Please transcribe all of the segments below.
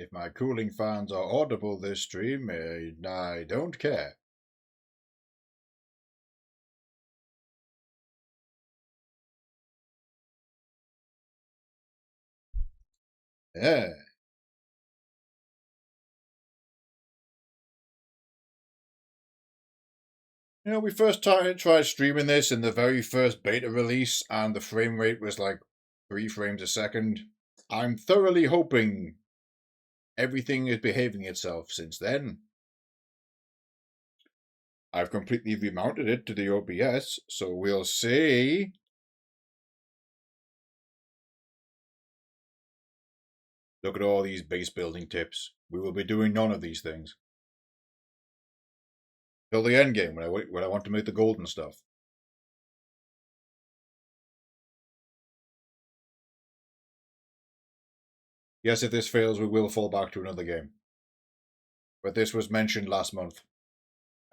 If my cooling fans are audible this stream, I don't care. Yeah. You know, we first tried streaming this in the very first beta release, and the frame rate was like 3 frames a second. I'm thoroughly hoping everything is behaving itself since then. I've completely remounted it to the OBS, so we'll see. Look at all these base building tips. We will be doing none of these things. Till the end game when I want to make the golden stuff. Yes, if this fails, we will fall back to another game. But this was mentioned last month.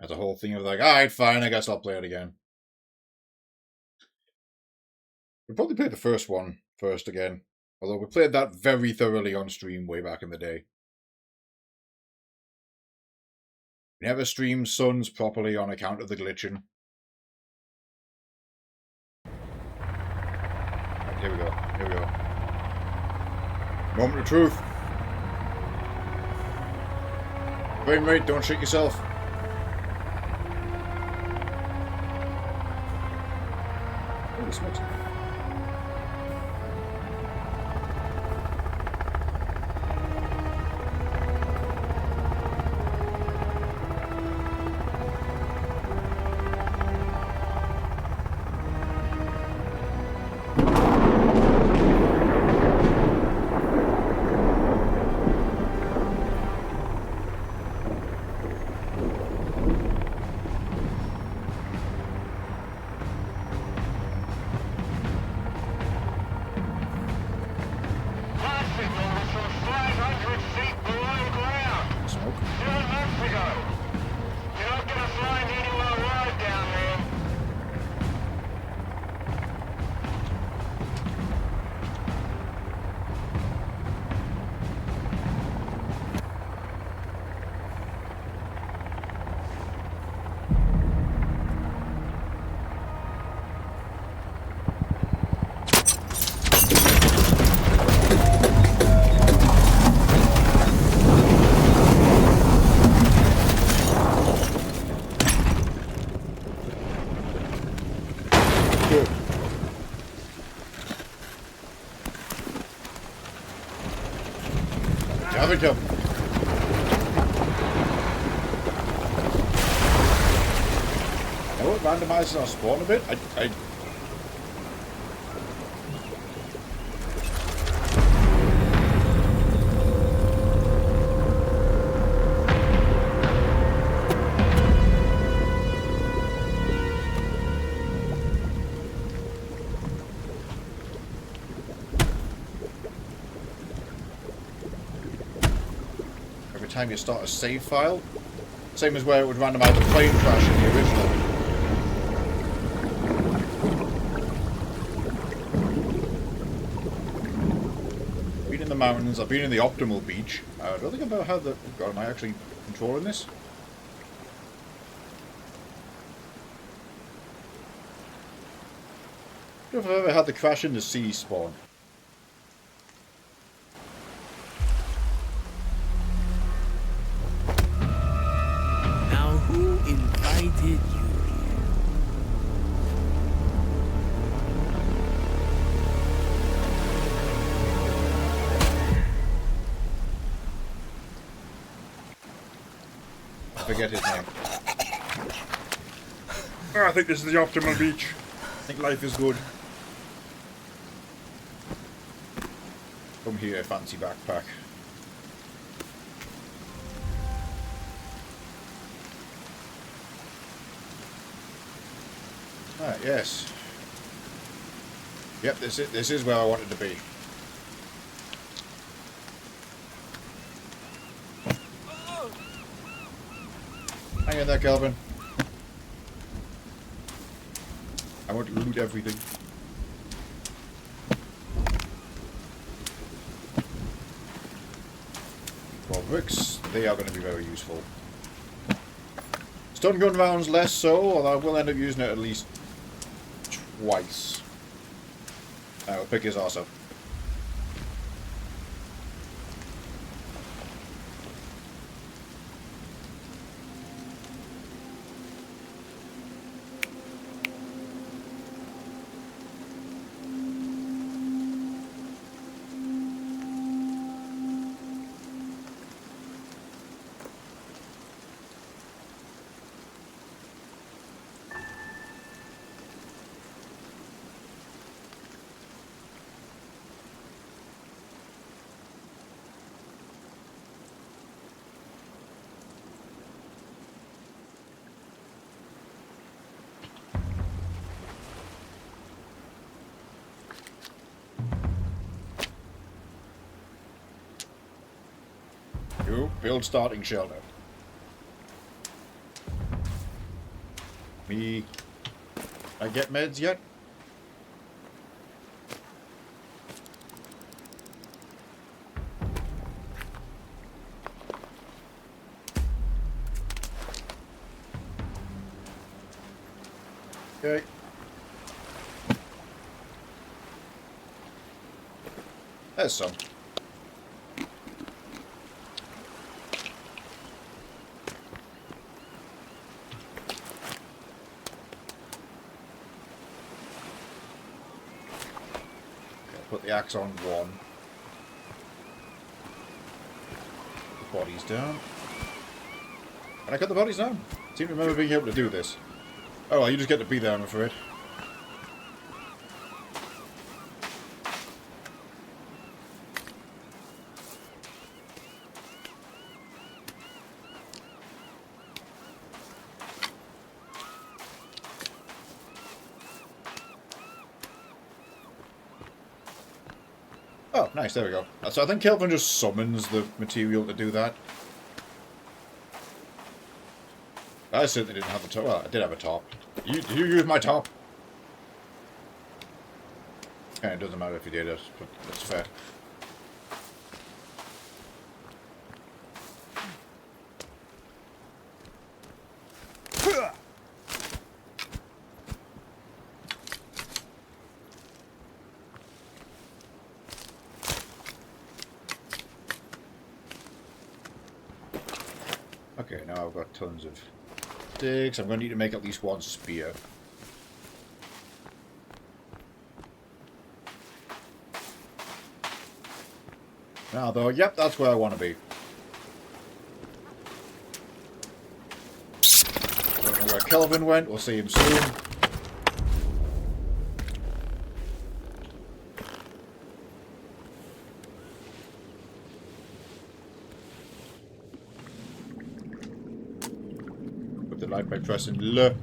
As a whole thing of like, alright, fine, I guess I'll play it again. We'll probably play the first one first again. Although we played that very thoroughly on stream way back in the day. We never streamed Suns properly on account of the glitching. Right, here we go. Here we go. Moment of truth. Frame rate, don't shit yourself. Holy smokes. Jump. I know it randomizes our spawn a bit. Time you start a save file, same as where it would randomize a plane crash in the original. I've been in the mountains, I've been in the optimal beach. I don't think I've ever had the... God, am I actually controlling this? I don't know if I've ever had the crash in the sea spawn. Invited you here. I forget his name. Oh, I think this is the optimal beach. I think life is good. Come here, fancy backpack. Ah, yes. Yep, this is where I wanted to be. Hang in there, Kelvin. I want to loot everything. bricks, they are going to be very useful. Stun gun rounds less so, although I will end up using it at least twice. We'll pick his arse up. Build starting shelter. Me. I get meds yet? Okay. There's some. Put the axe on one. The bodies down. Can I cut the bodies down? I seem to remember being able to do this. Oh well, you just get to be there, I'm afraid. Oh, nice, there we go. So I think Kelvin just summons the material to do that. I certainly didn't have a top. Well, I did have a top. Did you use my top? Yeah, it doesn't matter if you did it, but that's fair. Okay, now I've got tons of sticks. I'm going to need to make at least one spear. Now though, yep, that's where I want to be. Don't know where Kelvin went, we'll see him soon. Light by pressing L.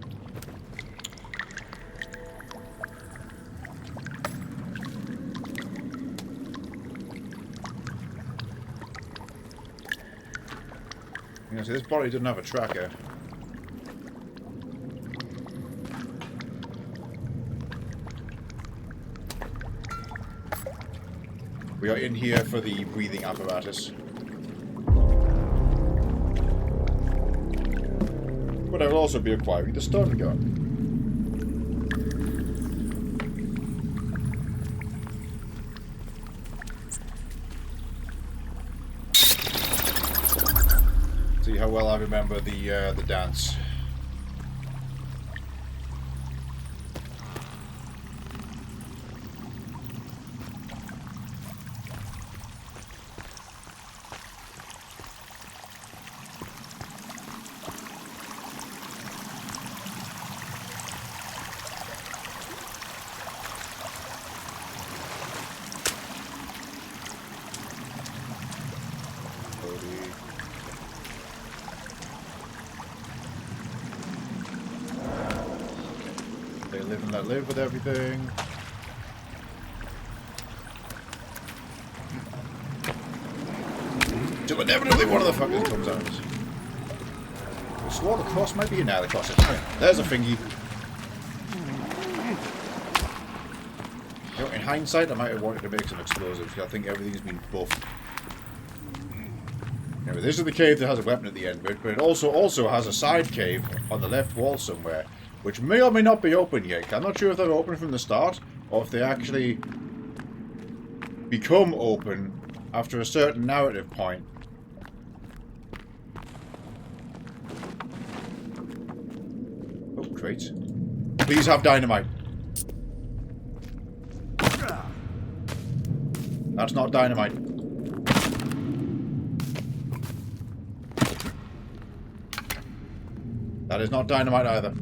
Yeah, see, this body doesn't have a tracker. We are in here for the breathing apparatus. But I will also be acquiring the stun gun. See how well I remember the dance. They live and let live with everything. Till inevitably one of the fuckers comes out. I swore the cross might be in there. The cross is. There's a thingy. You know, in hindsight, I might have wanted to make some explosives. I think everything's been buffed. Anyway, this is the cave that has a weapon at the end of it, but it also has a side cave on the left wall somewhere, which may or may not be open yet. I'm not sure if they're open from the start, or if they actually become open after a certain narrative point. Oh, crates. Please have dynamite. That's not dynamite. That is not dynamite either.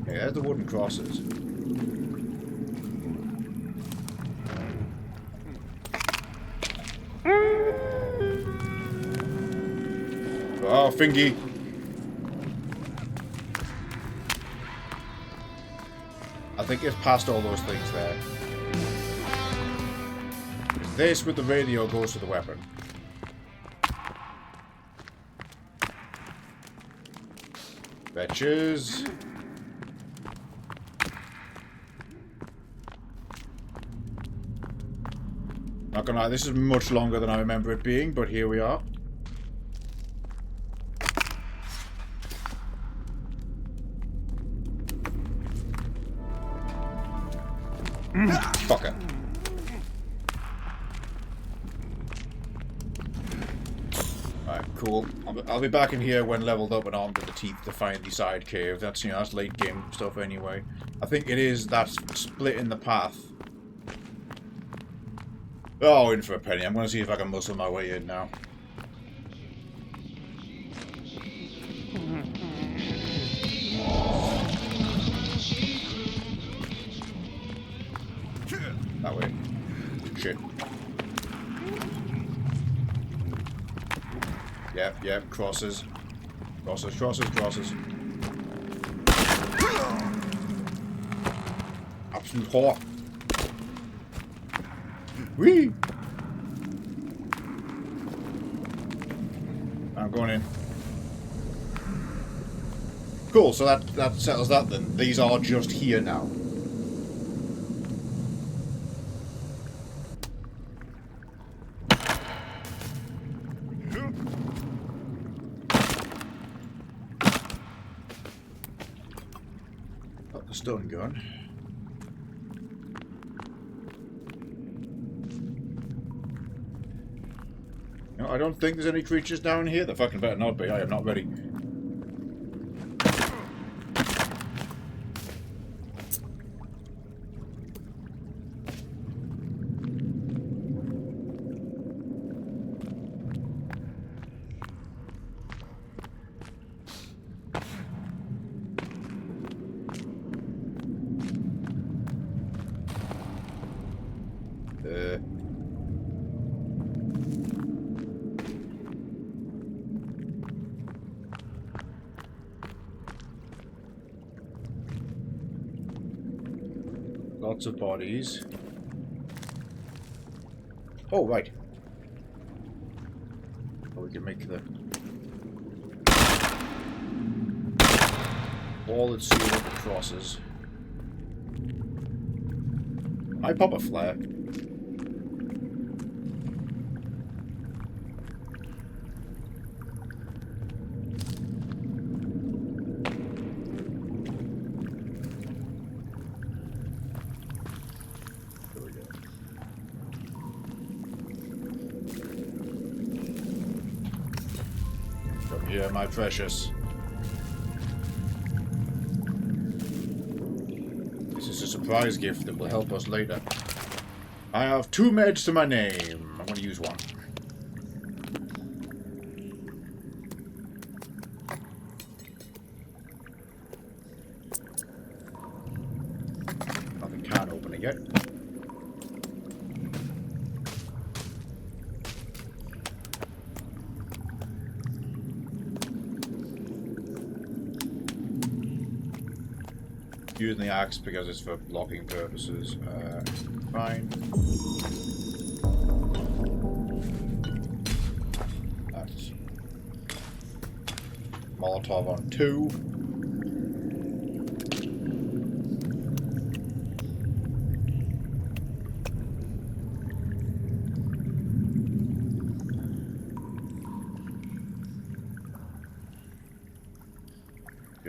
Okay, there's the wooden crosses. Oh, Fingy. I think it's past all those things there. This with the radio goes to the weapon. Betches. Not gonna lie, this is much longer than I remember it being, but here we are. Fucker. Alright, cool. I'll be back in here when leveled up and armed to the teeth to find the side cave. That's, you know, that's late game stuff anyway. I think it is that split in the path. Oh, in for a penny. I'm going to see if I can muscle my way in now. That way. Shit. Yep, crosses. Crosses. Absolute whore. Whee! I'm going in. Cool, so that settles that then. These are just here now. Got the stun gun. No, I don't think there's any creatures down here. There fucking better not be. I am not ready. Lots of bodies. Oh, right. Oh, we can make the wall that's sealed with the crosses. I pop a flare. Yeah, my precious. This is a surprise gift that will help us later. I have 2 meds to my name. I'm going to use one. Nothing can open it yet. Using the axe because it's for blocking purposes. Fine. That's Molotov on 2.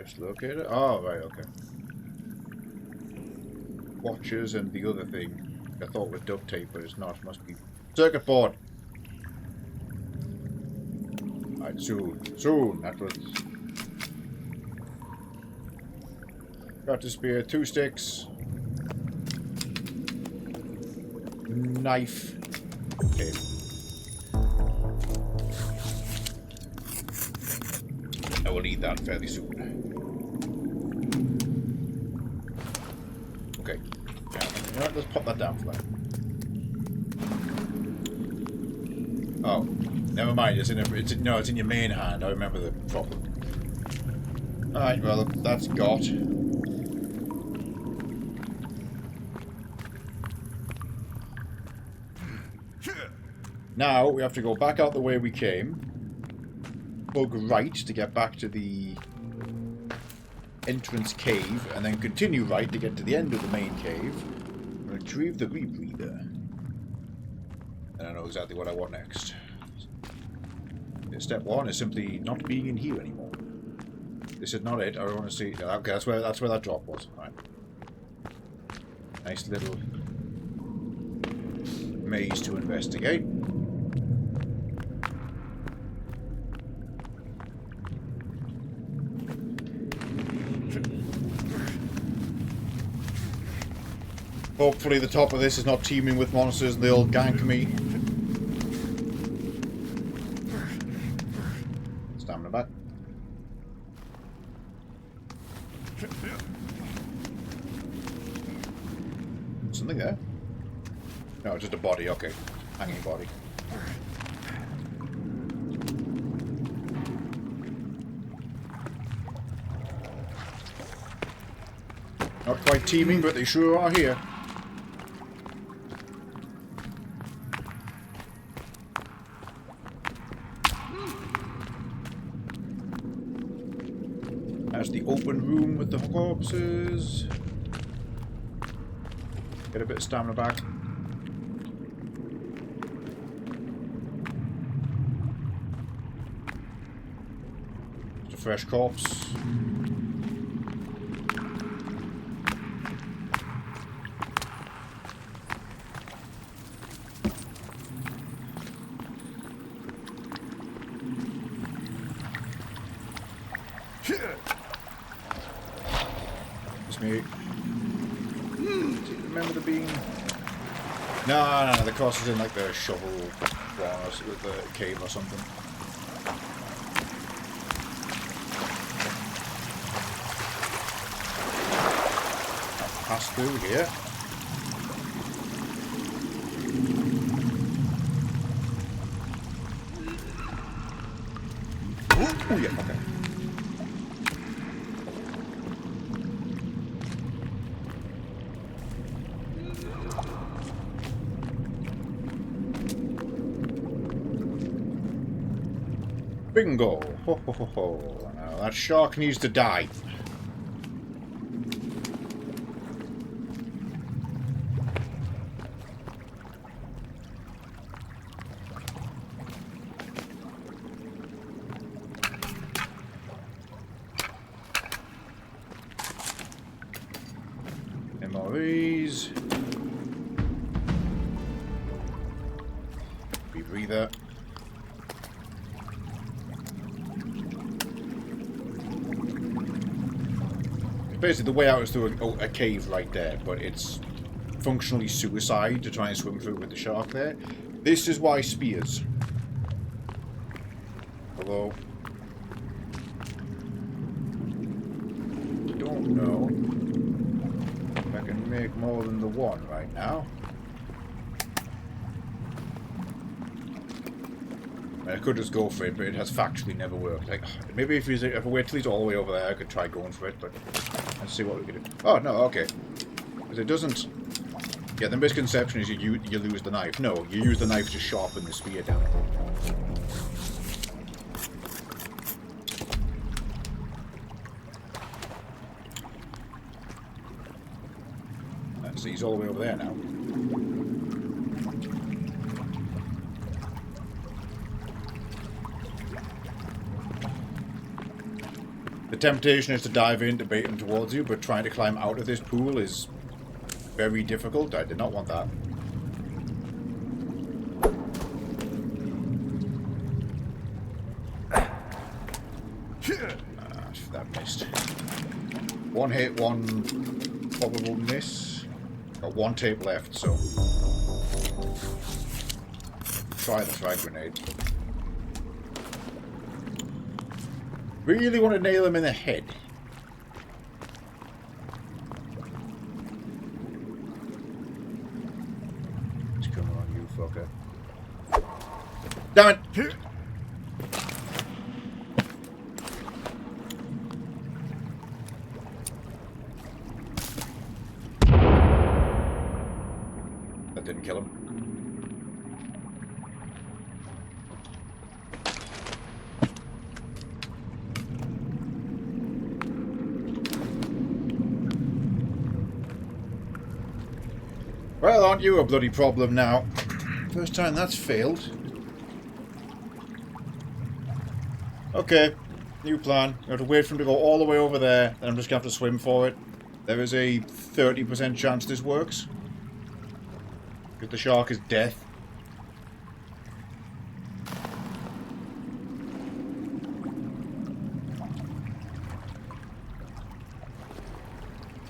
Just located. Oh, right, okay. Watches and the other thing I thought was duct tape, but it's not. It must be circuit board. Alright, soon. That was. Got to spear, 2 sticks. Knife. Okay. I will eat that fairly soon. Okay. Yeah, you know what, let's pop that down for that. Oh, never mind. It's in your main hand. I remember the problem. All right. Well, that's got. Now we have to go back out the way we came. Bug right to get back to the entrance cave, and then continue right to get to the end of the main cave. Retrieve the rebreather. And I know exactly what I want next. Step 1 is simply not being in here anymore. This is not it. I want to see. Okay, that's where that drop was. Right. Nice little maze to investigate. Hopefully the top of this is not teeming with monsters and they'll gank me. Stamina back. Something there? No, just a body, okay. Hanging body. Not quite teeming, but they sure are here. That's the open room with the corpses. Get a bit of stamina back. Just a fresh corpse. It's me. Remember the beam? No, the cross is in like the shovel one or the cave or something. I'll pass through here. Oh yeah, okay. Bingo! Ho ho ho ho. Now that shark needs to die. MREs. Rebreather. Basically, the way out is through a cave right there, but it's functionally suicide to try and swim through with the shark there. This is why spears. Although, I don't know if I can make more than the one right now. I could just go for it, but it has factually never worked. Like, maybe if I wait till he's all the way over there, I could try going for it, but let's see what we can do. Oh, no, okay. Because it doesn't... Yeah, the misconception is you lose the knife. No, you use the knife to sharpen the spear down. So he's all the way over there now. The temptation is to dive in to bait him towards you, but trying to climb out of this pool is very difficult. I did not want that. That missed. One hit, one probable miss. Got one tape left, so try the frag grenade. Really want to nail him in the head. It's coming on you, fucker. Damn it! That didn't kill him. Well, aren't you a bloody problem now? First time that's failed. Okay, new plan. You have to wait for him to go all the way over there, and I'm just going to have to swim for it. There is a 30% chance this works. Because the shark is death.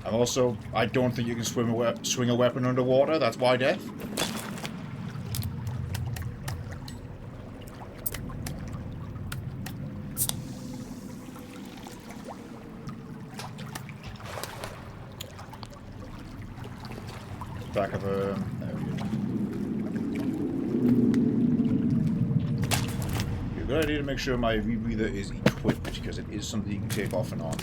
And also, I don't think you can swing a weapon underwater. That's why death. Back of a... There we go. Good idea to make sure my rebreather is equipped, because it is something you can take off and on.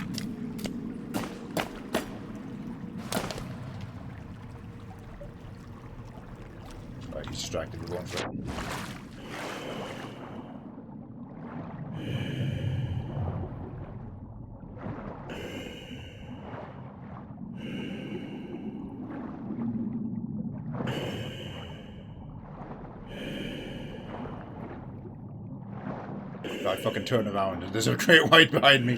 Right, he's distracted. We're going for it. I fucking turn around and there's a great white behind me.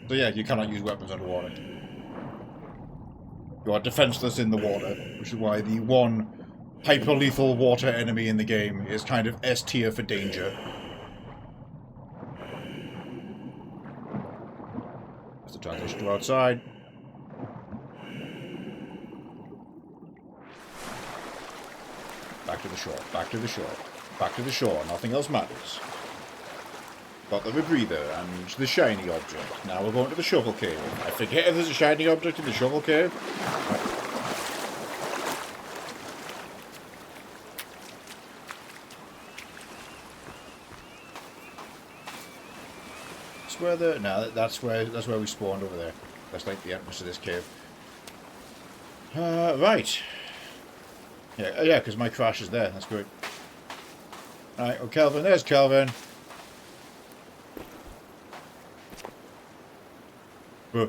So yeah, you cannot use weapons underwater. You are defenseless in the water, which is why the one hyper-lethal water enemy in the game is kind of S tier for danger. That's the transition to outside. Back to the shore, back to the shore, back to the shore, nothing else matters. Got the rebreather and the shiny object. Now we're going to the shovel cave. I forget if there's a shiny object in the shovel cave. That's where the... No, that's where we spawned over there. That's like the entrance to this cave. Right. Yeah, because my crash is there. That's great. Alright, oh, Kelvin. There's Kelvin. Huh.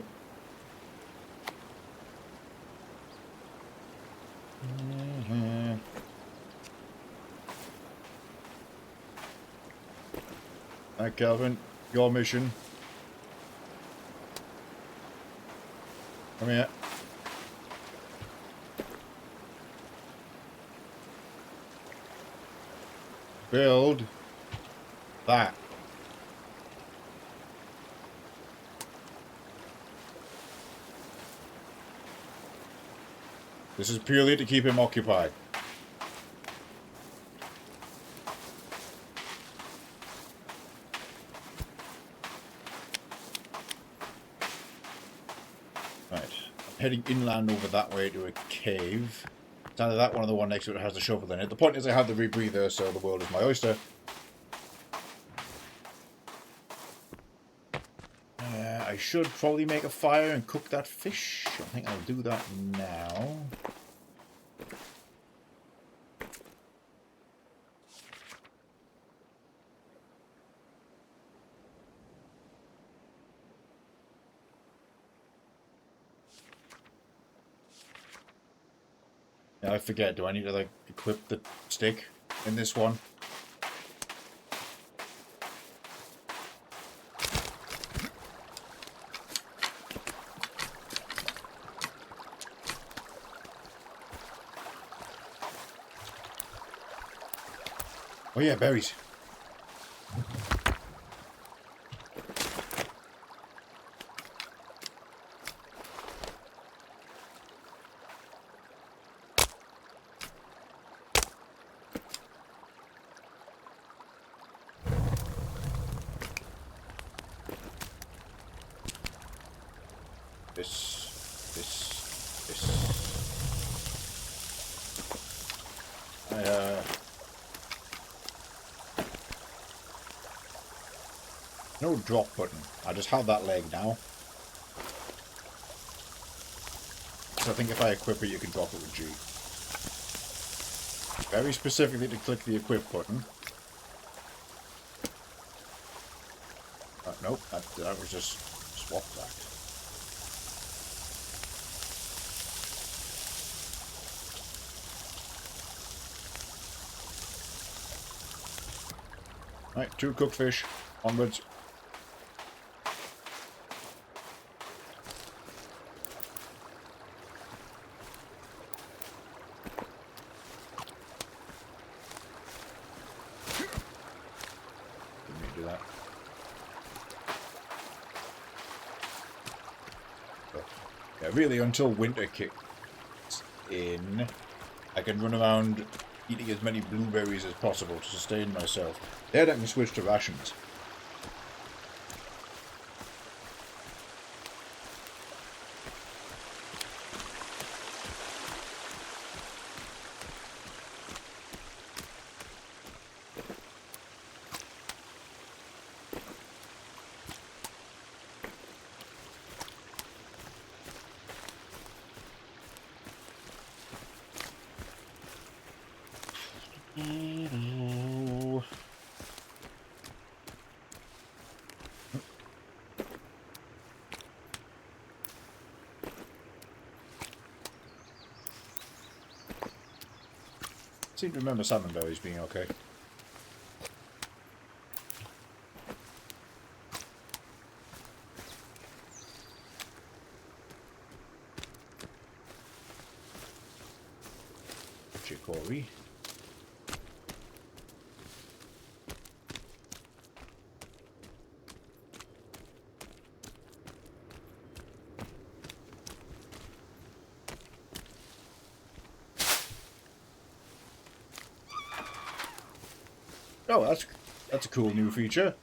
Alright, Kelvin. Your mission. Come here. Build that. This is purely to keep him occupied. Right. I'm heading inland over that way to a cave. It's either that one or the one next to it that has the shovel in it. The point is I have the rebreather, so the world is my oyster. I should probably make a fire and cook that fish. I think I'll do that now. Yeah, I forget. Do I need to like equip the stick in this one? Oh yeah, berries. This. No drop button. I just have that leg now. So I think if I equip it, you can drop it with G. Very specifically to click the equip button. Nope, that was just swap that. Right, 2 cooked fish. Onwards. Didn't mean to do that. But, yeah, really, until winter kicks in, I can run around eating as many blueberries as possible to sustain myself. Then I can switch to rations. I seem to remember salmon berries being okay. Chicory. Oh, that's a cool new feature.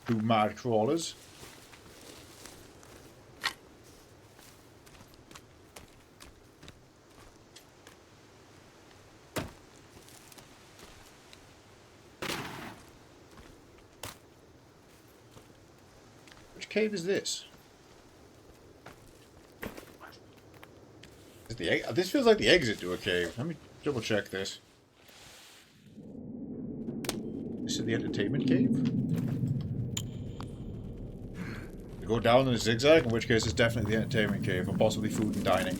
2 mad crawlers. Which cave is this? Is the this feels like the exit to a cave. Let me double check this. This is the entertainment cave? We go down in a zigzag, in which case it's definitely the entertainment cave, or possibly food and dining.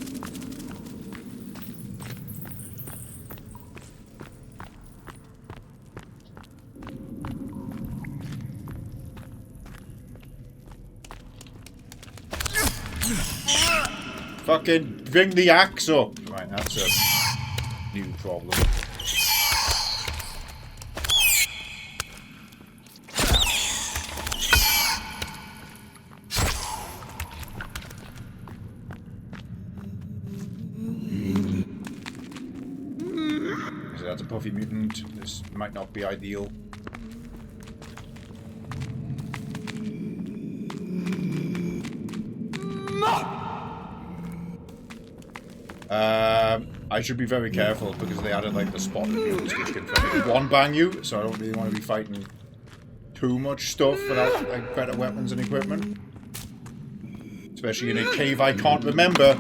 Fucking bring the axe up! Right, that's a new problem. So that's a puffy mutant. This might not be ideal. I should be very careful because they added like the spot mutants which can one bang you, so I don't really want to be fighting too much stuff without like better weapons and equipment. Especially in a cave I can't remember.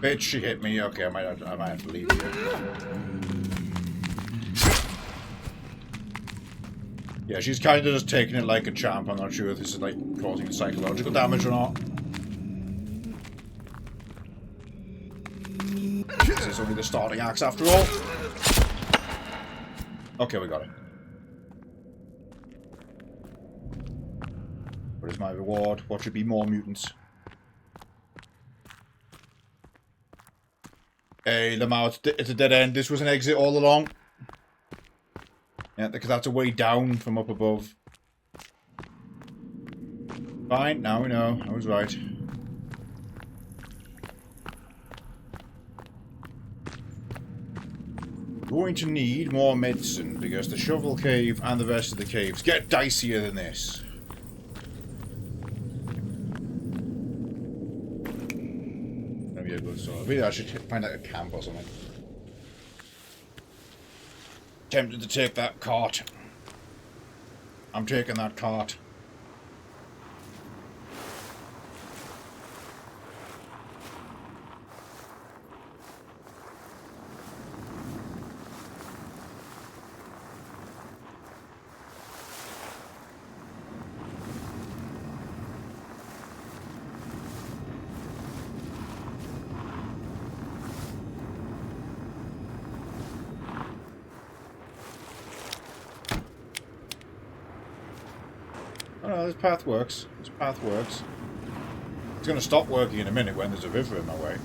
Bitch, she hit me. Okay, I might have to leave here. Yeah, she's kind of just taking it like a champ. I'm not sure if this is like causing psychological damage or not. This is only the starting axe after all. Okay, we got it. What is my reward? What should be more mutants? Hey, Lamar, it's a dead end. This was an exit all along. Yeah, because that's a way down from up above. Fine, now we know. I was right. Going to need more medicine because the shovel cave and the rest of the caves get dicier than this. Maybe a good sort. Maybe I should find out a camp or something. Tempted to take that cart. I'm taking that cart. Oh no, this path works. This path works. It's going to stop working in a minute when there's a river in my way.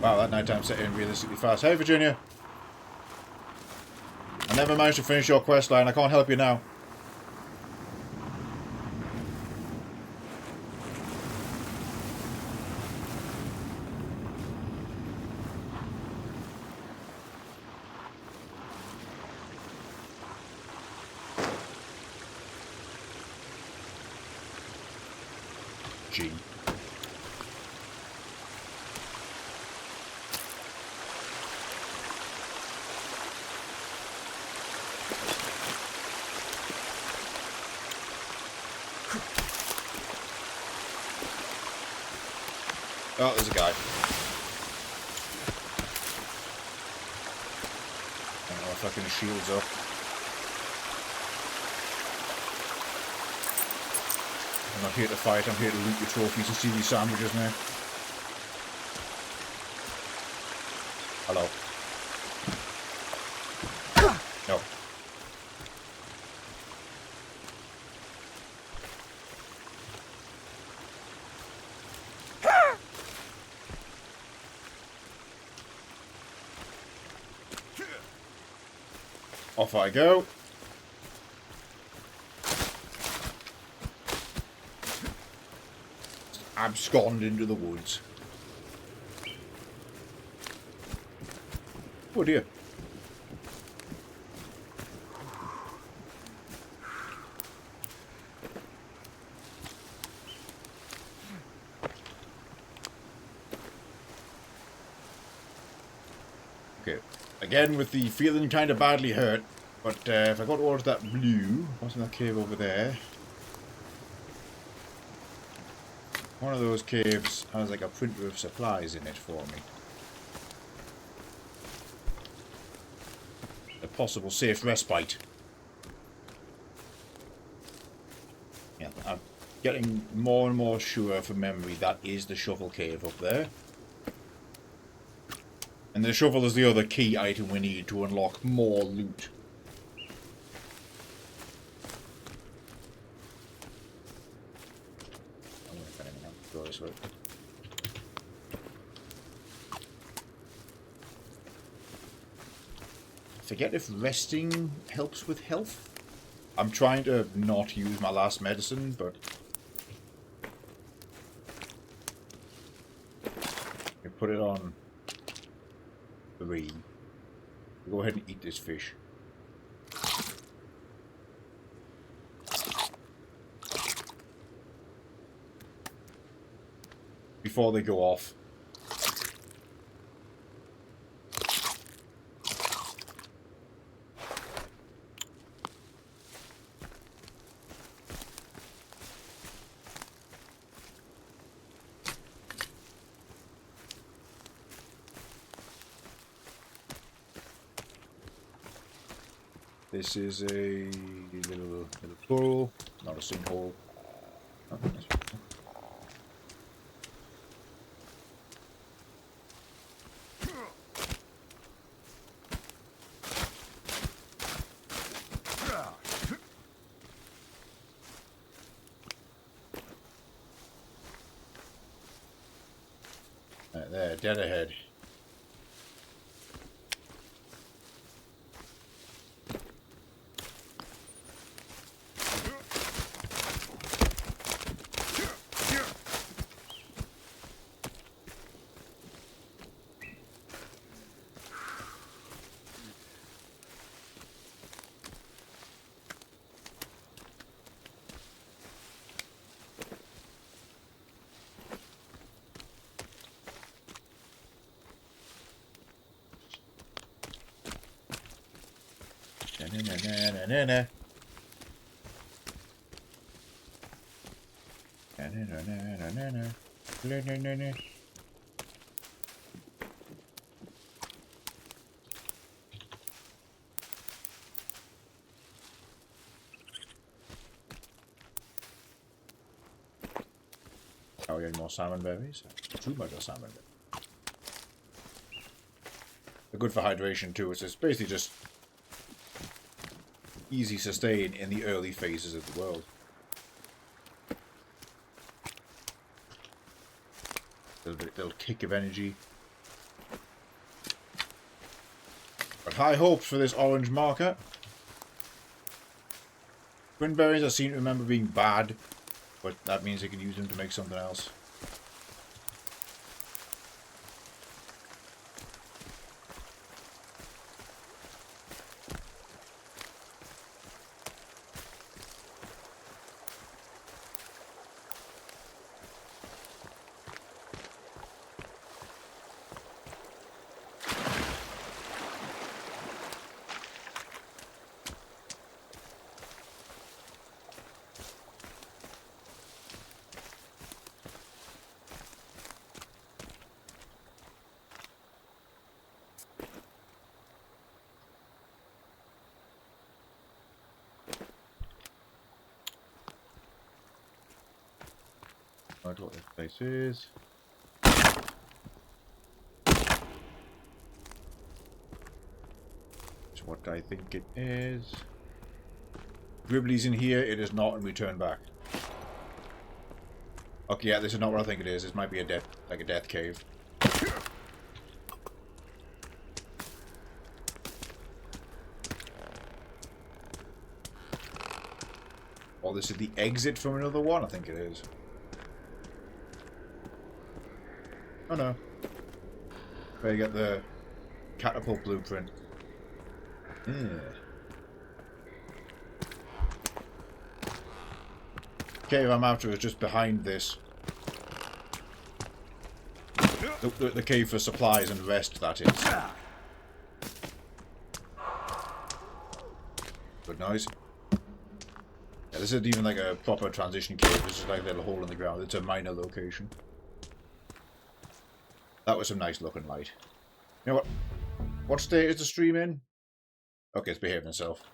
Wow, that nighttime set in realistically fast. Hey, Virginia. I never managed to finish your quest line. I can't help you now. G. Oh, there's a guy. I don't know if fucking shields up. I'm not here to fight, I'm here to loot your trophies and steal your sandwiches, man. Hello. No. Off I go. Abscond into the woods. Oh dear. Okay. Again with the feeling kind of badly hurt, but if I go towards that blue, what's in that cave over there? One of those caves has like a printer of supplies in it for me. A possible safe respite. Yeah, I'm getting more and more sure from memory that is the shovel cave up there. And the shovel is the other key item we need to unlock more loot. Go this way. Forget if resting helps with health. I'm trying to not use my last medicine, but I put it on 3. Go ahead and eat this fish. Before they go off. This is a little plural, not a sinkhole. Oh, that's cool. Right there, dead ahead. Na-na-na-na-na-na. Na-na-na-na-na-na. Na-na-na-na. Oh, we had more salmon berries. Too much of salmon berries. They're good for hydration too. It's basically just easy sustain in the early phases of the world. A little kick of energy. But high hopes for this orange marker. Twin berries I seem to remember being bad, but that means I can use them to make something else. I don't know what this place is. It's what I think it is. Gribbly's in here, it is not, and we turn back. Okay, yeah, this is not what I think it is. This might be a death, like a death cave. Oh, this is the exit from another one? I think it is. Oh no. There you get the catapult blueprint. Yeah. Cave I'm after is just behind this. The cave for supplies and rest, that is. Good noise. Yeah, this isn't even like a proper transition cave, this is like a little hole in the ground. It's a minor location. That was some nice looking light. You know what? What state is the stream in? Okay, it's behaving itself.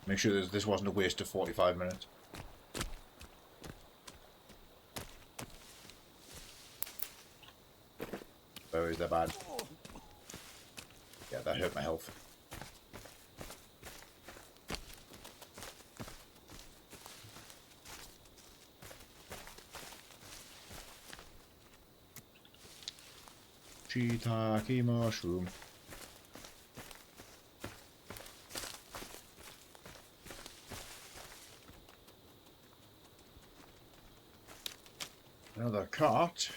Make sure this wasn't a waste of 45 minutes. Oh, is that bad? Yeah, that hurt my health. Shiitake mushroom. Another cart.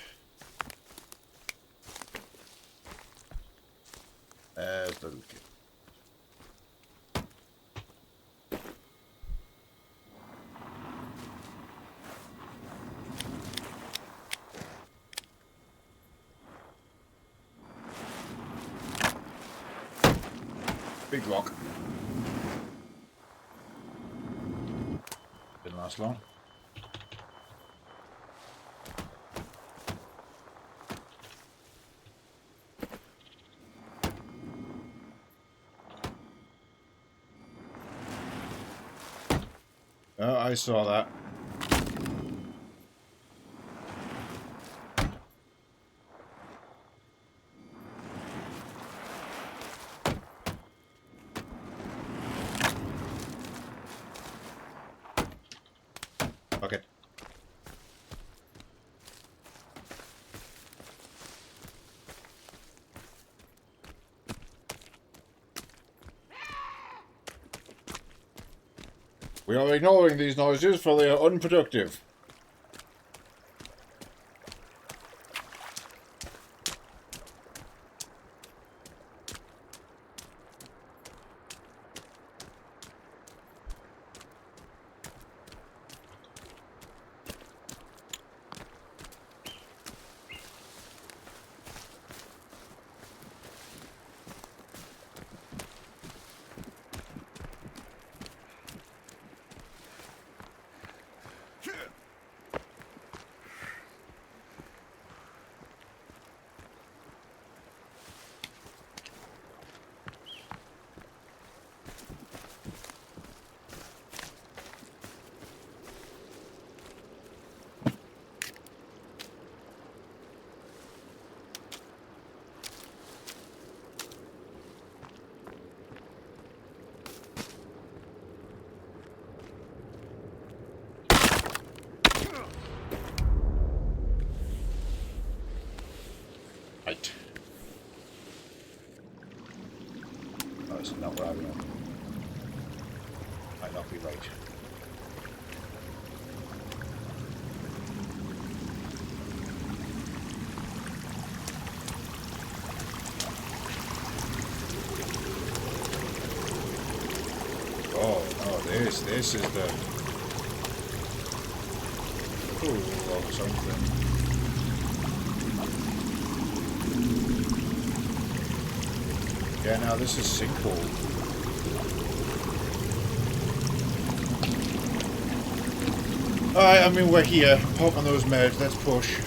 There's the little kid. Big rock. Didn't last long. Oh, I saw that. Fuck it. We are ignoring these noises for they are unproductive. Right. Oh, this is not where I want. Might not be right. Oh, no, this is the pool or something. Yeah, now this is sinkhole. Alright, I mean, we're here. Pop on those meds, let's push.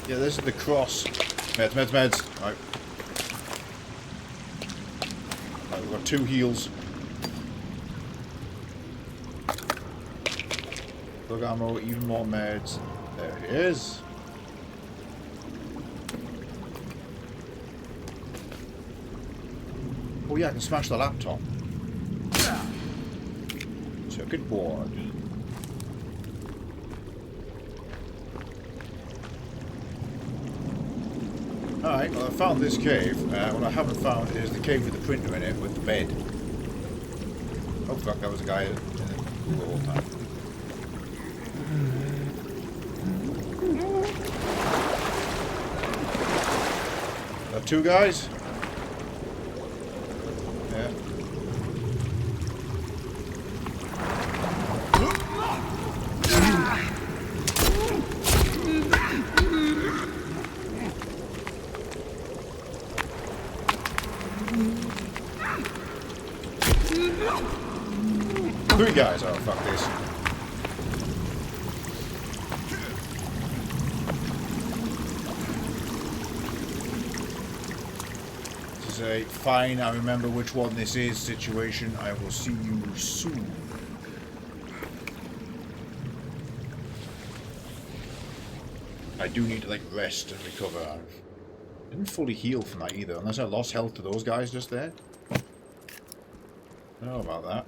Yeah, this is the cross. Meds. Right. Right, we've got 2 heals. Plug ammo, even more meds. There he is. Oh yeah, I can smash the laptop. Circuit board. Alright, well I found this cave. What I haven't found is the cave with the printer in it, with the bed. Oh fuck, that was a guy in the whole time. That 2 guys? Yeah. Three guys. Oh, fuck this. This is a fine, I remember which one this is situation. I will see you soon. I do need to, like, rest and recover. I didn't fully heal from that either, unless I lost health to those guys just there. I don't know about that.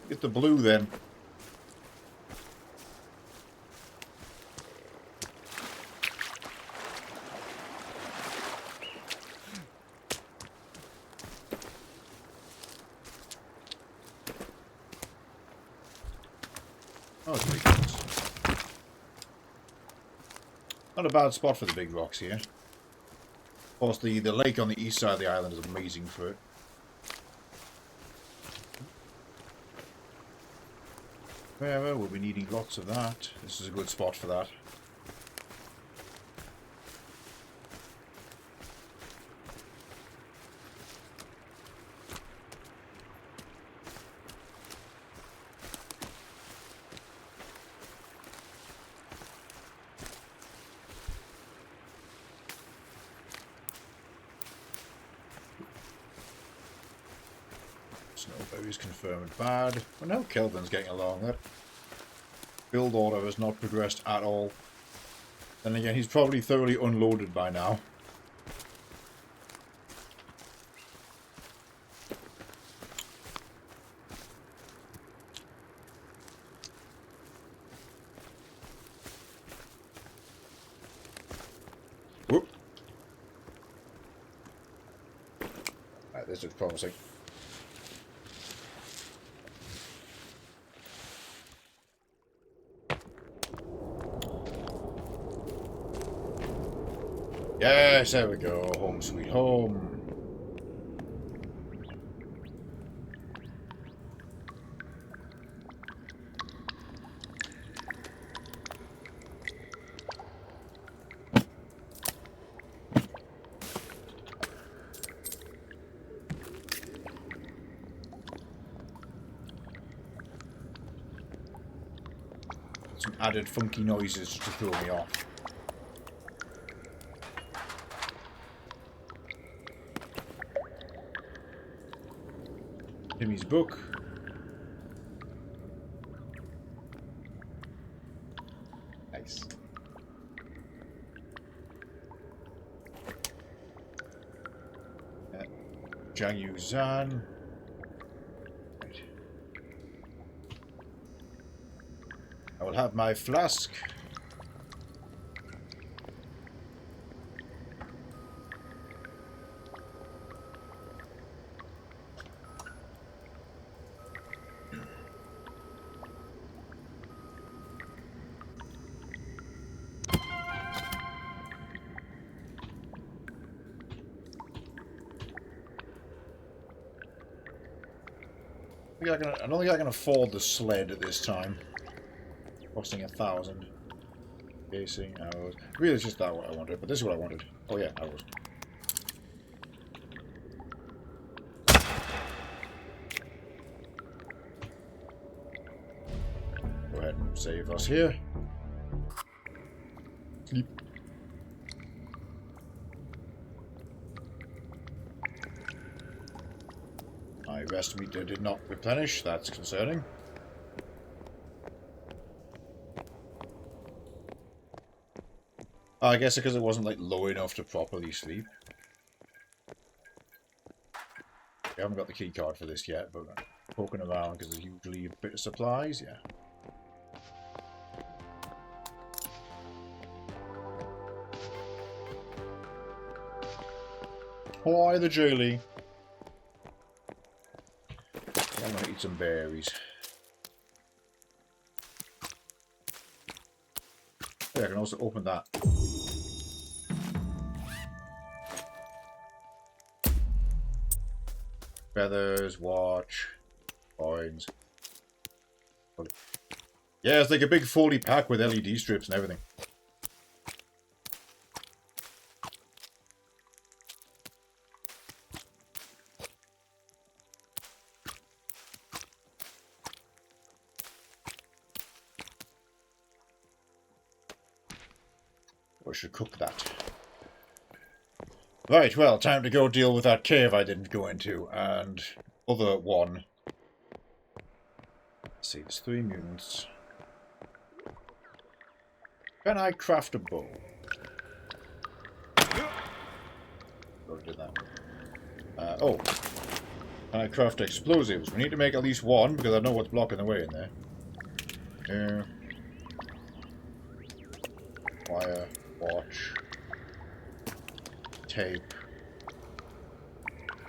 Get the blue then. Oh, it's big rocks. Not a bad spot for the big rocks here. Of course, the lake on the east side of the island is amazing for it. However, we'll be needing lots of that. This is a good spot for that. Berries confirmed bad. Well, now Kelvin's getting along. That build order has not progressed at all. Then again, he's probably thoroughly unloaded by now. Whoop. Right, this looks promising. Yes, there we go. Home sweet home. Some added funky noises to throw me off. Timmy's book. Nice. Jiang Yu Zhan. Right. I will have my flask. I don't think I can afford the sled at this time. Costing 1,000. Casing, arrows. Really, it's just that what I wanted, but this is what I wanted. Oh yeah, arrows. Go ahead and save us here. Sleep. My rest meter did not replenish, that's concerning. I guess because it wasn't like low enough to properly sleep. I haven't got the key card for this yet, but poking around because there's usually a bit of supplies, yeah. Why the jelly? I'm gonna eat some berries. Yeah, I can also open that. Feathers, watch, coins. Yeah, it's like a big Foley pack with LED strips and everything. We should cook that. Right, well, time to go deal with that cave I didn't go into, and other one. Let's see, there's 3 mutants. Can I craft a bow? Already did that. Oh. Can I craft explosives? We need to make at least one, because I know what's blocking the way in there. Yeah. Wire. Watch. Tape.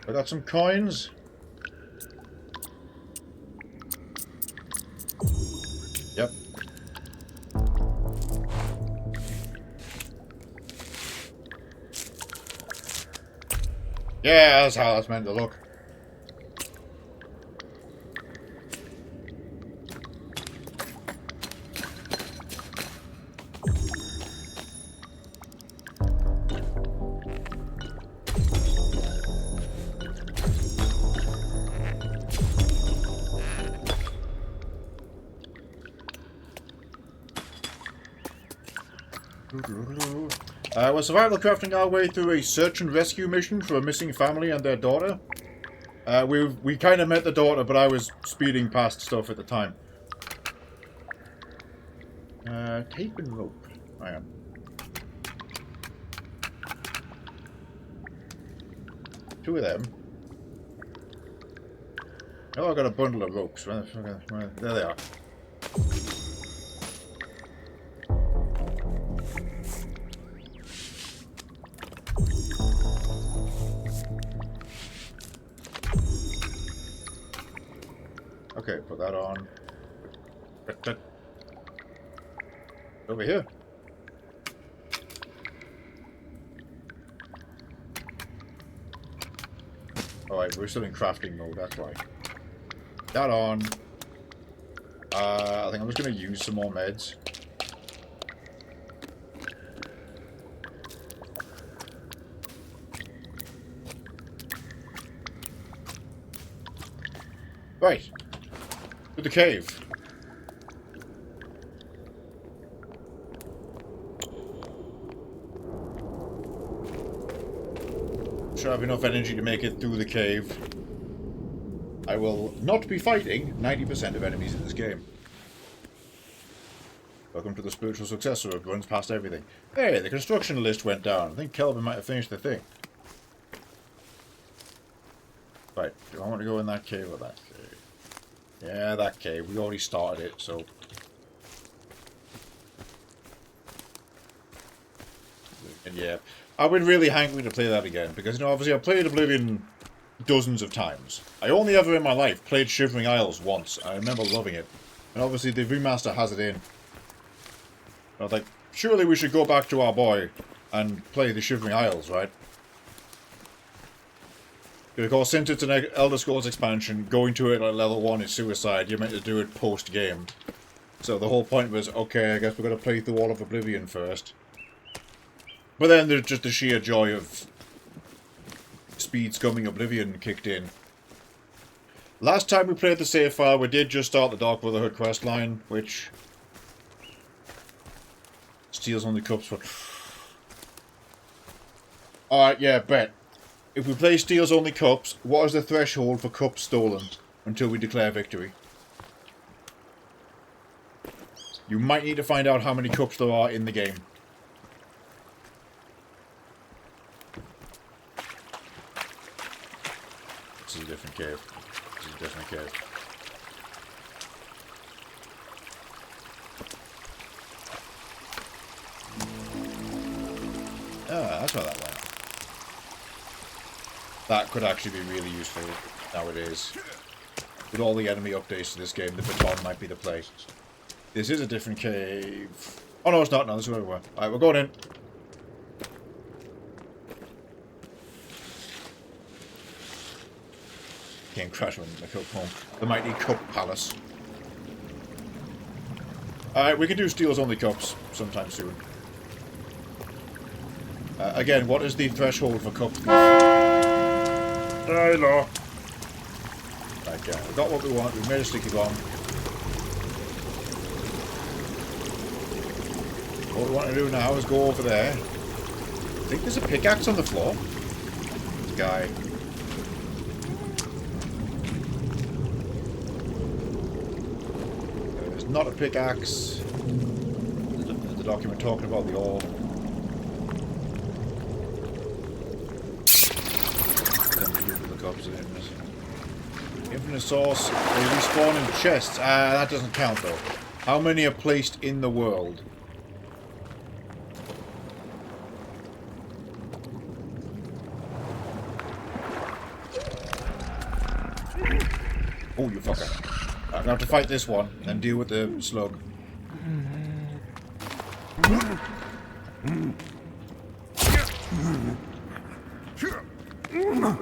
I got some coins. Yep. Yeah, that's how that's meant to look. We're survival crafting our way through a search and rescue mission for a missing family and their daughter. We kind of met the daughter, but I was speeding past stuff at the time. Tape and rope. I am. Two of them. Oh, I got a bundle of ropes. There they are. Okay, put that on. Over here. Alright, we're still in crafting mode, that's why. That on. I think I'm just going to use some more meds. Right. To the cave. Should have enough energy to make it through the cave. I will not be fighting 90% of enemies in this game. Welcome to the spiritual successor. It runs past everything. Hey, the construction list went down. I think Kelvin might have finished the thing. Right, do I want to go in that cave or that cave? Yeah, that cave. We already started it, so... And yeah, I've been really hankering to play that again, because, you know, obviously I've played Oblivion dozens of times. I only ever in my life played Shivering Isles once, and I remember loving it. And obviously the remaster has it in. I was like, surely we should go back to our boy and play the Shivering Isles, right? Of course, since it's an Elder Scrolls expansion, going to it at level 1 is suicide. You're meant to do it post-game. So the whole point was, okay, I guess we're going to play through all of Oblivion first. But then there's just the sheer joy of speed scumming Oblivion kicked in. Last time we played the save file, we did just start the Dark Brotherhood questline, which steals only cups for... Alright, yeah, bet. If we play Steals Only Cups, what is the threshold for cups stolen until we declare victory? You might need to find out how many cups there are in the game. This is a different cave. This is a different cave. Ah, that's how that went. That could actually be really useful nowadays. With all the enemy updates to this game, the baton might be the play. This is a different cave. Oh no, it's not. No, this is where we were. Alright, we're going in. Game crash when I come home. The mighty Cup Palace. Alright, we can do Steals Only Cups sometime soon. Again, what is the threshold for cups? I know. Right, yeah, we got what we want. We made a sticky bomb. What we want to do now is go over there. I think there's a pickaxe on the floor. This guy. There's not a pickaxe. There's the document talking about the ore. Infinite source, they respawn in chests. That doesn't count though. How many are placed in the world? Oh, you fucker. I'm gonna have to fight this one, and then deal with the slug.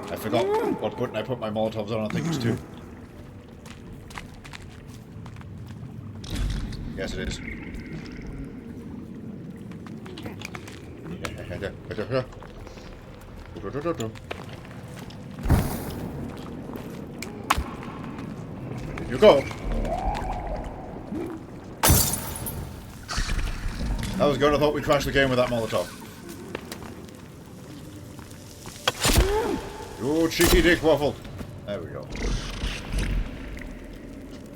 I forgot what button I put my Molotovs on. I think it's 2. Yes, it is. Here you go. That was good. I thought we crashed the game with that Molotov. You cheeky dick waffle. There There we go.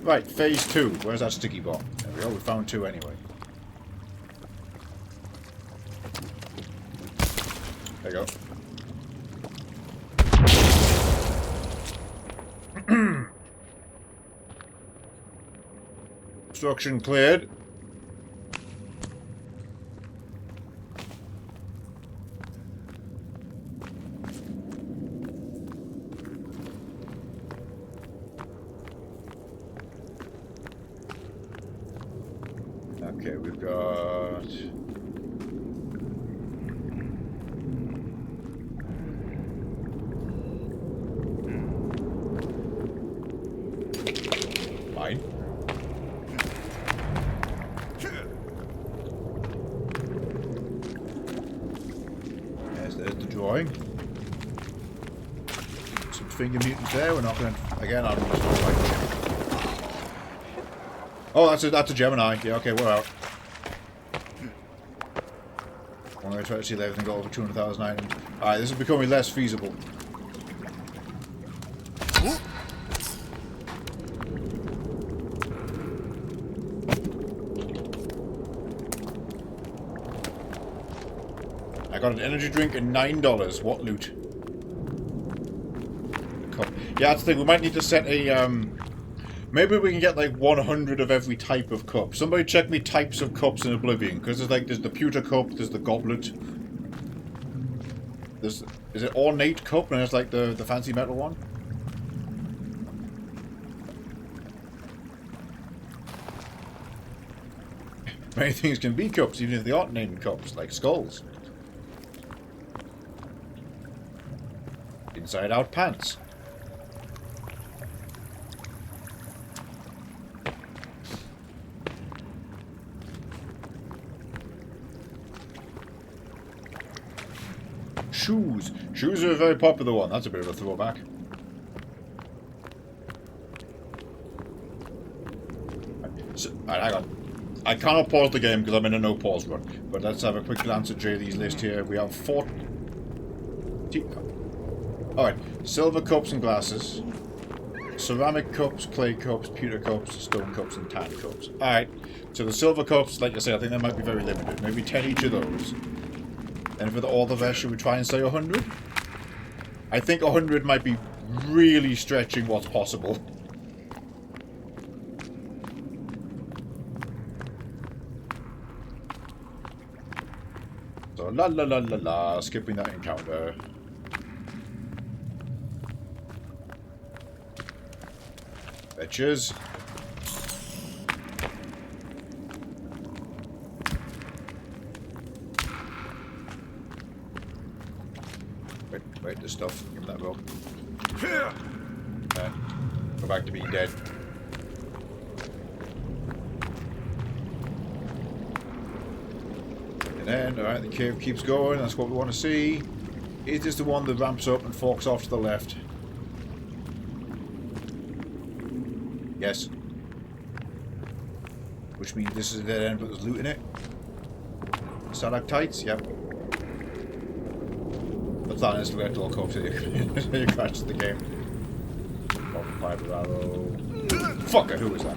Right, phase 2. Where's that sticky bomb? There we go, we found 2 anyway. There you go. Obstruction cleared. Okay, we've got... Mine. There's the drawing. Some finger mutants there. We're not going to... Again, I'm just not like... Oh, that's a Gemini. Yeah, okay, we're out. I'm going to try to seal everything got over 200,000 items. Alright, this is becoming less feasible. I got an energy drink and $9. What loot? Cup. Yeah, that's the thing. We might need to set a, maybe we can get like 100 of every type of cup. Somebody check me types of cups in Oblivion, because there's the pewter cup, there's the goblet. Is it ornate cup, and it's like the fancy metal one? Many things can be cups, even if they aren't named cups, like skulls. Inside out pants. Shoes. Shoes are a very popular one. That's a bit of a throwback. So, right, hang on. I cannot pause the game because I'm in a no pause run. But let's have a quick glance at JD's list here. We have 4... Alright. Silver cups and glasses. Ceramic cups, clay cups, pewter cups, stone cups, and tan cups. Alright. So the silver cups, like I say, I think they might be very limited. Maybe 10 each of those. And for all the rest, should we try and say 100? I think 100 might be really stretching what's possible. So, la la la la la, skipping that encounter. Betches. Wait, this stuff. Give me that rope. Go back to being dead. And then, alright, the cave keeps going. That's what we want to see. Is this the one that ramps up and forks off to the left? Yes. Which means this is a dead end, but there's loot in it. Stalactites? Yep. The plan is to get to all cops so you crash the game. Fiber arrow. Fucker, who was that?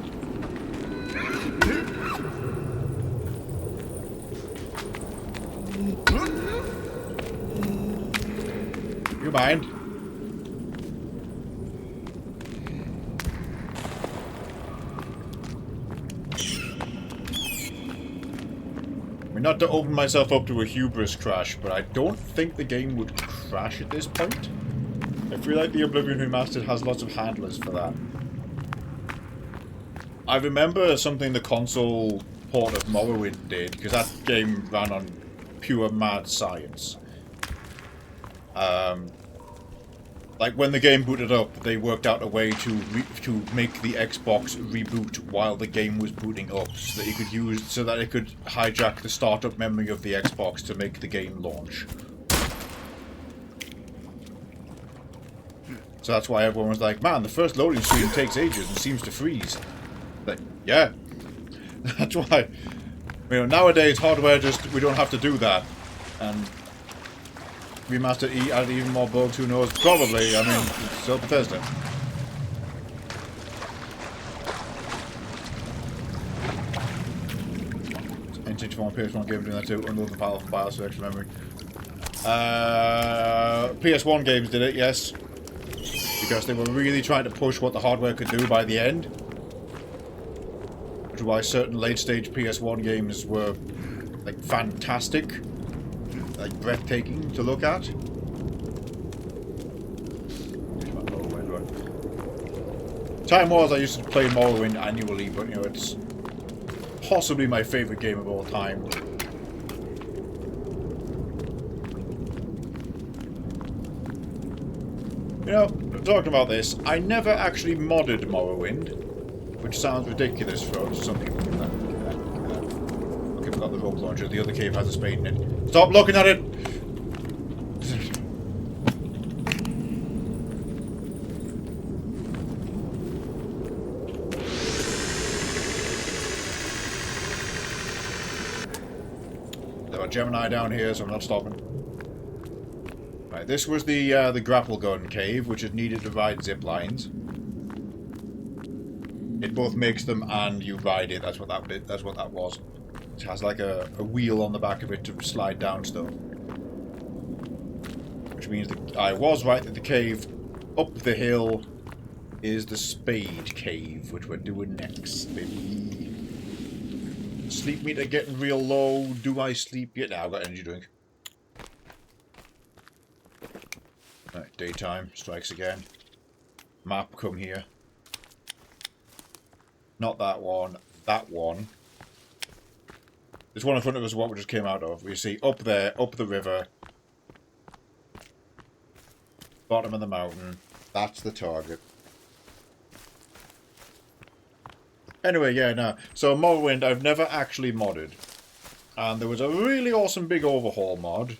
You mind? I mean, not to open myself up to a hubris crash, but I don't think the game would crash at this point. I feel like the Oblivion Remastered has lots of handlers for that. I remember something the console port of Morrowind did, because that game ran on pure mad science. Like when the game booted up, they worked out a way to make the Xbox reboot while the game was booting up, so that it could hijack the startup memory of the Xbox to make the game launch. So that's why everyone was like, man, the first loading screen takes ages and seems to freeze. Like, yeah. That's why, nowadays hardware we don't have to do that. And Remastered added even more bugs, who knows? Probably, I mean, it's still Bethesda. N64 and PS1 games doing that too. Unload the file from BIOS for extra memory. PS1 games did it, yes. Because they were really trying to push what the hardware could do by the end. Which is why certain late-stage PS1 games were, like, fantastic. Like, breathtaking to look at. Time was I used to play Morrowind annually, but, you know, it's possibly my favourite game of all time. You know, talking about this, I never actually modded Morrowind, which sounds ridiculous for some people. Okay, we got the rope launcher. The other cave has a spade in it. Stop looking at it! There are Gemini down here, so I'm not stopping. Right, this was the grapple gun cave, which is needed to ride zip lines. It both makes them and you ride it. That's what that was. It has like a wheel on the back of it to slide down stuff. Which means that I was right that the cave up the hill is the Spade Cave, which we're doing next, baby. Sleep meter getting real low. Do I sleep yet? Now I've got an energy drink. Right, daytime strikes again. Map, come here. Not that one. That one. This one in front of us is what we just came out of. We see up there, up the river. Bottom of the mountain. That's the target. Anyway, yeah, no. So Morrowind, I've never actually modded. And there was a really awesome big overhaul mod.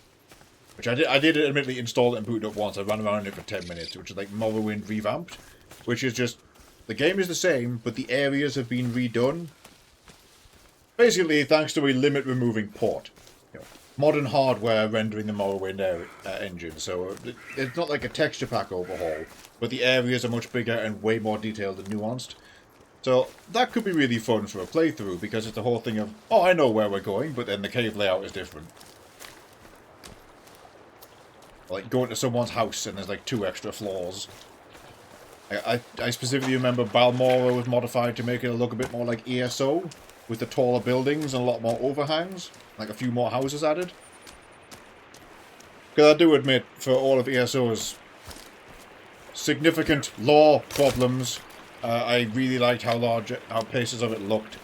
Which I did admittedly install it and boot it up once. I ran around in it for 10 minutes, which is like Morrowind revamped. Which is just, the game is the same, but the areas have been redone. Basically, thanks to a limit removing port. You know, modern hardware rendering the Morrowind engine. So it's not like a texture pack overhaul, but the areas are much bigger and way more detailed and nuanced. So that could be really fun for a playthrough, because it's the whole thing of, oh, I know where we're going, but then the cave layout is different. Like going to someone's house and there's like 2 extra floors. I specifically remember Balmora was modified to make it look a bit more like ESO, with the taller buildings and a lot more overhangs, like a few more houses added. Because I do admit, for all of ESO's significant lore problems, I really liked how places of it looked.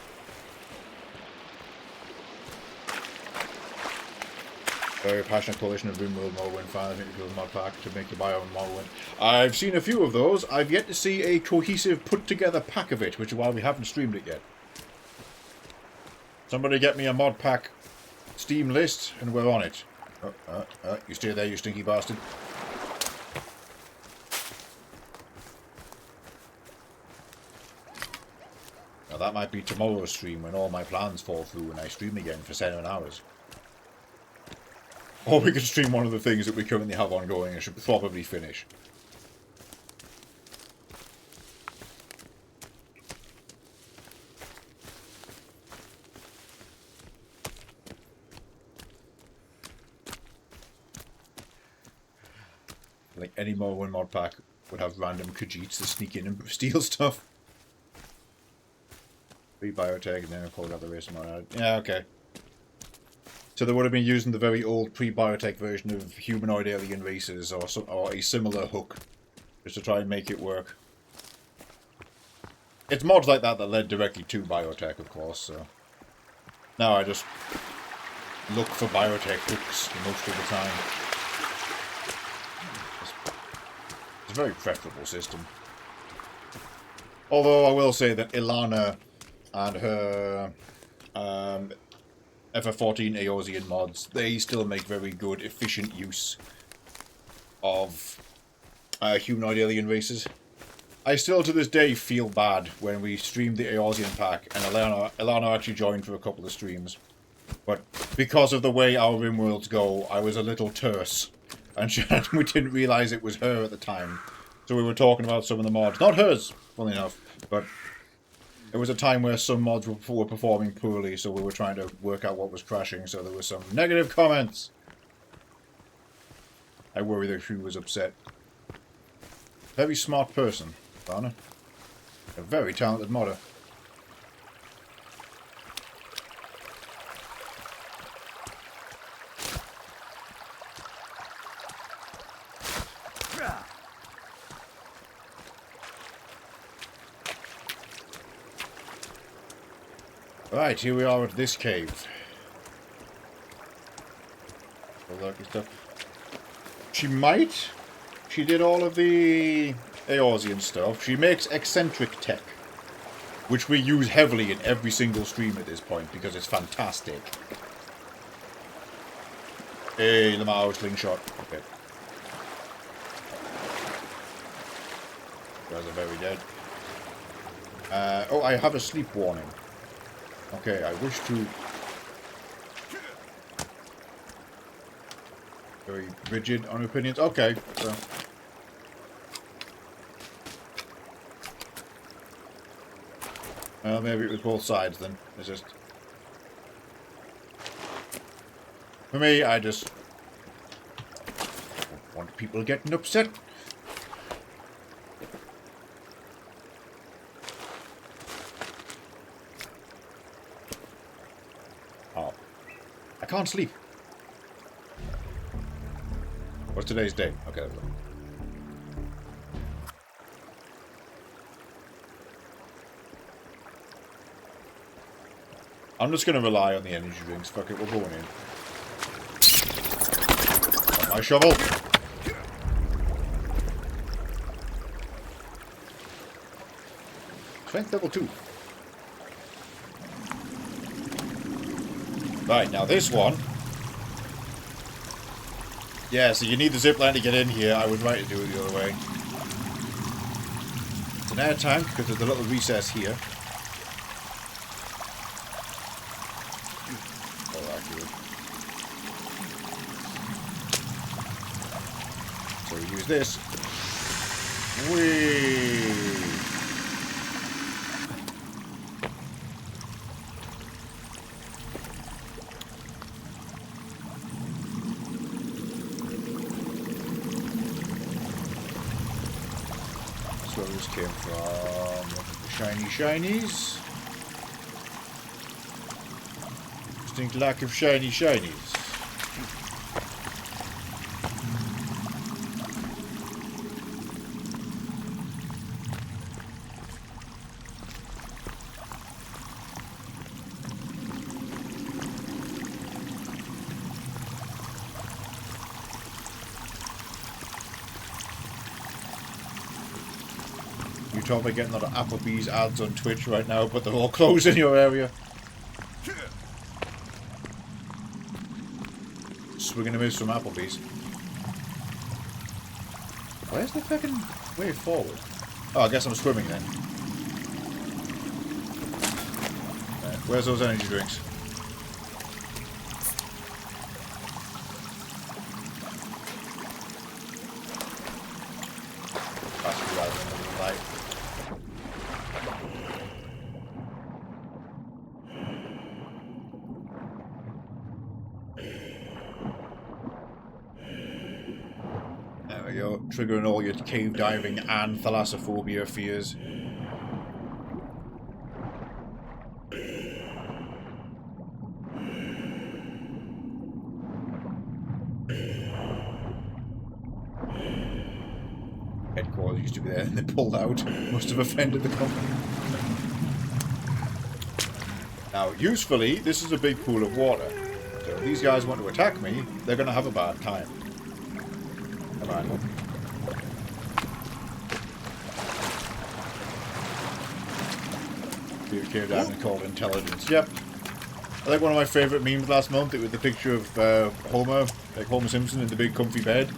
Very passionate coalition of RimWorld Morrowind fans. I think it mod pack to make the bio in Morrowind. I've seen a few of those. I've yet to see a cohesive, put-together pack of it, which is why we haven't streamed it yet. Somebody get me a mod pack Steam list, and we're on it. You stay there, you stinky bastard. Now that might be tomorrow's stream when all my plans fall through and I stream again for 7 hours. Or we could stream one of the things that we currently have ongoing and should probably finish. Like any Morrowind mod pack would have random Khajiits to sneak in and steal stuff. Pre-biotech and then I pulled out the race mod. Yeah, okay. So they would have been using the very old pre-biotech version of humanoid alien races or a similar hook, just to try and make it work. It's mods like that that led directly to biotech, of course, so... Now I just look for biotech hooks most of the time. It's a very preferable system. Although I will say that Ilana and her... FF14 Eosian mods, they still make very good, efficient use of humanoid alien races. I still, to this day, feel bad when we streamed the Eosian pack, and Ilana actually joined for a couple of streams. But because of the way our RimWorlds go, I was a little terse, and we didn't realise it was her at the time. So we were talking about some of the mods. Not hers, funnily enough, but It was a time where some mods were performing poorly, so we were trying to work out what was crashing, so there were some negative comments. I worry that she was upset. Very smart person, Donna. A very talented modder. Right, here we are at this cave. Stuff. She might. She did all of the Eorzean stuff. She makes eccentric tech, which we use heavily in every single stream at this point because it's fantastic. Hey, Lamau slingshot. Okay. You guys are very dead. Oh, I have a sleep warning. Okay, I wish to... Very rigid on opinions. Okay, so... Well, maybe it was both sides then. It's just... For me, I just... don't want people getting upset. Oh. I can't sleep. What's today's date? Okay, there we go. I'm just going to rely on the energy drinks. Fuck it, we're going in. On my shovel. Strength level 2. Right, now this one. Yeah, so you need the zipline to get in here. I would like to do it the other way. It's an air tank because there's a little recess here. So we use this. Whee! That's where this came from. Shiny shinies. Distinct lack of shiny shinies. You're probably getting a lot of Applebee's ads on Twitch right now, but they're all closed in your area. Swinging a miss from Applebee's. Where's the fucking way forward? Oh, I guess I'm swimming then. Where's those energy drinks? Triggering all your cave diving and thalassophobia fears. Headquarters used to be there and they pulled out. Must have offended the company. Now, usefully, this is a big pool of water. So if these guys want to attack me, they're going to have a bad time. Come on. Cave diving called intelligence. Yep. I think one of my favourite memes last month, it was the picture of Homer, like Homer Simpson in the big comfy bed.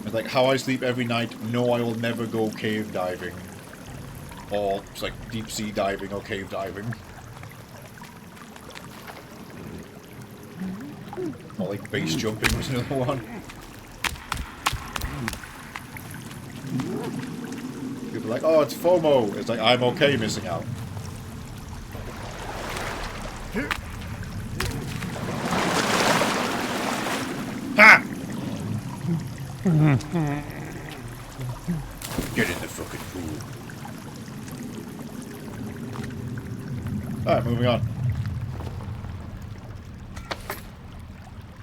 It's like, how I sleep every night, no I will never go cave diving. Or it's like deep sea diving or cave diving. Or like base jumping was another one. People are like, oh it's FOMO. It's like, I'm okay missing out. Get in the fucking pool. Alright, moving on.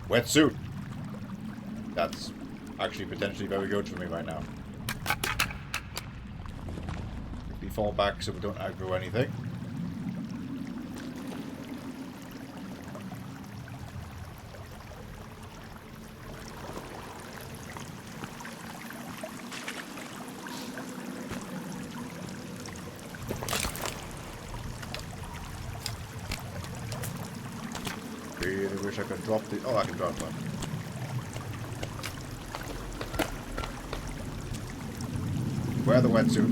Wetsuit. That's actually potentially very good for me right now. We fall back so we don't aggro anything. Really wish I could drop the... Oh, I can drop one. Wear the wetsuit.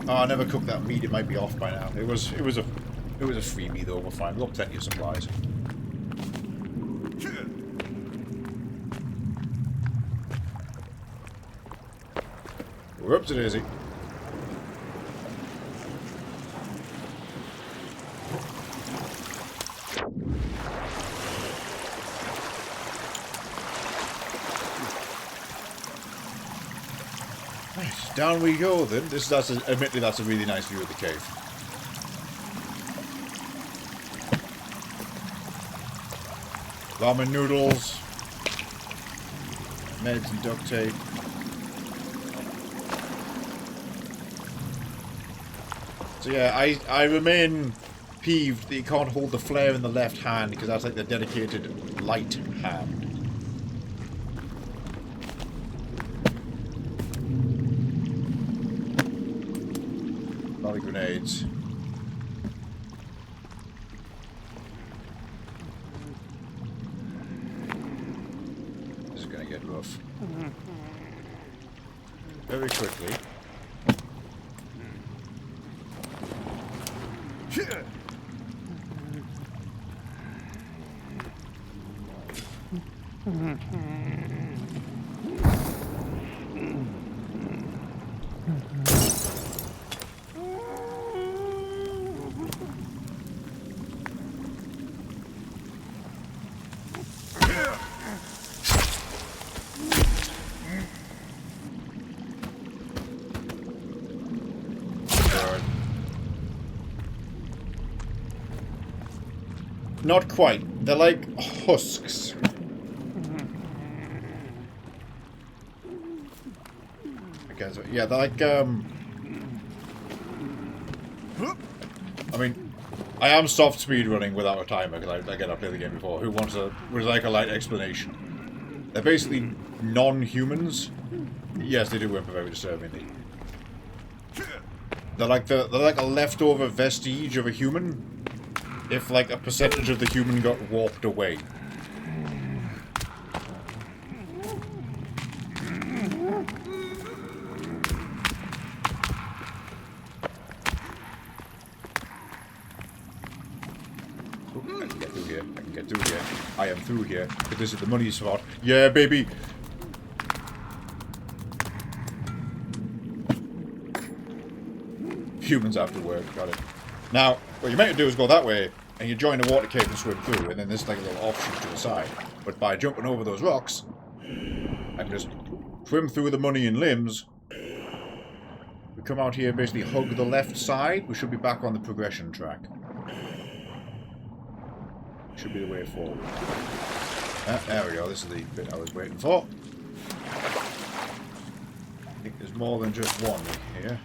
Oh, I never cooked that meat. It might be off by now. It was a freebie though. We're fine. We've got plenty of supplies. Whoops, it is. Right, down we go then. Admittedly, that's a really nice view of the cave. Ramen noodles, meds and duct tape. So yeah, I remain peeved that you can't hold the flare in the left hand because that's like the dedicated light hand. A lot of grenades. This is gonna get rough. Very quickly. Not quite. They're like husks. Okay, so yeah, they're like I mean, I am soft speed running without a timer because again I played the game before. Who would like a light explanation? They're basically non-humans. Yes, they do whimper very disturbingly. They're like a leftover vestige of a human. If, like, a percentage of the human got warped away. Oh, I can get through here. I can get through here. I am through here. But this is the money spot. Yeah, baby! Humans after work. Got it. Now, what you meant to do is go that way, and you join a water cave and swim through, and then there's like a little offshoot to the side. But by jumping over those rocks, I can just swim through the money and limbs. We come out here and basically hug the left side. We should be back on the progression track. Should be the way forward. There we go. This is the bit I was waiting for. I think there's more than just one here.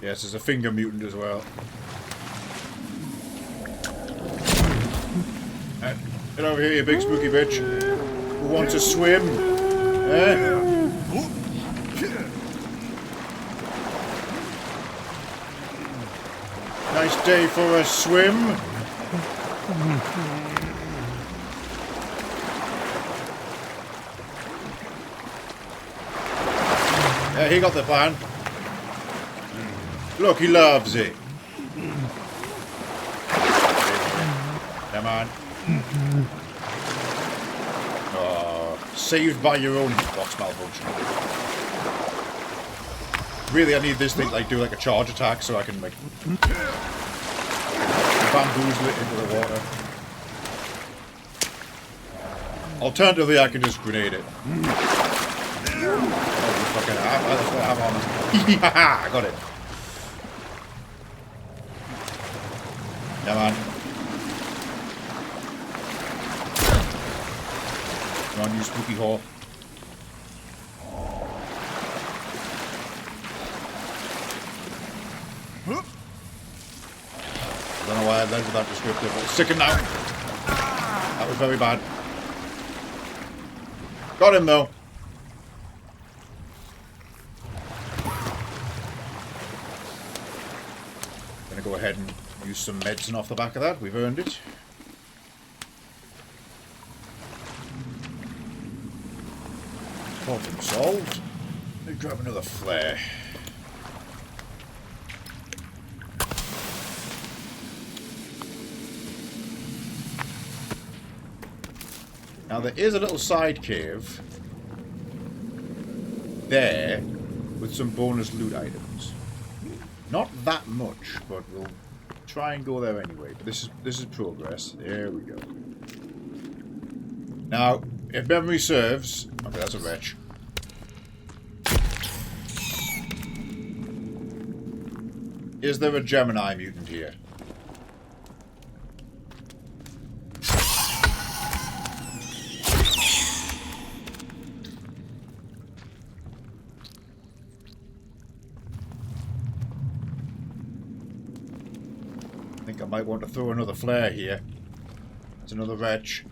Yes, there's a finger mutant as well. Get over here, you big spooky bitch. Who wants to swim? Nice day for a swim. Yeah, he got the plan. Look, he loves it. Come on. Saved by your own hitbox malfunction. Really, I need this thing to like do like a charge attack so I can like bamboozle it into the water. Alternatively, I can just grenade it. Oh, fucking I have armor. I got it. Yeah, man. Come on, you spooky whore. I don't know why I led with that descriptive, but it's sticking now. That was very bad. Got him though. Gonna go ahead and use some medicine off the back of that. We've earned it. Problem solved. Let me grab another flare. Now there is a little side cave there with some bonus loot items. Not that much, but we'll try and go there anyway. But this is progress. There we go. Now, if memory serves, okay, that's a wretch. Is there a Gemini mutant here? I think I might want to throw another flare here. There's another wretch.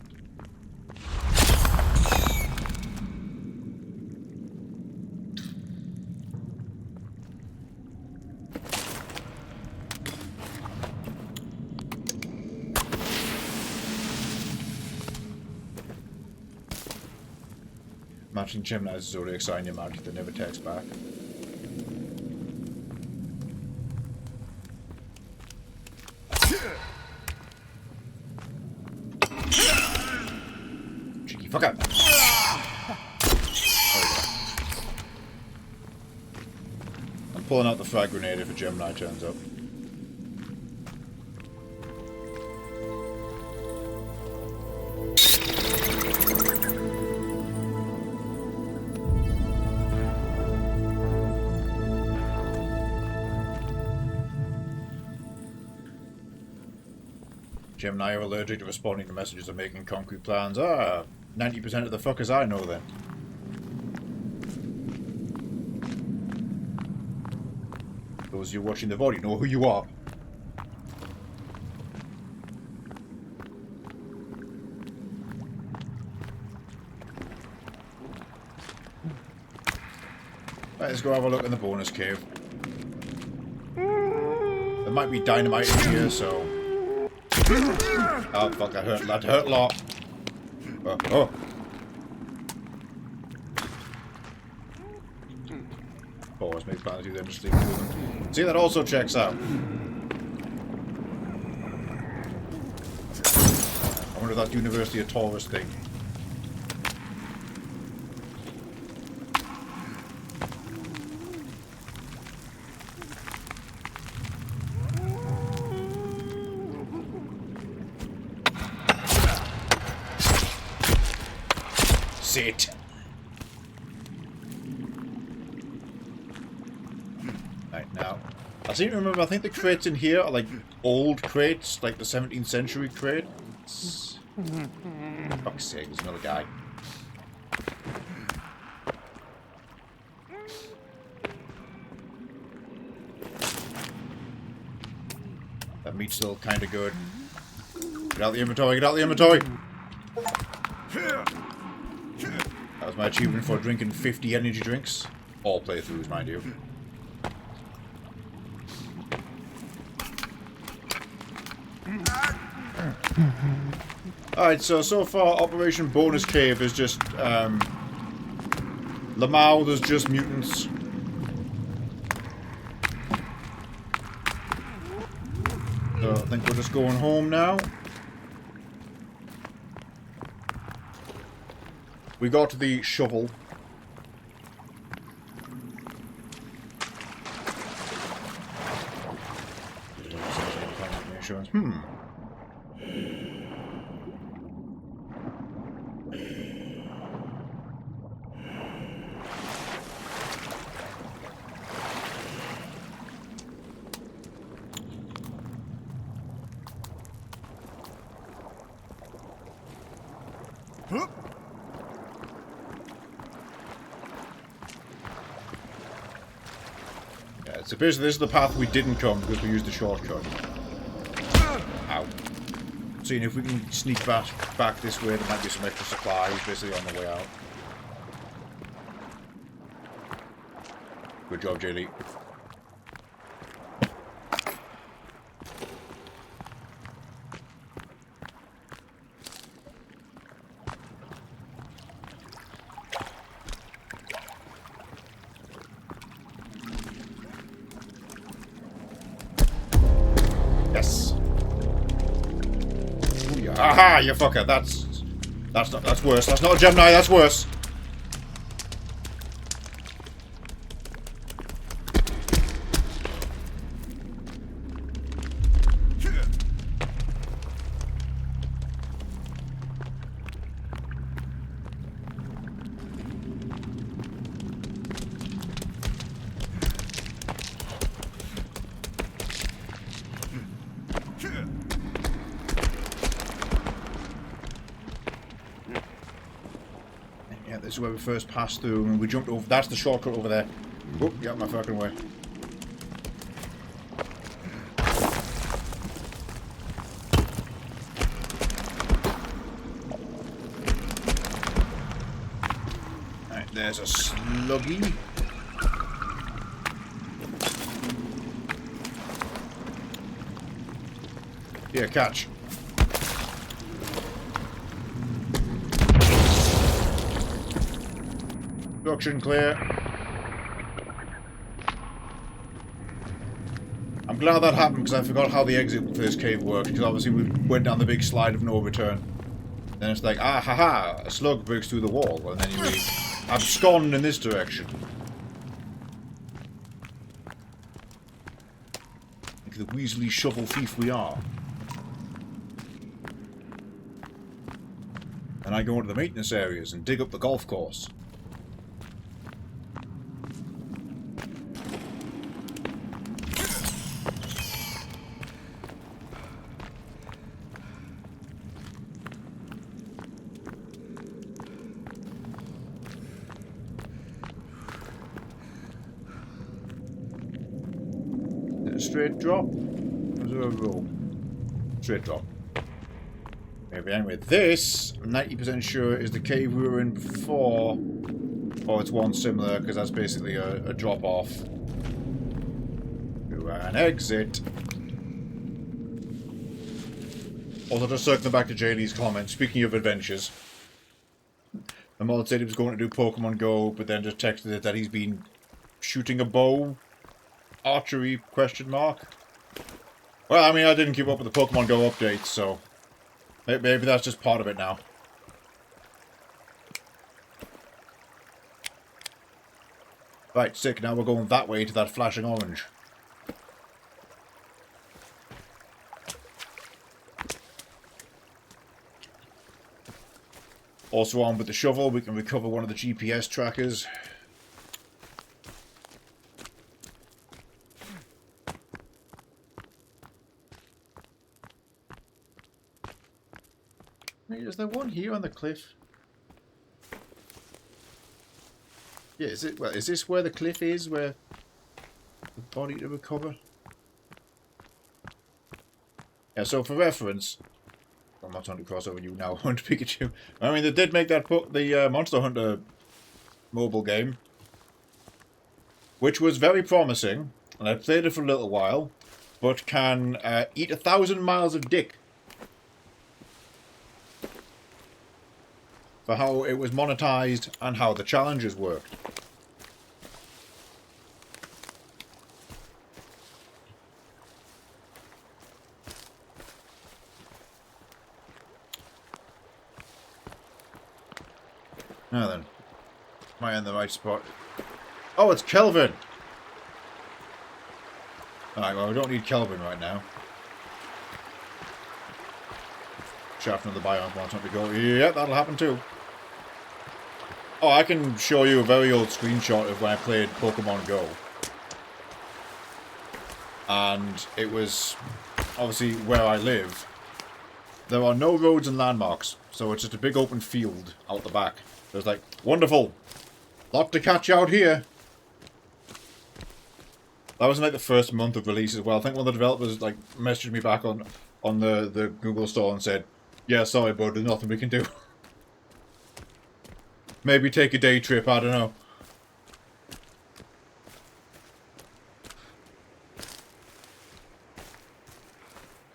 Matching Gemini's zodiac sign you marked that never text back. Cheeky fucker! I'm pulling out the frag grenade if a Gemini turns up. Gemini are allergic to responding to messages or making concrete plans. Ah, 90% of the fuckers I know then. Those of you watching the VOD, you know who you are. Right, let's go have a look in the bonus cave. There might be dynamite in here, so... Oh fuck, that hurt a lot. Oh. Always make plans to do them, just leave them. See, that also checks out. I wonder if that's University of Taurus thing. Sit. Right, now. I seem to remember, I think the crates in here are like old crates, like the 17th century crates. Fuck's sake, there's another guy. That meat's still kind of good. Get out the inventory, get out the inventory! That was my achievement for drinking 50 energy drinks. All playthroughs, mind you. Alright, so far Operation Bonus Cave is just, Lamau, there's just mutants. So I think we're just going home now. We got the shovel. Hmm. Yeah, so basically this is the path we didn't come because we used the shortcut. Ow. Seeing if we can sneak back this way, there might be some extra supplies basically on the way out. Good job, J-Lee. Yes. Ooh, yeah. Aha, you fucker. That's worse. That's not a Gemini, that's worse. Yeah, this is where we first passed through and we jumped over. That's the shortcut over there. Oh, yeah, my fucking way. Right, there's a sluggy. Here, catch. Production clear. I'm glad that happened because I forgot how the exit for this cave worked. Because obviously we went down the big slide of no return. Then it's like, ah, haha, a slug breaks through the wall, and then you abscond in this direction. Like the Weasley shovel thief we are. And I go into the maintenance areas and dig up the golf course. Straight drop? Or is there a roll? Straight drop. Maybe anyway, this, I'm 90% sure, is the cave we were in before. Or it's one similar, because that's basically a drop off to an exit. Also, just circling back to JD's comment, speaking of adventures, the mod said he was going to do Pokemon Go, but then just texted it that he's been shooting a bow. Archery, question mark. Well, I mean, I didn't keep up with the Pokemon Go updates, so maybe that's just part of it now. Right, sick. Now we're going that way to that flashing orange. Also on with the shovel, we can recover one of the GPS trackers. Is there one here on the cliff? Yeah, is it? Well, is this where the cliff is, where the body to recover? Yeah. So for reference, I'm not trying to cross over you now, Hunt Pikachu. I mean, they did make that the Monster Hunter mobile game, which was very promising, and I played it for a little while, but can eat 1,000 miles of dick. For how it was monetized and how the challenges worked. Now then. Am I in the right spot? Oh, it's Kelvin! Alright, well, we don't need Kelvin right now. Shaft another biome wants to go. Yeah, that'll happen too. Oh, I can show you a very old screenshot of when I played Pokemon Go. And it was obviously where I live. There are no roads and landmarks, so it's just a big open field out the back. There's like, wonderful! Lot to catch out here! That was in like the first month of release as well. I think one of the developers like messaged me back on the Google store and said, yeah, sorry bud, there's nothing we can do. Maybe take a day trip, I don't know.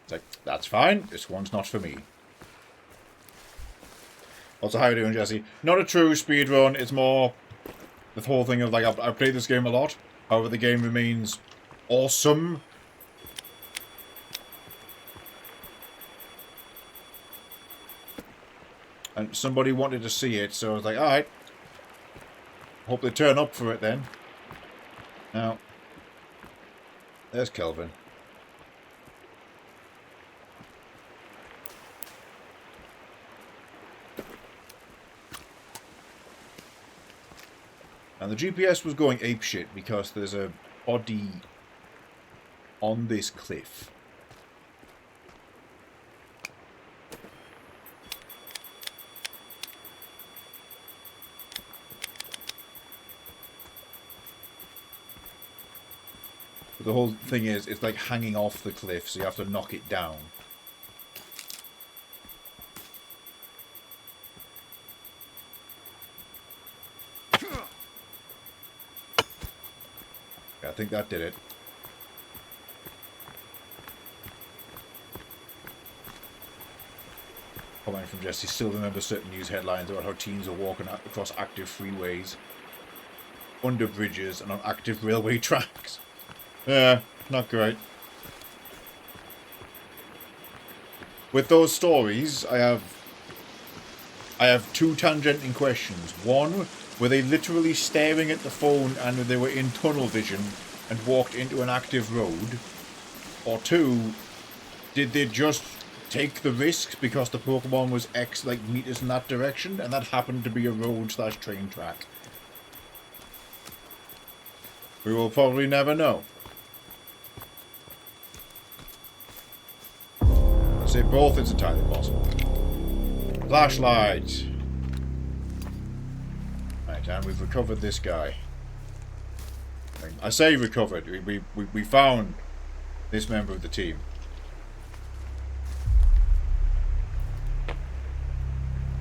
It's like, that's fine, this one's not for me. Also, how are you doing, Jesse? Not a true speedrun, it's more the whole thing of like, I've played this game a lot, however the game remains awesome. And somebody wanted to see it, so I was like, alright. Hope they turn up for it then. Now, there's Kelvin. And the GPS was going apeshit because there's a body on this cliff. But the whole thing is, it's like hanging off the cliff, so you have to knock it down. I think that did it. Comment from Jesse. Still remember certain news headlines about how teens are walking across active freeways, under bridges, and on active railway tracks. Yeah, not great. With those stories, I have two tangenting questions. One, were they literally staring at the phone and they were in tunnel vision and walked into an active road? Or two, did they just take the risks because the Pokemon was X like meters in that direction and that happened to be a road/train track? We will probably never know. I'd say both is entirely possible. Flashlight! Right, and we've recovered this guy. I say recovered. We found this member of the team.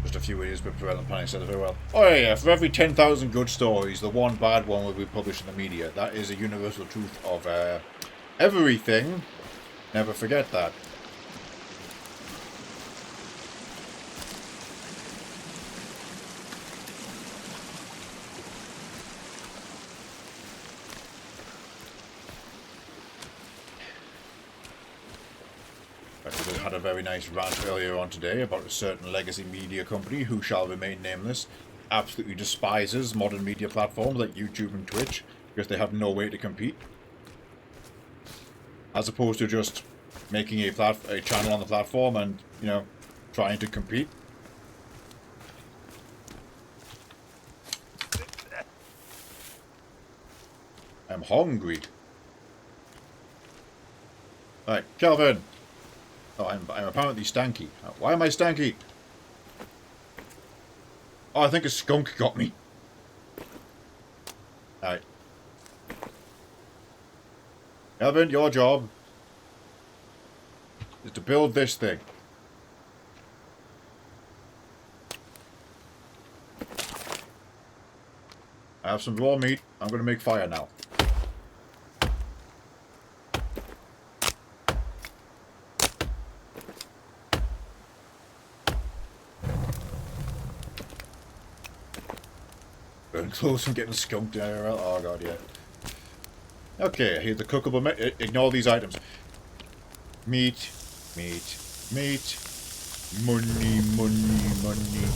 Just a few idiots, but Prevalent Panic said it very well. Oh yeah, for every 10,000 good stories, the one bad one will be published in the media. That is a universal truth of everything. Never forget that. We had a very nice rant earlier on today about a certain legacy media company who shall remain nameless absolutely despises modern media platforms like YouTube and Twitch because they have no way to compete, as opposed to just making a channel on the platform and, you know, trying to compete. I'm hungry. Right, Kelvin. Oh, I'm apparently stanky. Why am I stanky? Oh, I think a skunk got me. Alright. Kelvin, your job is to build this thing. I have some raw meat. I'm going to make fire now. Close from getting skunked IRL. Oh god, yeah. Okay, here's the cookable meat. Ignore these items. Meat, meat, meat. Money, money, money.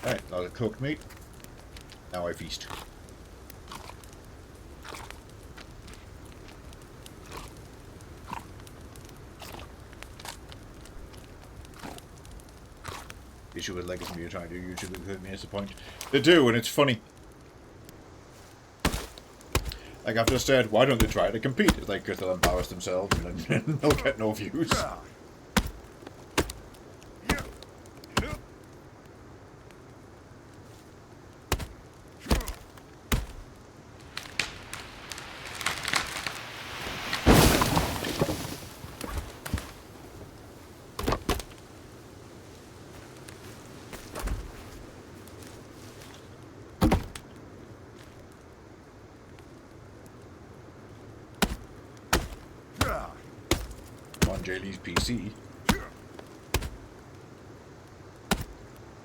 Alright, a lot of cooked meat. Now I feast. The issue with Legacy Media trying to do YouTube is me disappoint. They do, and it's funny. Like I've just said, why don't they try to compete? It's like because they'll embarrass themselves and they'll get no views. Jaylee's PC.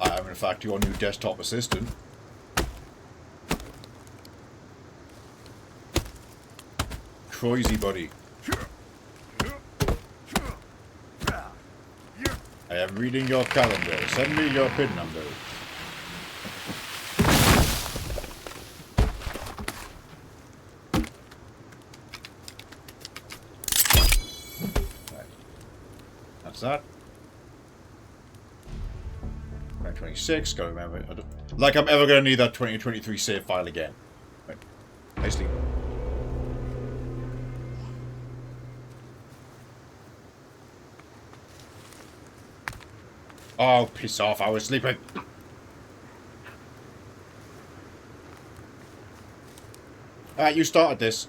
I am in fact your new desktop assistant. Crazy buddy. I am reading your calendar. Send me your PIN number. That 2026, gotta remember. Like I'm ever gonna need that 2023 save file again. Right. I sleep. Oh, piss off, I was sleeping. Alright, you started this.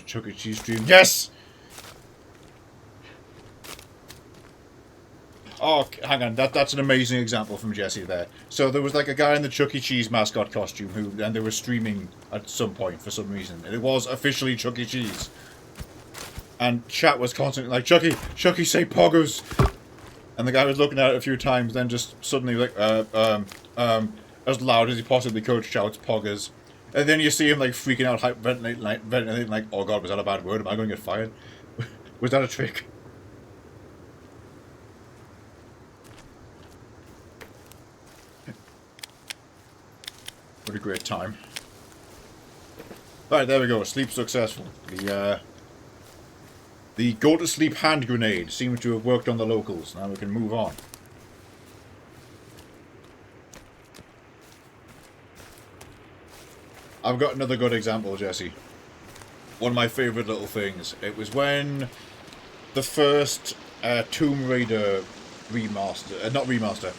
Chuck E. Cheese stream. Yes! Oh, hang on. That's an amazing example from Jesse there. So there was like a guy in the Chuck E. Cheese mascot costume and they were streaming at some point for some reason. And it was officially Chuck E. Cheese. And chat was constantly like, Chucky, say poggers! And the guy was looking at it a few times, then just suddenly like, as loud as he possibly could, shouts poggers. And then you see him like freaking out, ventilating like, oh god, was that a bad word? Am I going to get fired? Was that a trick? What a great time. Alright, there we go. Sleep successful. The go-to-sleep hand grenade seems to have worked on the locals. Now we can move on. I've got another good example, Jesse. One of my favourite little things. It was when the first Tomb Raider remaster, not remaster,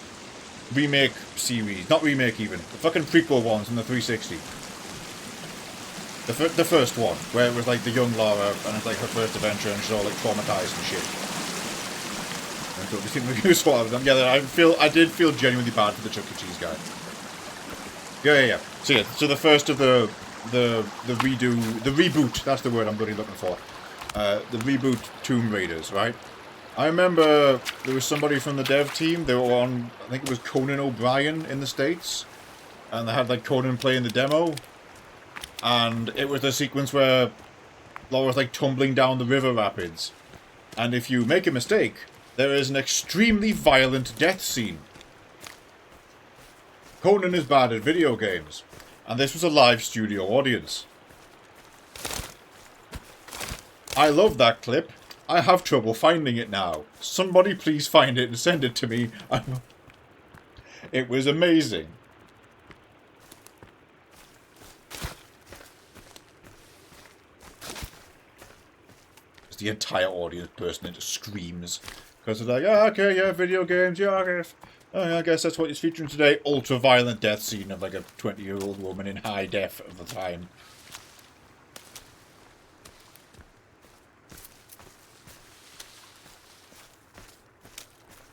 remake series, not remake even, the fucking prequel ones in the 360. The first one, where it was like the young Lara, and it's like her first adventure, and she's all like traumatized and shit. And so we think we swallowed them. Yeah, I did feel genuinely bad for the Chuck E. Cheese guy. Yeah. So the first of the reboot, that's the word I'm really looking for. The reboot Tomb Raiders, right? I remember there was somebody from the dev team, they were on, I think it was Conan O'Brien in the States, and they had like Conan playing the demo, and it was the sequence where Laura's like tumbling down the river rapids, and if you make a mistake, there is an extremely violent death scene. Conan is bad at video games, and this was a live studio audience. I love that clip. I have trouble finding it now. Somebody please find it and send it to me. It was amazing. The entire audience bursting into screams. Because they're like, oh, okay, yeah, video games, yeah, okay. I guess that's what he's featuring today. Ultra-violent death scene of like a 20-year-old woman in high def at the time.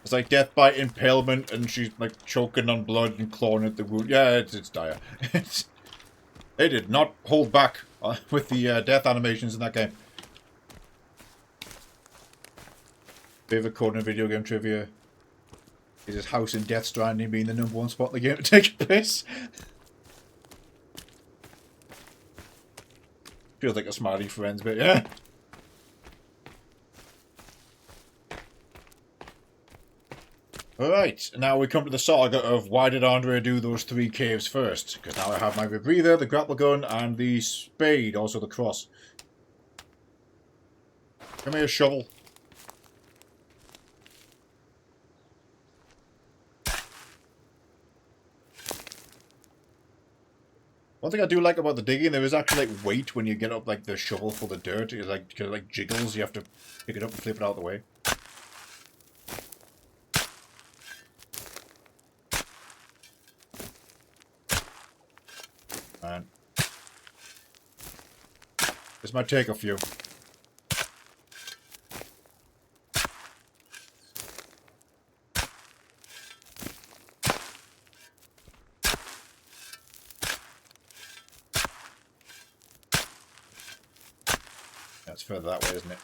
It's like death by impalement and she's like choking on blood and clawing at the wound. Yeah, it's dire. They did not hold back with the death animations in that game. Favorite Conan video game trivia is his house in Death Stranding being the #1 spot in the game to take place. Feels like a Smiley Friends bit, yeah. Alright, now we come to the saga of why did Andre do those 3 caves first? Because now I have my rebreather, the grapple gun, and the spade, also the cross. Give me a shovel. One thing I do like about the digging, there is actually like weight when you get up like the shovel for the dirt. It's like kind of like jiggles. You have to pick it up and flip it out of the way. Man, this might take a few. That's further that way, isn't it?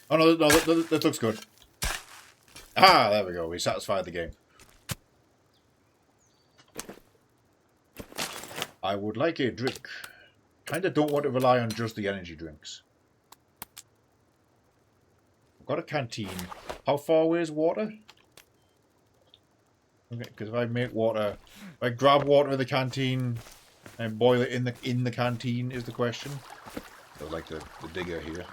Oh no, no, that looks good. Ah, there we go. We satisfied the game. I would like a drink. Kinda don't want to rely on just the energy drinks. I've got a canteen. How far away is water? Okay, because if I make water, if I grab water in the canteen and boil it in the canteen is the question. So like the digger here.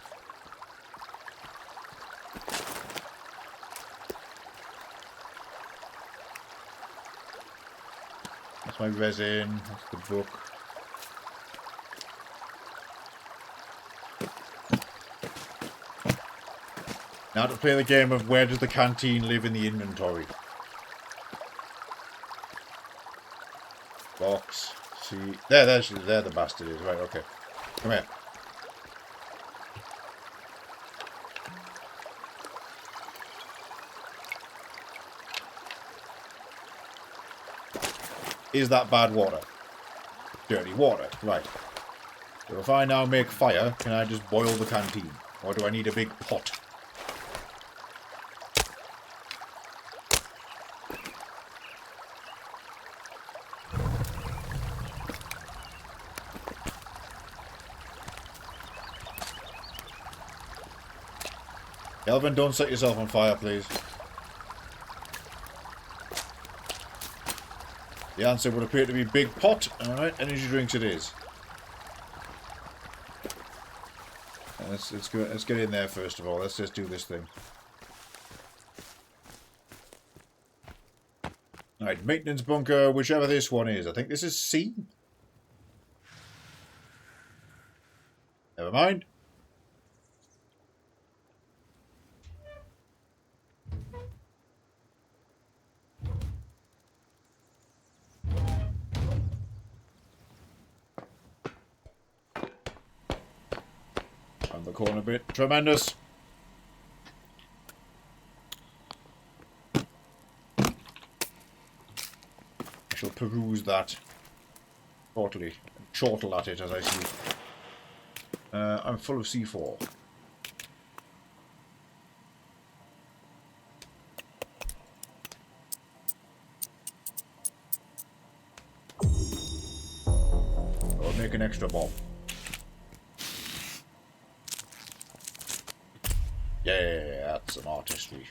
That's my resin. That's the book. Now to play the game of where does the canteen live in the inventory? Box. See. There the bastard is. Right, okay. Come here. Is that bad water? Dirty water, right. So if I now make fire, can I just boil the canteen? Or do I need a big pot? Elvin, don't set yourself on fire, please. The answer would appear to be big pot. Alright, energy drinks it is. Let's get in there first of all. Let's just do this thing. Alright, maintenance bunker, whichever this one is. I think this is C. Never mind. The corner bit. Tremendous. I shall peruse that shortly. Chortle at it as I see. I'm full of C4. I'll make an extra bomb. Yeah, that's some artistry.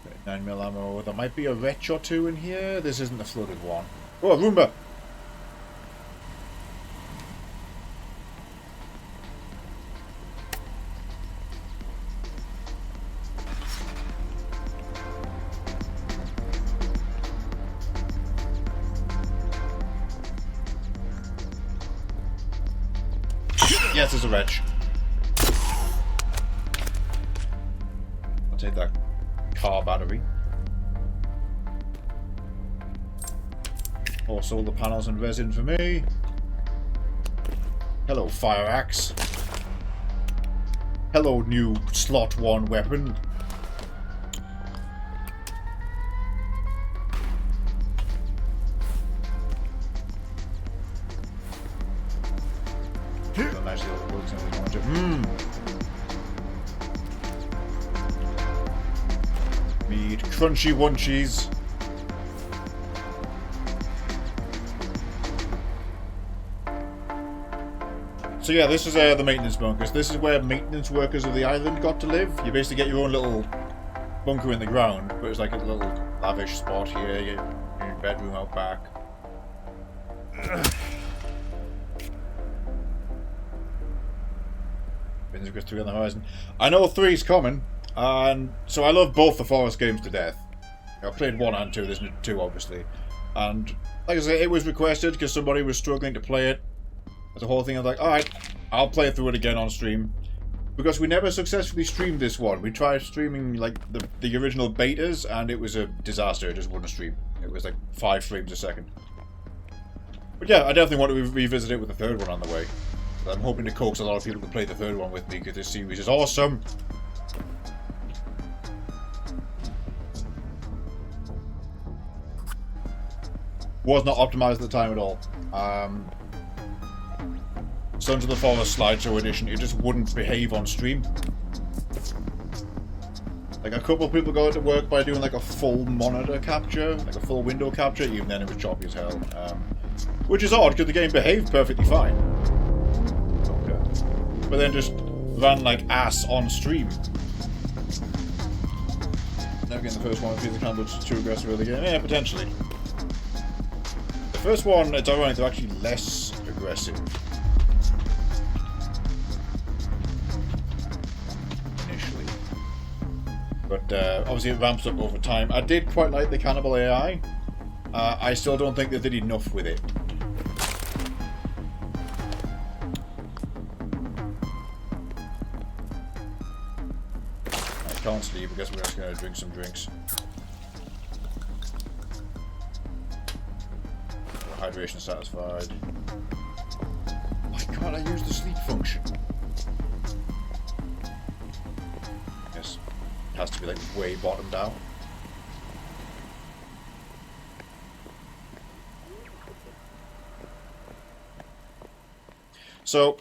Okay, 9mm ammo. There might be a wretch or two in here. This isn't the flooded one. Oh, a Roomba! Yes, there's a wretch. I'll take that car battery. More solar panels and resin for me. Hello, fire axe. Hello, new slot 1 weapon. eat crunchy wunchies. So yeah, this is the maintenance bunkers. This is where maintenance workers of the island got to live. You basically get your own little bunker in the ground, but it's like a little lavish spot here. You get your bedroom out back. Winds of 3 on the horizon. I know 3's coming, and so I love both the Forest games to death. I played 1 and 2, there's 2 obviously. And like I say, it was requested because somebody was struggling to play it. As a whole thing, I was like, alright, I'll play through it again on stream. Because we never successfully streamed this one. We tried streaming like the original betas, and it was a disaster. It just wouldn't stream. It was like 5 frames a second. But yeah, I definitely want to revisit it with the 3rd one on the way. I'm hoping to coax a lot of people to play the 3rd one with me, because this series is awesome. Was not optimized at the time at all. Sons of the Forest slideshow edition, it just wouldn't behave on stream. Like, a couple of people got it to work by doing like a full monitor capture, like a full window capture, even then it was choppy as hell. Which is odd, because the game behaved perfectly fine. Okay. But then just ran like ass on stream. Never getting the first one because the cannibals too aggressive early game. Yeah, potentially. The first one, it's ironic, they're actually less aggressive. But obviously it ramps up over time. I did quite like the cannibal AI. I still don't think they did enough with it. I can't sleep, I guess we're just going to drink some drinks. Hydration satisfied. Why can't I use the sleep function? Yes. Has to be like way bottomed out. So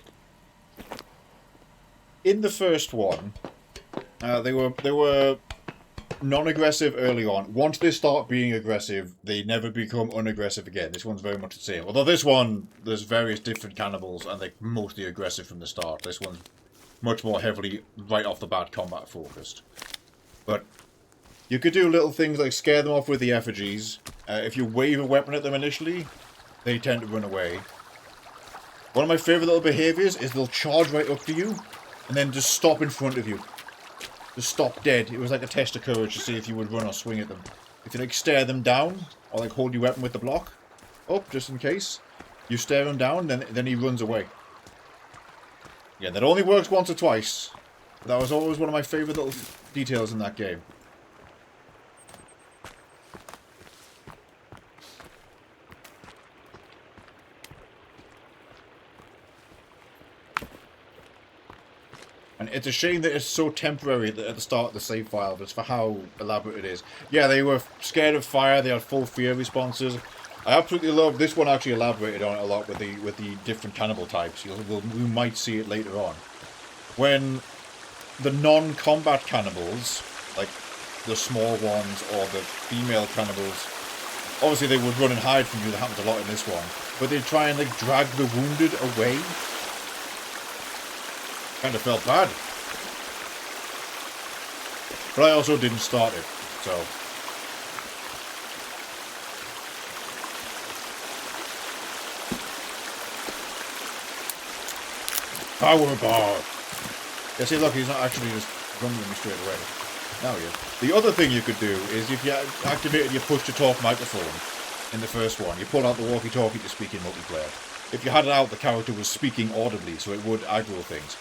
in the first one, they were non-aggressive early on. Once they start being aggressive, they never become unaggressive again. This one's very much the same. Although this one, there's various different cannibals, and they're mostly aggressive from the start. This one's much more heavily, right off the bat, combat focused. But you could do little things like scare them off with the effigies. If you wave a weapon at them initially, they tend to run away. One of my favourite little behaviours is they'll charge right up to you, and then just stop in front of you. Just stop dead. It was like a test of courage to see if you would run or swing at them. If you like stare them down, or like hold your weapon with the block up, just in case, you stare him down, then he runs away. Yeah, that only works once or twice. But that was always one of my favourite little details in that game. And it's a shame that it's so temporary at the start of the save file, just for how elaborate it is. Yeah, they were scared of fire, they had full fear responses. I absolutely love this one. Actually elaborated on it a lot with the different cannibal types. We might see it later on. When the non-combat cannibals, like the small ones or the female cannibals, obviously they would run and hide from you. That happens a lot in this one. But they'd try and like drag the wounded away. Kind of felt bad. But I also didn't start it, so. Power bar! Yeah, see, look, he's not actually just running me straight away. Now he is. The other thing you could do is if you activated your push-to-talk microphone in the first one, you pull out the walkie-talkie to speak in multiplayer. If you had it out, the character was speaking audibly, so it would aggro things.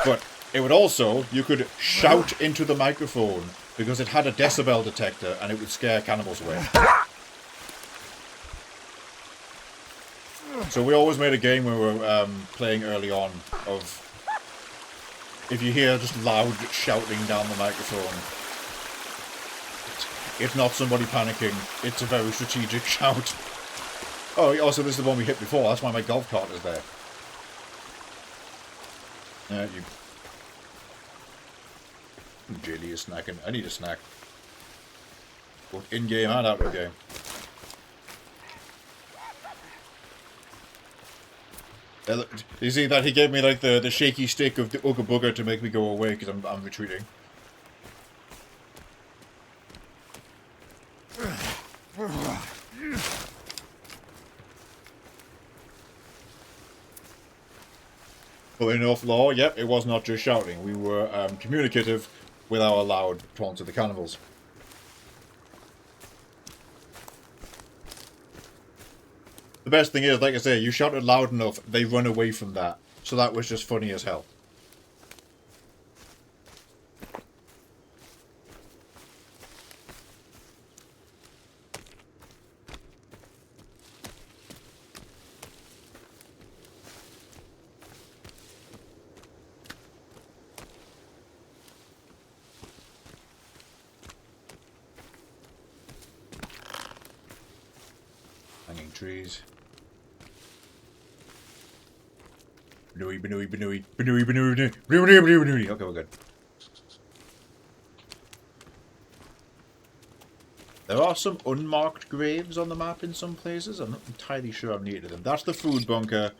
But it would also, you could shout into the microphone, because it had a decibel detector, and it would scare cannibals away. So we always made a game where we were playing early on of, if you hear just loud shouting down the microphone, it's not somebody panicking, it's a very strategic shout. Oh, also this is the one we hit before, that's why my golf cart is there. JD is snacking. I need a snack. Both in-game and out of game. You see that he gave me like the shaky stick of the Ooga Booga to make me go away because I'm retreating. But enough law, yep, it was not just shouting. We were communicative with our loud taunts of the cannibals. The best thing is, like I say, you shouted loud enough, they run away from that. So that was just funny as hell. Hanging trees. Banooey, banooey, banooey, banooey, banooey, banooey, banooey, banooey. Okay, we're good. There are some unmarked graves on the map in some places. I'm not entirely sure I'm near to them. That's the food bunker.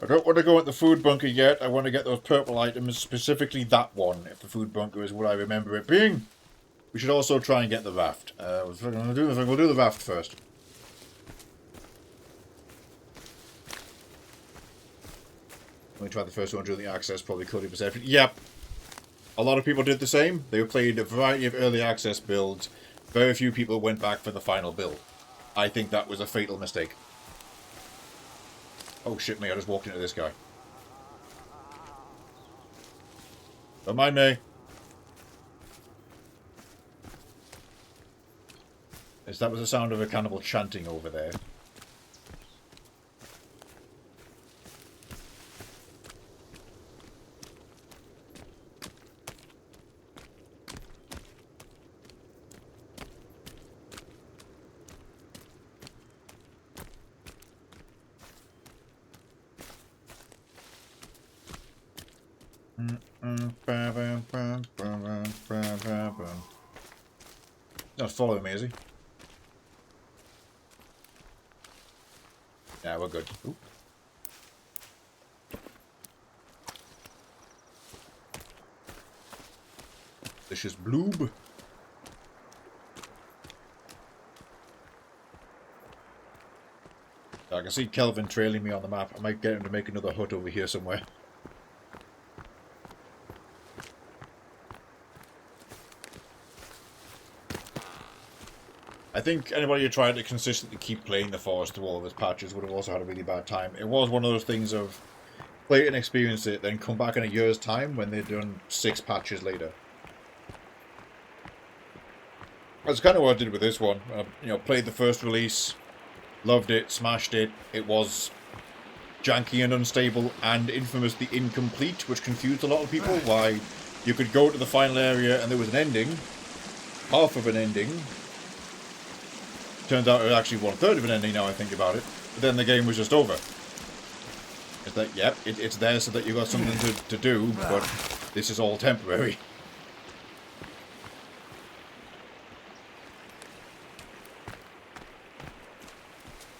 I don't want to go at the food bunker yet. I want to get those purple items, specifically that one, if the food bunker is what I remember it being. We should also try and get the raft. We'll do the raft first. Let me try the first one during the access, probably Cody Perception. Yep. A lot of people did the same. They played a variety of early access builds. Very few people went back for the final build. I think that was a fatal mistake. Oh shit me, I just walked into this guy. Don't mind me. Yes, that was the sound of a cannibal chanting over there. Not following me, is he? Yeah, we're good. Ooh. Delicious bloob. I can see Kelvin trailing me on the map. I might get him to make another hut over here somewhere. I think anybody who tried to consistently keep playing the Forest through all of his patches would have also had a really bad time. It was one of those things of play it and experience it, then come back in a year's time when they've done 6 patches later. That's kind of what I did with this one. Played the first release, loved it, smashed it. It was janky and unstable and infamously incomplete, which confused a lot of people. Why you could go to the final area and there was an ending, half of an ending. Turns out it was actually 1/3 of an ending now I think about it. But then the game was just over. It's like, yep, it's there so that you got something to do, but this is all temporary.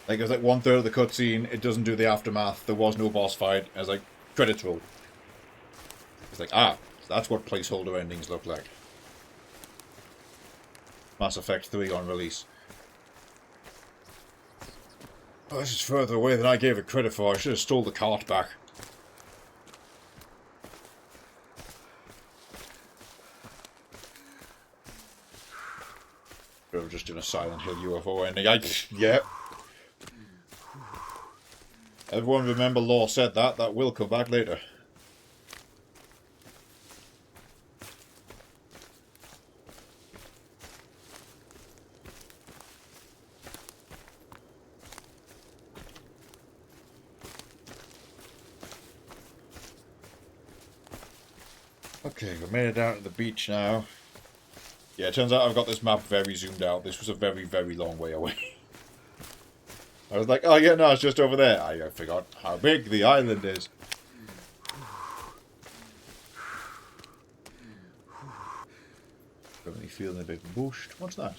Like, it was like 1/3 of the cutscene, it doesn't do the aftermath, there was no boss fight, and it's like, credits roll. It's like, that's what placeholder endings look like. Mass Effect 3 on release. Oh, this is further away than I gave it credit for. I should have stole the cart back. We're just in a Silent Hill UFO ending. Yep. Everyone remember Law said that. That will come back later. Okay, we made it down to the beach now. Yeah, it turns out I've got this map very zoomed out. This was a very, very long way away. I was like, oh yeah, no, it's just over there. I forgot how big the island is. Currently feeling a bit bushed. What's that?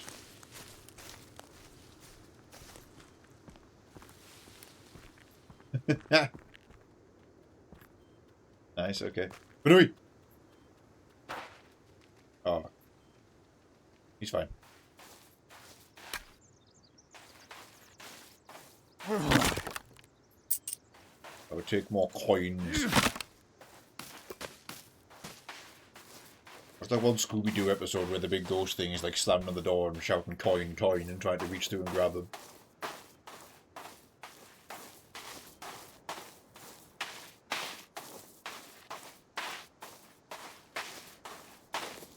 Nice, okay. Benui! Oh. He's fine. I would take more coins. There's that one Scooby-Doo episode where the big ghost thing is like slamming on the door and shouting coin, coin and trying to reach through and grab them.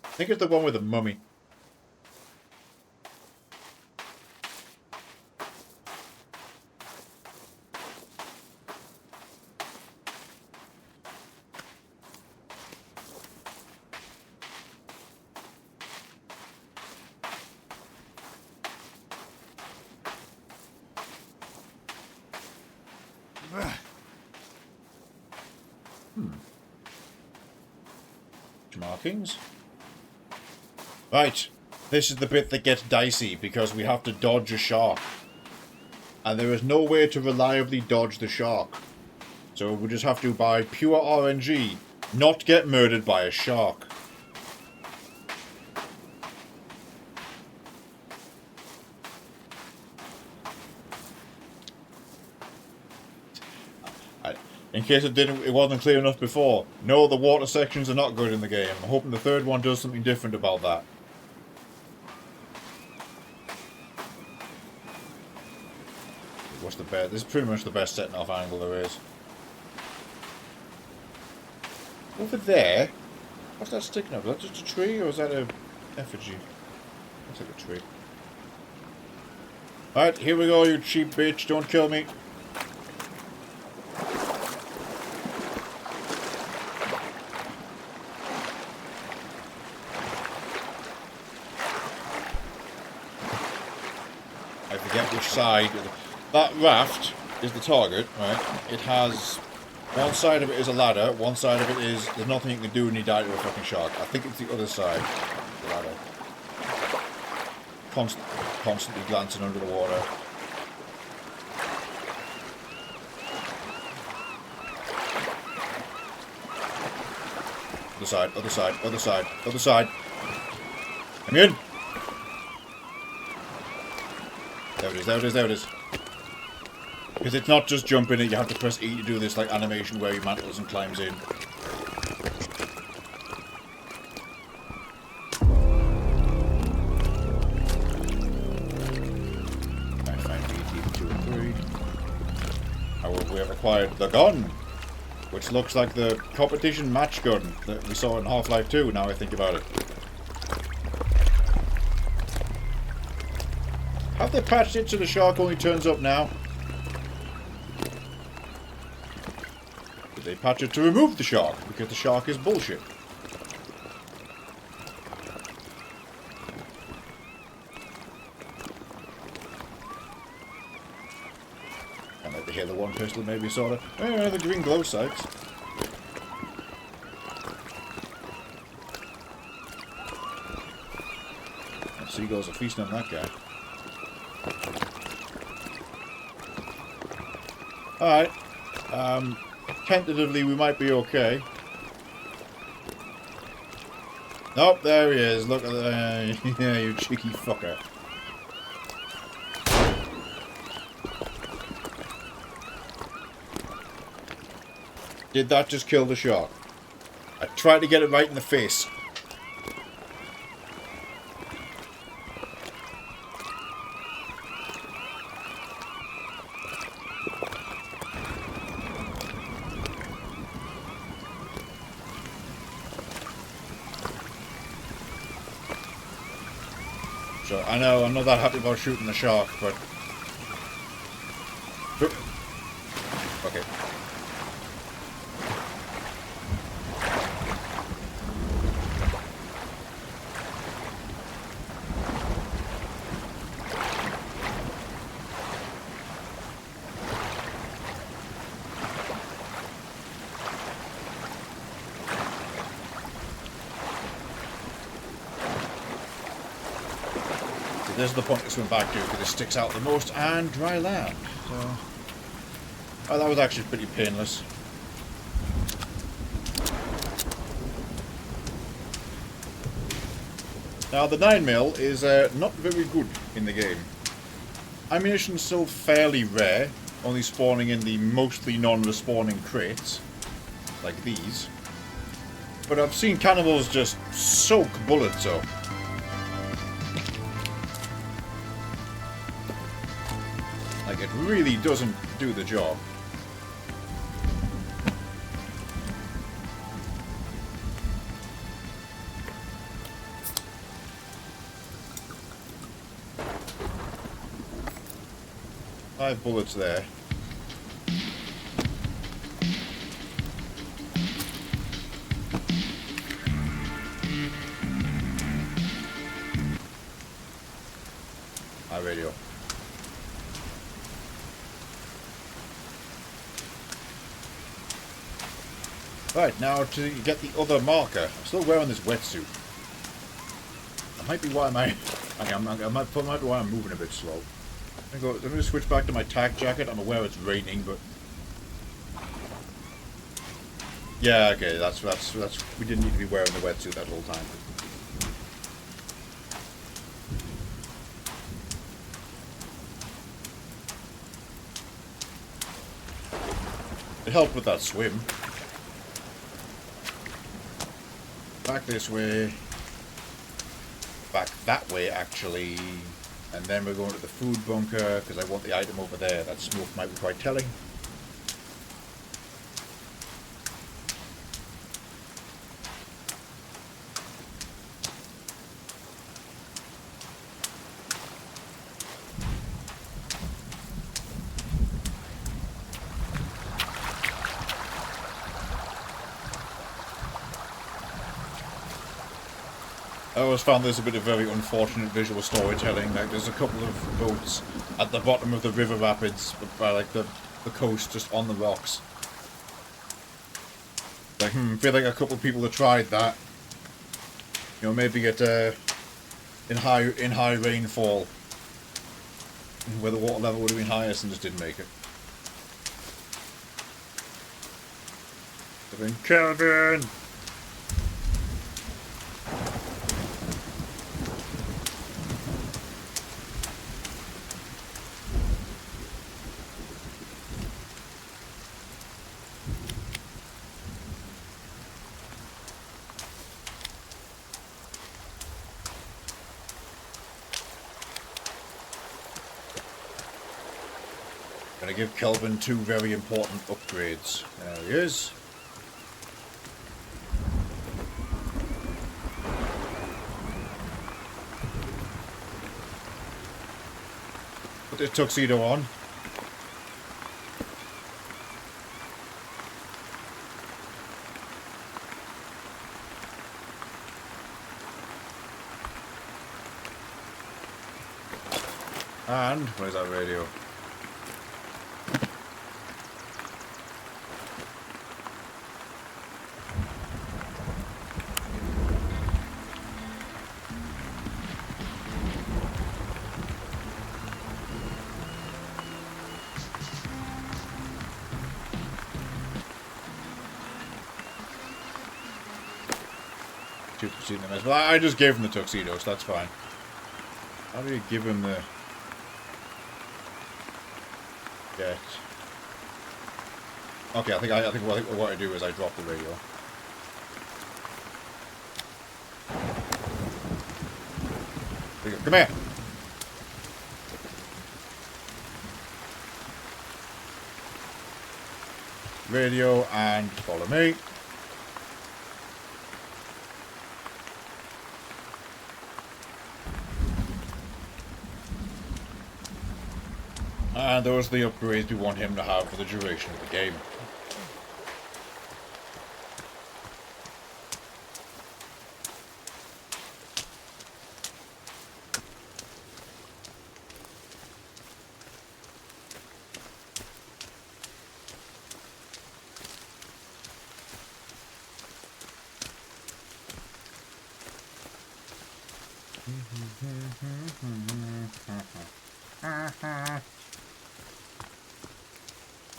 I think it's the one with the mummy. Markings. Right, this is the bit that gets dicey because we have to dodge a shark. And there is no way to reliably dodge the shark. So we just have to, by pure RNG, not get murdered by a shark. In case it wasn't clear enough before, no, the water sections are not good in the game. I'm hoping the third one does something different about that. What's the best? This is pretty much the best setting off angle there is. Over there, what's that sticking up? Is that just a tree or is that a effigy? Looks like a tree. Alright, here we go, you cheap bitch. Don't kill me. I forget which side. That raft is the target, right? It has... one side of it is a ladder, one side of it is... there's nothing you can do when you die to a fucking shark. I think it's the other side. The ladder. Constantly glancing under the water. Other side, other side, other side, other side. I'm in! There it is, there it is, there it is. Because it's not just jumping it, you have to press E to do this like animation where he mantles and climbs in. I find BT 2 and 3. However, we have acquired the gun, which looks like the competition match gun that we saw in Half-Life 2, now I think about it. Have they patched it so the shark only turns up now? Did they patch it to remove the shark? Because the shark is bullshit. And like to hear the one pistol maybe sort of. Oh, the green glow sights. And seagulls are feasting on that guy. Alright. Tentatively, we might be okay. Nope, there he is. Look at that. Yeah, you cheeky fucker. Did that just kill the shark? I tried to get it right in the face. So, I know, I'm not that happy about shooting the shark, but... Okay. So this is the point to swim back to because it sticks out the most, and dry land. So, oh, that was actually pretty painless. Now the 9mm is not very good in the game. Ammunition's still fairly rare, only spawning in the mostly non-respawning crates, like these. But I've seen cannibals just soak bullets up. Like, it really doesn't do the job. Five bullets there. Radio. Right, now to get the other marker. I'm still wearing this wetsuit. That might be why might be why I'm moving a bit slow. Let me switch back to my tack jacket. I'm aware it's raining, but yeah, okay, that's we didn't need to be wearing the wetsuit that whole time. It helped with that swim. Back this way. Back that way, actually. And then we're going to the food bunker, because I want the item over there. That smoke might be quite telling. I always found this a bit of very unfortunate visual storytelling. Like, there's a couple of boats at the bottom of the river rapids, by like the coast, just on the rocks. Like, feel like a couple of people have tried that. You know, maybe at in high rainfall, where the water level would have been highest, and just didn't make it. Kelvin. Gonna give Kelvin two very important upgrades. There he is. Put the tuxedo on. And where's that radio? Well, I just gave him the tuxedo, so that's fine. How do you give him the... Get... Okay, I think what I do is I drop the radio. Come here! Radio and follow me. And those are the upgrades we want him to have for the duration of the game.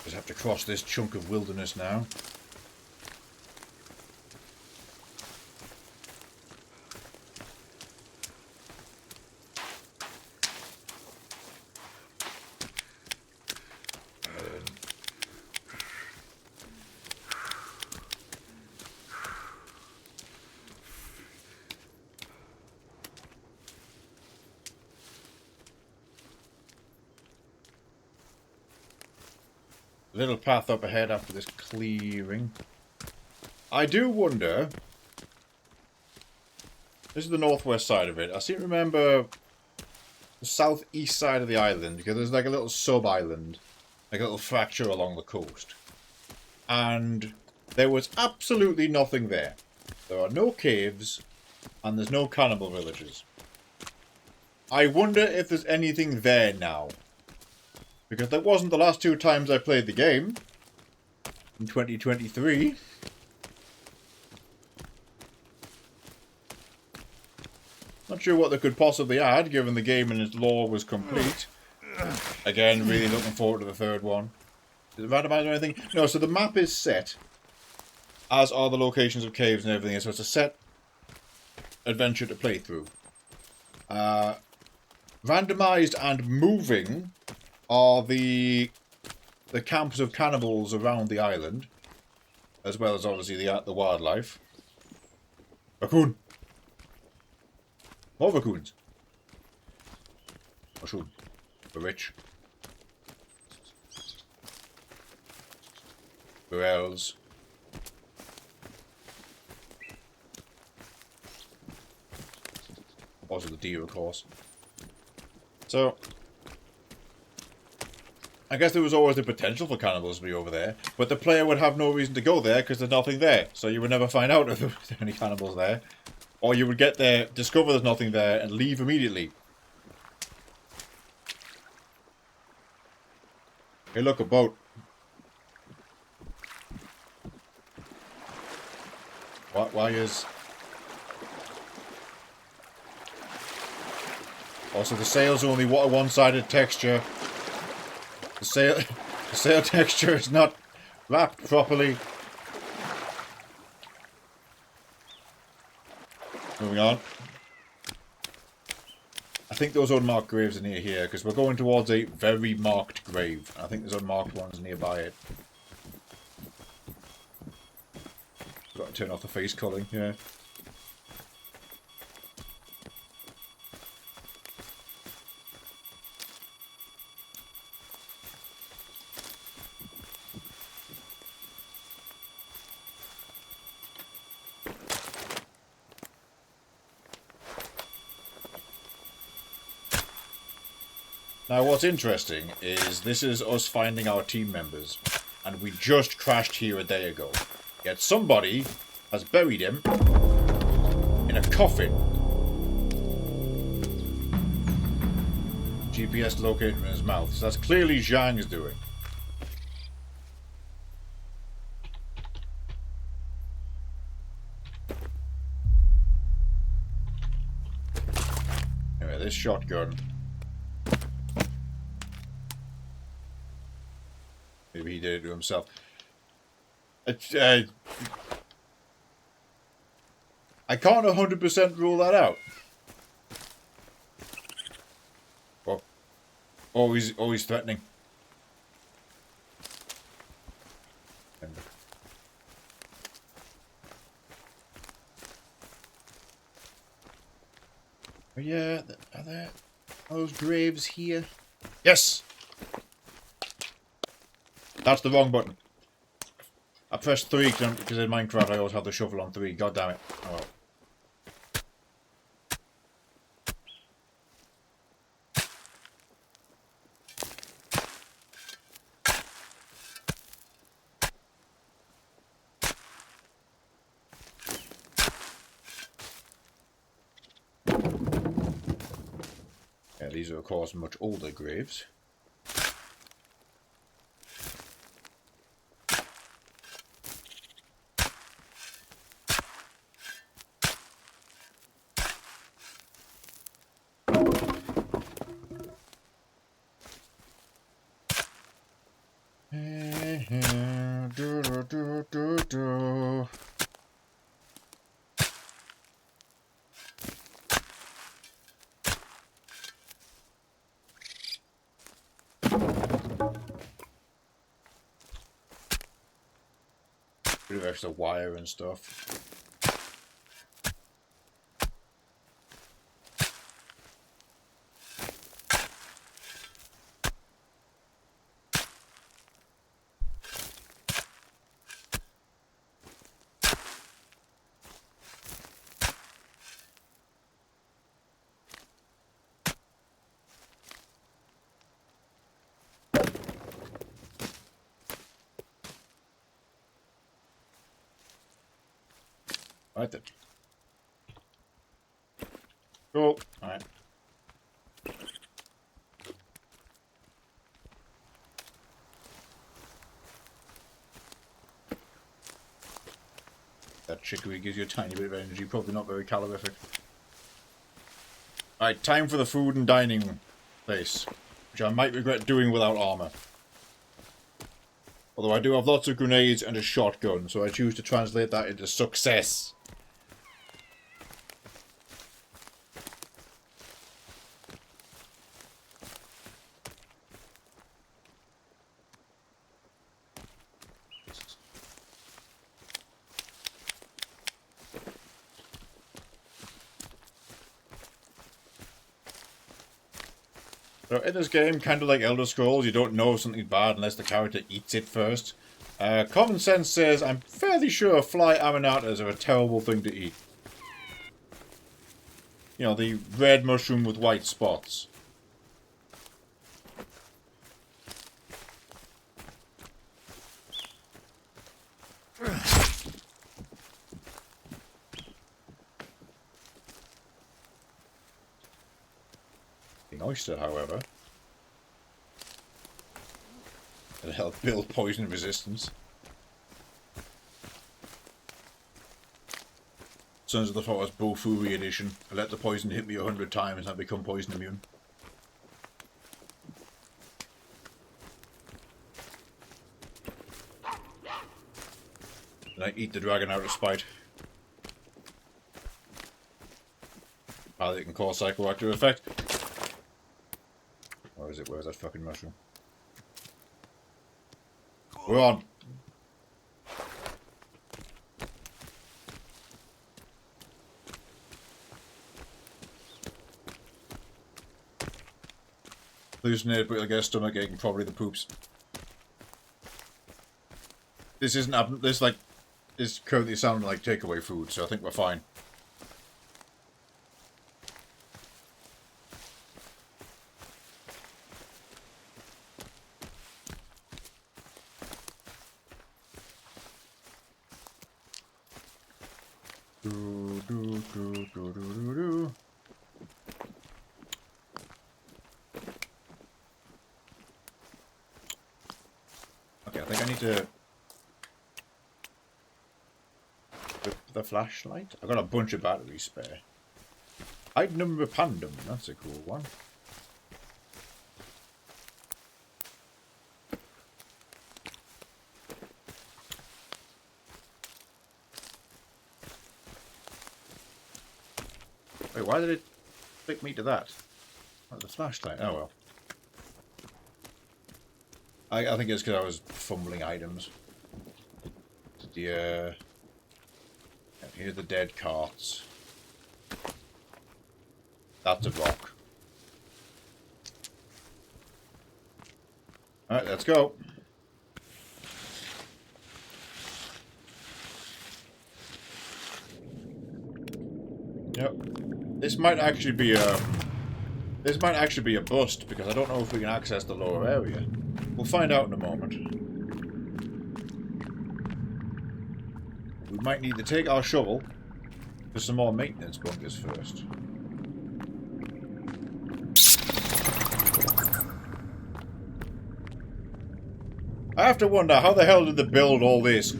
Just have to cross this chunk of wilderness now. Little path up ahead after this clearing. I do wonder... This is the northwest side of it. I seem to remember the southeast side of the island, because there's like a little sub-island, like a little fracture along the coast. And there was absolutely nothing there. There are no caves, and there's no cannibal villages. I wonder if there's anything there now. Because that wasn't the last 2 times I played the game. In 2023. Not sure what they could possibly add, given the game and its lore was complete. Again, really looking forward to the 3rd one. Is it randomized or anything? No, so the map is set. As are the locations of caves and everything. So it's a set adventure to play through. Randomized and moving are the camps of cannibals around the island, as well as obviously the wildlife. Raccoon. More raccoons. Mushroom. We're rich. Burrells. Also the deer, of course. So, I guess there was always the potential for cannibals to be over there, but the player would have no reason to go there because there's nothing there. So you would never find out if there was any cannibals there. Or you would get there, discover there's nothing there, and leave immediately. Hey look, a boat. Why is... Also, the sail's only a one-sided texture. The sail texture is not wrapped properly. Moving on. I think those unmarked graves are near here, because we're going towards a very marked grave. I think there's unmarked ones nearby it. Got to turn off the face culling, yeah. Now what's interesting is this is us finding our team members, and we just crashed here a day ago. Yet somebody has buried him in a coffin. GPS located in his mouth, so that's clearly Zhang's doing. Anyway, this shotgun. Maybe he did it to himself. I can't 100% rule that out. Well, always threatening. Oh yeah, are those graves here? Yes! That's the wrong button. I pressed 3 because in Minecraft I always have the shovel on 3. God damn it. Oh well. Yeah, these are of course much older graves. here. Do, do, do, do, do. Bit of extra wire and stuff. Right then. Cool. Alright. That chicory gives you a tiny bit of energy, probably not very calorific. Alright, time for the food and dining place, which I might regret doing without armor. Although I do have lots of grenades and a shotgun, so I choose to translate that into success. So in this game, kind of like Elder Scrolls, you don't know something's bad unless the character eats it first. Common sense says I'm fairly sure fly aminatas are a terrible thing to eat. You know, the red mushroom with white spots. The oyster, however, it'll help build poison resistance. Sons of the Forest Bofuri edition. I let the poison hit me 100 times and I become poison immune. And I eat the dragon out of spite. How they can cause psychoactive effect. Or is it? Where's that fucking mushroom? We're on. Hallucinated, but you'll get a stomach ache and probably the poops. This isn't this like is currently sounding like takeaway food, so I think we're fine. Okay, I think I need to whip the flashlight. I've got a bunch of batteries spare. Item number pandem, that's a cool one. Wait, why did it flick me to that? Oh, the flashlight. Oh well. I think it's because I was fumbling items. The here are the dead carts. That's a rock. Alright, let's go. Yep. This might actually be a bust because I don't know if we can access the lower area. We'll find out in a moment. We might need to take our shovel to some more maintenance bunkers first. I have to wonder how the hell did they build all this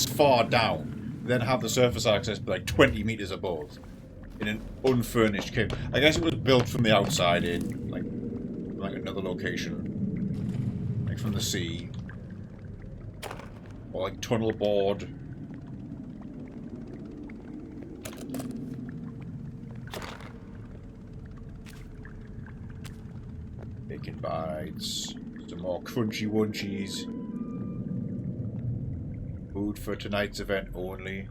far down, then have the surface access be like 20 meters above in an unfurnished cave. I guess it was built from the outside in like another location. From the sea. Or like tunnel board. Bacon bites. Some more crunchy wunchies. Food for tonight's event only.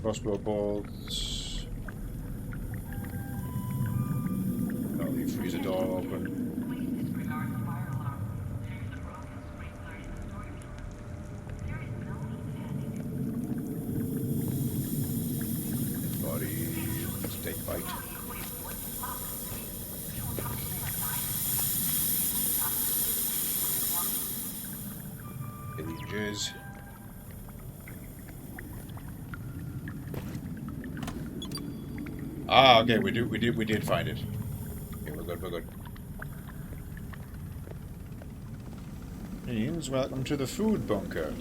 Crossbow bolts. I'll leave freezer door open. Steak bite. Villages. Ah, okay, we did find it. Okay, we're good. Means welcome to the food bunker.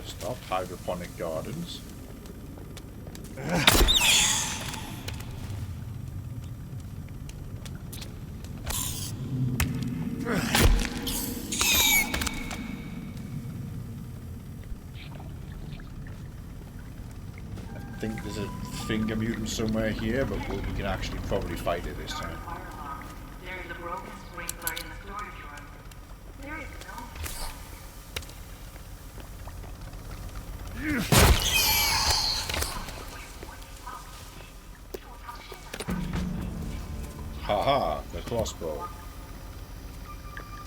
Stop hydroponic gardens. I think there's a finger mutant somewhere here, but we can actually probably fight it this time. There is a broken sprinkler in the storage room. There is Haha, the crossbow.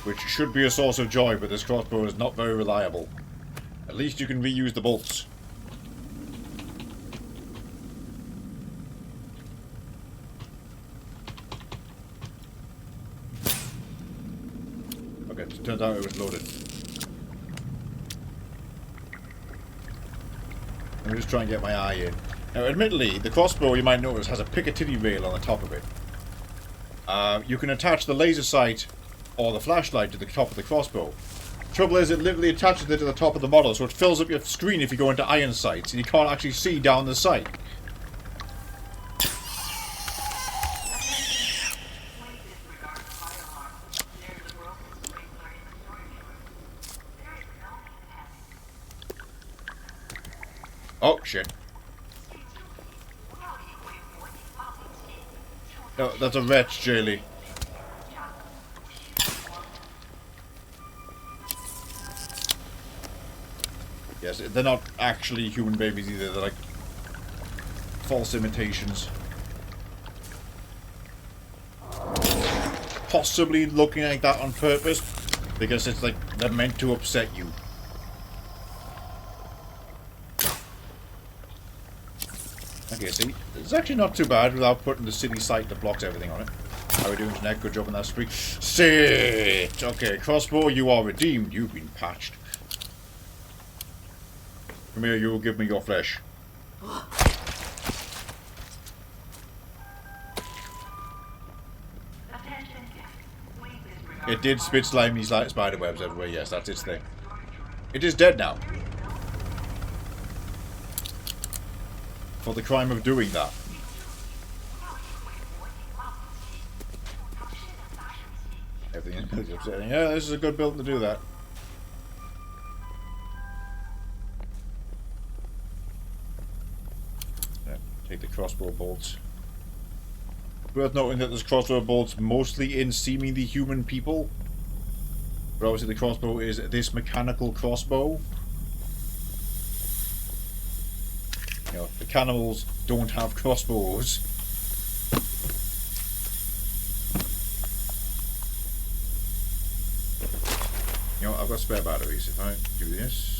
Which should be a source of joy, but this crossbow is not very reliable. At least you can reuse the bolts. Okay, it turns out it was loaded. Let me just try and get my eye in. Now, admittedly, the crossbow, you might notice, has a Picatinny rail on the top of it. You can attach the laser sight or the flashlight to the top of the crossbow. Trouble is, it literally attaches it to the top of the model, so it fills up your screen if you go into iron sights, and you can't actually see down the sight. Oh, shit. No, that's a wretch, Jaylee. Yes, they're not actually human babies either, they're like false imitations. Possibly looking like that on purpose, because it's like they're meant to upset you. Okay, see, it's actually not too bad without putting the city site that blocks everything on it. How are we doing tonight? Good job on that streak. Sit! Okay, crossbow, you are redeemed. You've been patched. Come here, you will give me your flesh. It did spit slimy spider webs everywhere, yes, that's its thing. It is dead now. For the crime of doing that. Everything is upsetting. Yeah, this is a good build to do that. Yeah, take the crossbow bolts. Worth noting that there's crossbow bolts mostly in seemingly human people. But obviously the crossbow is this mechanical crossbow. You know, the cannibals don't have crossbows. You know, I've got spare batteries. If I do this.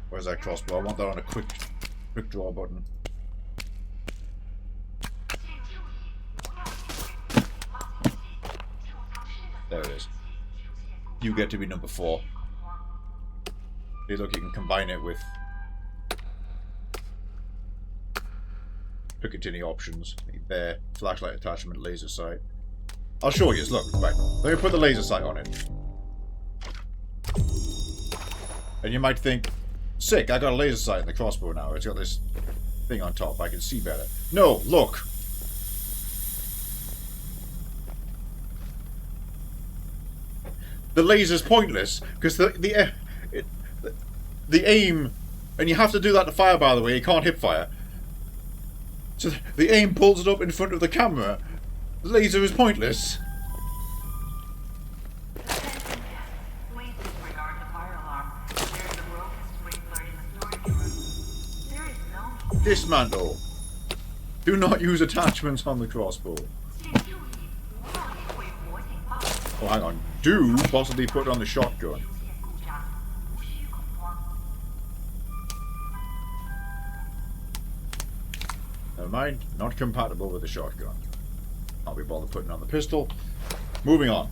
Where's that crossbow? I want that on a quick draw button. There it is. You get to be number 4. See, look, you can combine it with Picatinny options. There, flashlight attachment, laser sight. I'll show you. Look, right. Let me put the laser sight on it. And you might think, sick, I got a laser sight in the crossbow now. It's got this thing on top. I can see better. No, look. The laser's pointless because the aim, and you have to do that to fire, by the way. You can't hip fire. So the aim pulls it up in front of the camera. The laser is pointless. Please disregard the fire alarm. There is a broken sprinkler in the storage room. There is no need. Dismantle. Do not use attachments on the crossbow. 请注意，不要理会火警报。 Oh, hang on. Do possibly put on the shotgun. 出现故障，无需恐慌。 Never mind. Not compatible with the shotgun. Can't be bothered putting on the pistol. Moving on.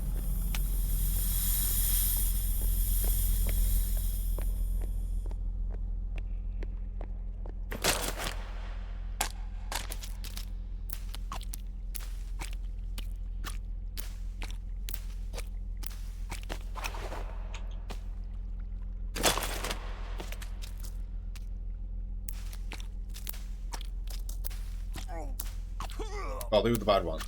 I'll do the bad one.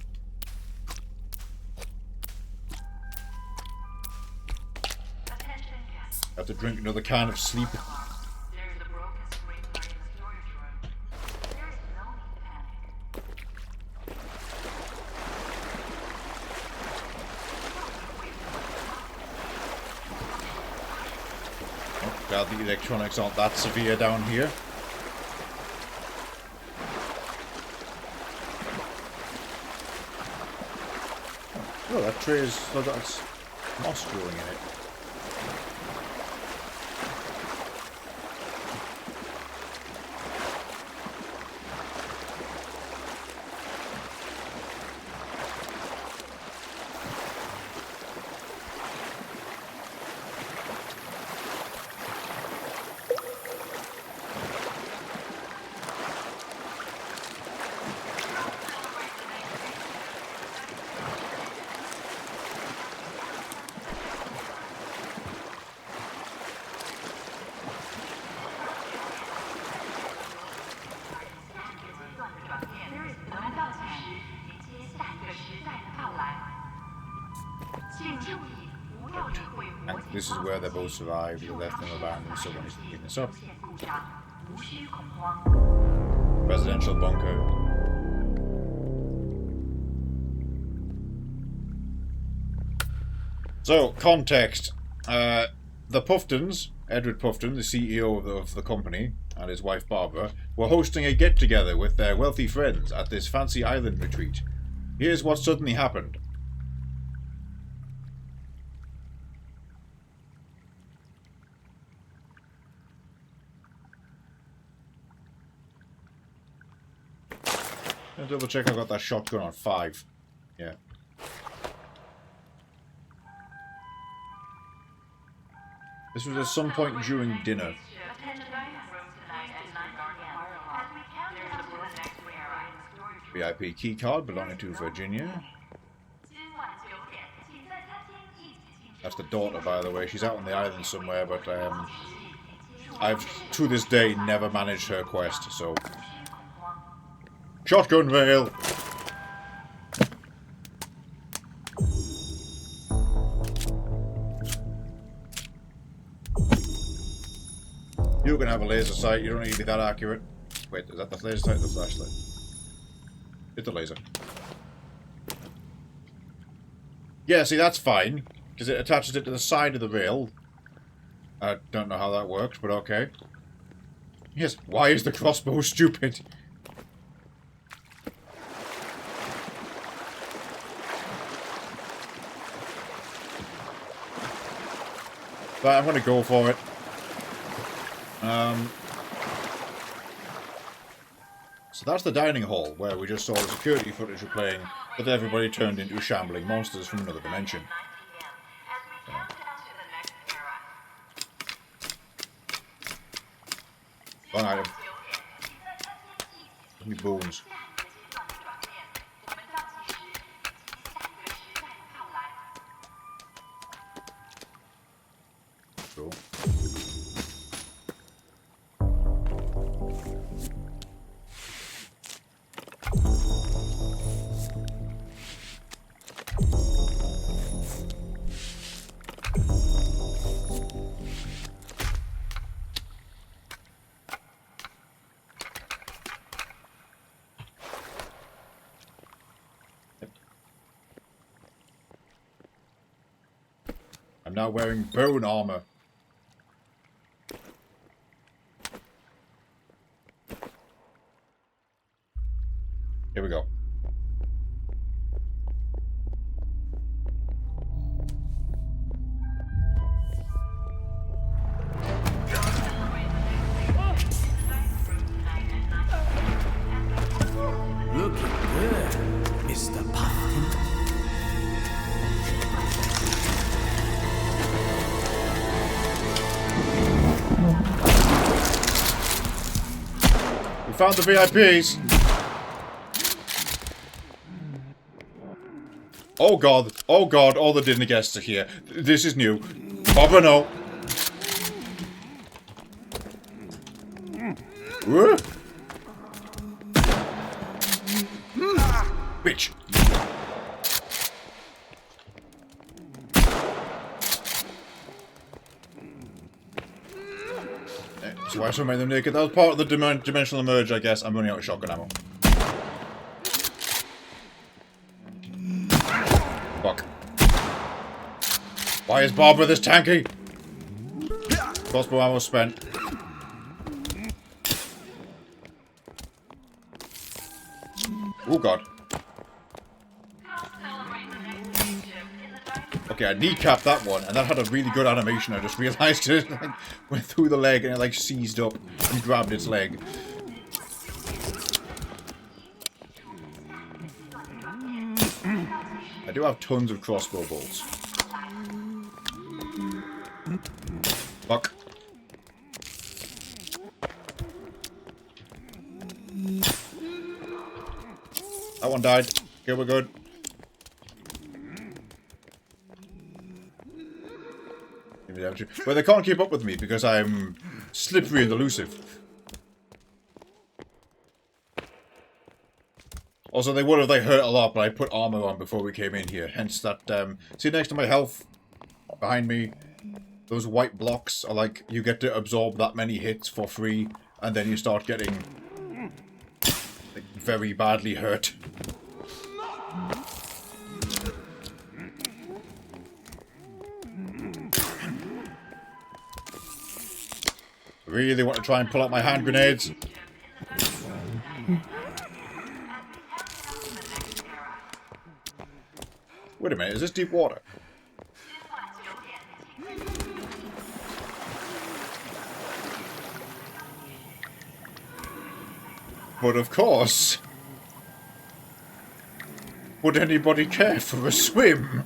Attention guests. Have to drink another can of sleep. There is a broken sprinkler in the storage room. There is no need to panic. Oh, glad the electronics aren't that severe down here. Oh, that tray is still got its moss growing in it. This is where they both survived. They left them abandoned. Someone is picking this up. Residential bunker. So, context. The Puftons, Edward Pufton, the CEO of the company, and his wife Barbara, were hosting a get-together with their wealthy friends at this fancy island retreat. Here's what suddenly happened. I'll double check I've got that shotgun on 5. Yeah. This was at some point during dinner. VIP keycard belonging to Virginia. That's the daughter, by the way. She's out on the island somewhere, but I've, to this day, never managed her quest, so... Shotgun rail! You can have a laser sight, you don't need to be that accurate. Wait, is that the laser sight or the flashlight? It's the laser. Yeah, see, that's fine, because it attaches it to the side of the rail. I don't know how that worked, but okay. Yes, why is the crossbow stupid? But I'm going to go for it. So that's the dining hall, where we just saw the security footage replaying that everybody turned into shambling monsters from another dimension. One item. Give me bones. Cool. I'm now wearing bone armor. Here we go. Looking good, Mr. Puffin. We found the VIPs. Oh god, all the dinner guests are here. This is new. Barbara, no. Bitch. So why so many of them naked? That was part of the dimensional merge, I guess. I'm running out of shotgun ammo. Fuck. Why is Barbara this tanky? Crossbow ammo spent. Oh god. Okay, I kneecapped that one, and that had a really good animation. I just realized it like, went through the leg and it like seized up and grabbed its leg. I do have tons of crossbow bolts. Fuck. That one died. Okay, we're good. But they can't keep up with me because I'm slippery and elusive. Also, they would have like hurt a lot, but I put armor on before we came in here. Hence that, see next to my health, behind me, those white blocks are like, you get to absorb that many hits for free, and then you start getting, like, very badly hurt. Really want to try and pull out my hand grenades. Wait a minute, is this deep water? But of course, would anybody care for a swim?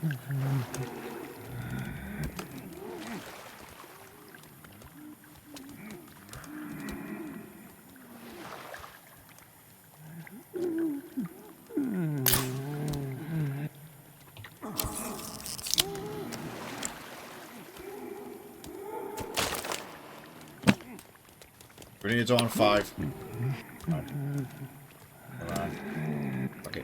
Grenades on 5. Okay.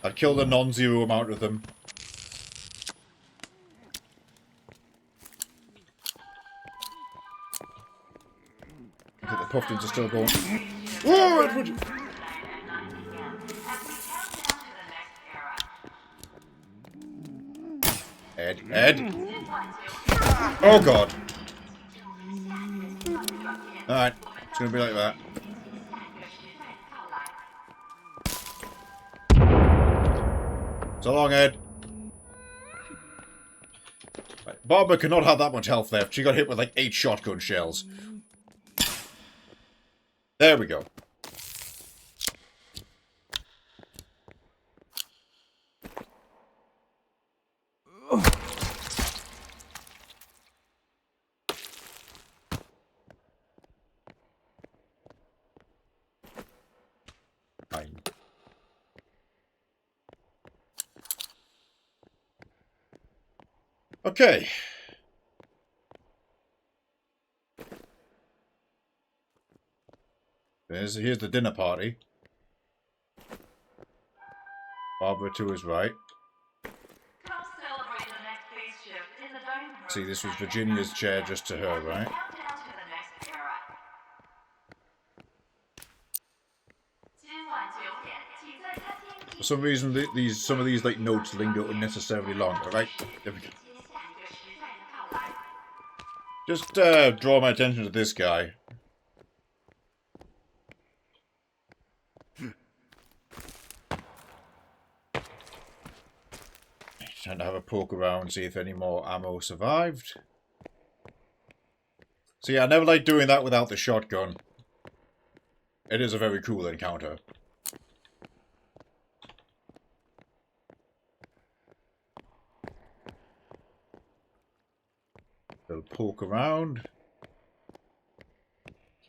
I killed a non-zero amount of them. I think the Puffins are still going. Whoa, Edward! Ed? Oh god! Alright, it's gonna be like that. So long, Ed. Right, Barbara cannot have that much health left. She got hit with like 8 shotgun shells. There we go. Okay. Here's the dinner party. Barbara to his right. Come celebrate the next phase shift in the dining room. See, this was Virginia's chair just to her, right? Countdown to the next era. For some reason, some of these like notes linger unnecessarily long. All right, there we go. Just draw my attention to this guy. Trying to have a poke around, see if any more ammo survived. See, I never like doing that without the shotgun. It is a very cool encounter. Little poke around.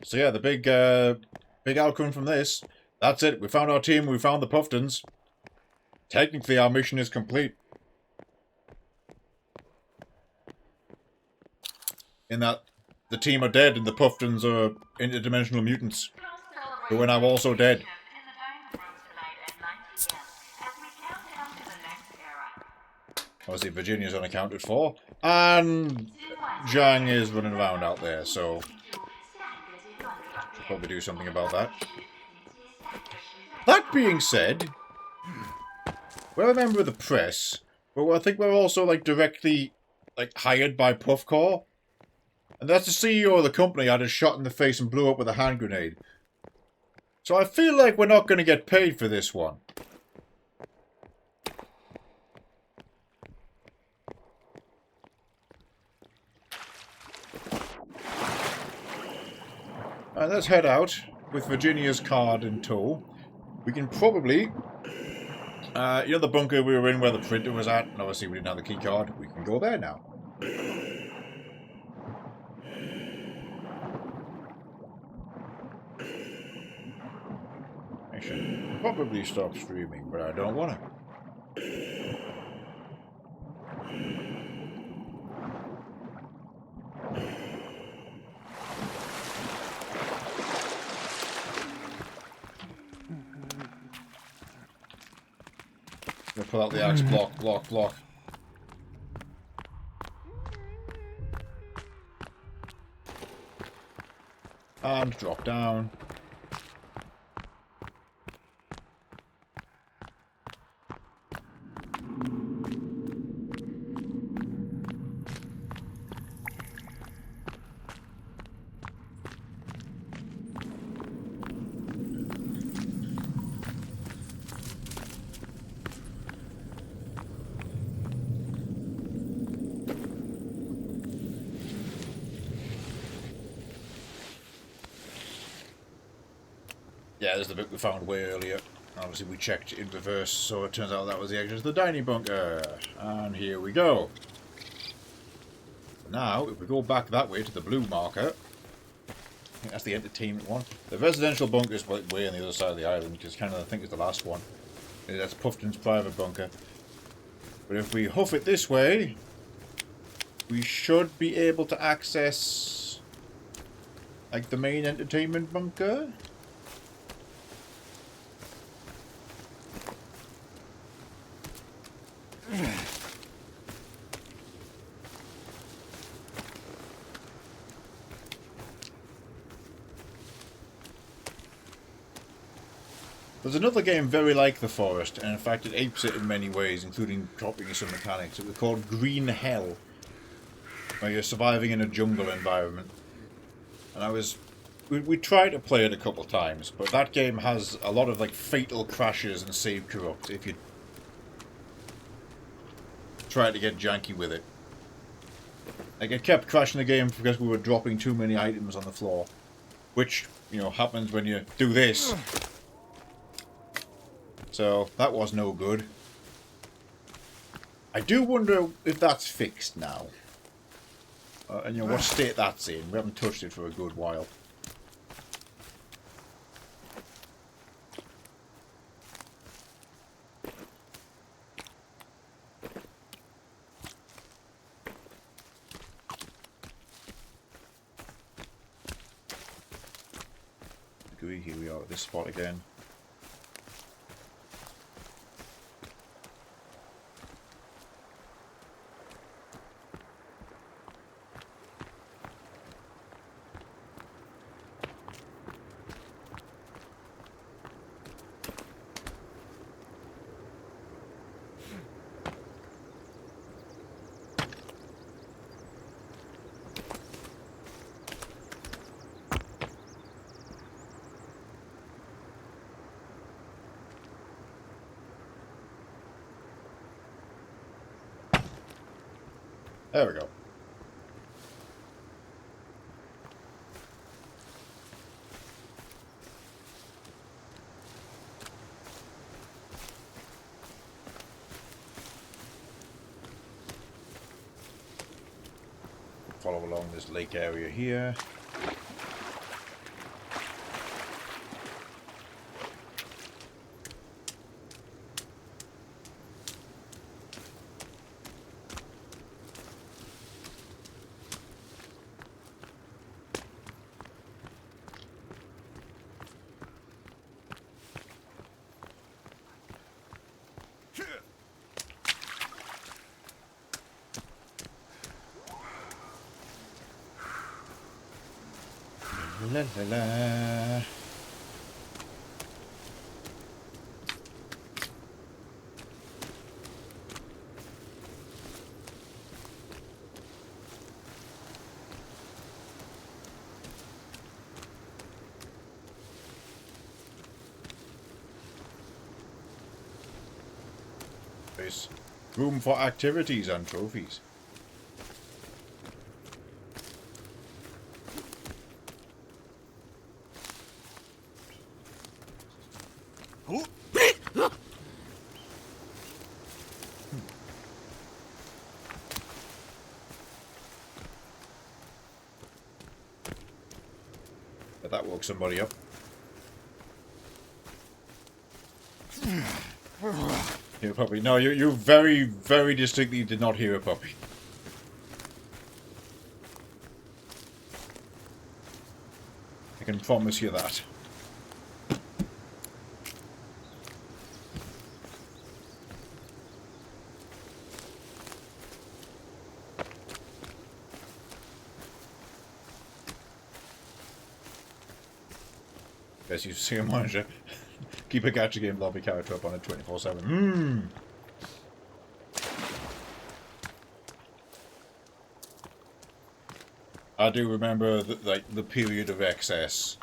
So yeah, the big outcome from this. That's it. We found our team. We found the Puftons. Technically, our mission is complete. In that the team are dead and the Puftons are interdimensional mutants who are now also dead. Obviously, Virginia's unaccounted for, and Zhang is running around out there, so should probably do something about that. That being said, we're a member of the press, but I think we're also like directly hired by Puffcore. And that's the CEO of the company I just shot in the face and blew up with a hand grenade. So I feel like we're not going to get paid for this one. Alright, let's head out with Virginia's card in tow. We can probably... you know the bunker we were in where the printer was at? And obviously we didn't have the key card. We can go there now. I should probably stop streaming, but I don't want to. We'll pull out the axe. Block. And drop down. Yeah, there's the bit we found way earlier. Obviously we checked in reverse, so it turns out that was the exit to the dining bunker. And here we go. Now, if we go back that way to the blue marker, I think that's the entertainment one. The residential bunker is way on the other side of the island, because kind of I think it's the last one. That's Puffton's private bunker. But if we hoof it this way, we should be able to access like the main entertainment bunker. There's another game very like The Forest, and in fact it apes it in many ways, including copying some mechanics. It was called Green Hell, where you're surviving in a jungle environment. And we tried to play it a couple times, but that game has a lot of like fatal crashes and save corrupt if you try to get janky with it. Like it kept crashing the game because we were dropping too many items on the floor, which, you know, happens when you do this. So, that was no good. I do wonder if that's fixed now. And, you know, what state that's in. We haven't touched it for a good while. 3. Here we are at this spot again. There we go. Follow along this lake area here. La la la. There's room for activities and trophies. That woke somebody up. Hear a puppy. No, you very, very distinctly did not hear a puppy. I can promise you that. As you see a monitor, keep a gacha game lobby character up on it 24/7. I do remember the period of excess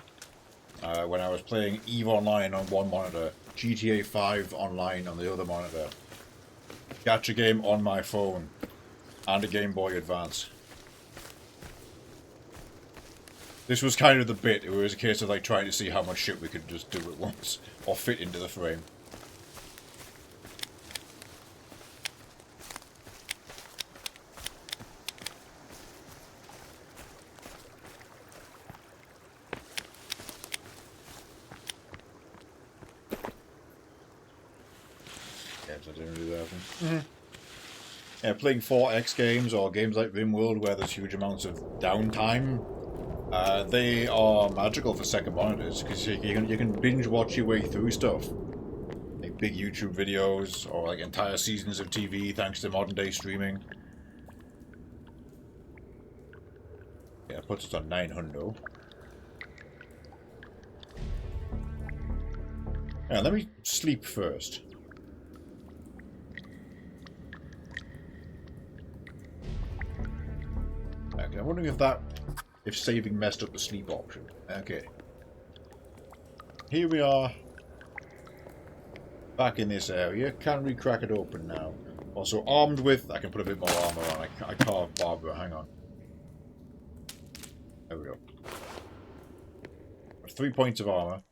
when I was playing EVE Online on one monitor, GTA 5 Online on the other monitor, gacha game on my phone, and a Game Boy Advance. This was kind of the bit. It was a case of like trying to see how much shit we could just do at once or fit into the frame. Yes, I didn't do that. Yeah, playing 4X games or games like RimWorld where there's huge amounts of downtime. They are magical for second monitors because you can binge watch your way through stuff, like big YouTube videos or like entire seasons of TV thanks to modern day streaming. Yeah, it puts us on 900. Yeah, let me sleep first. Okay, I'm wondering if saving messed up the sleep option. Okay. Here we are. Back in this area. Can we crack it open now? Also armed with... I can put a bit more armor on. I carved Barbara. Hang on. There we go. 3 points of armor.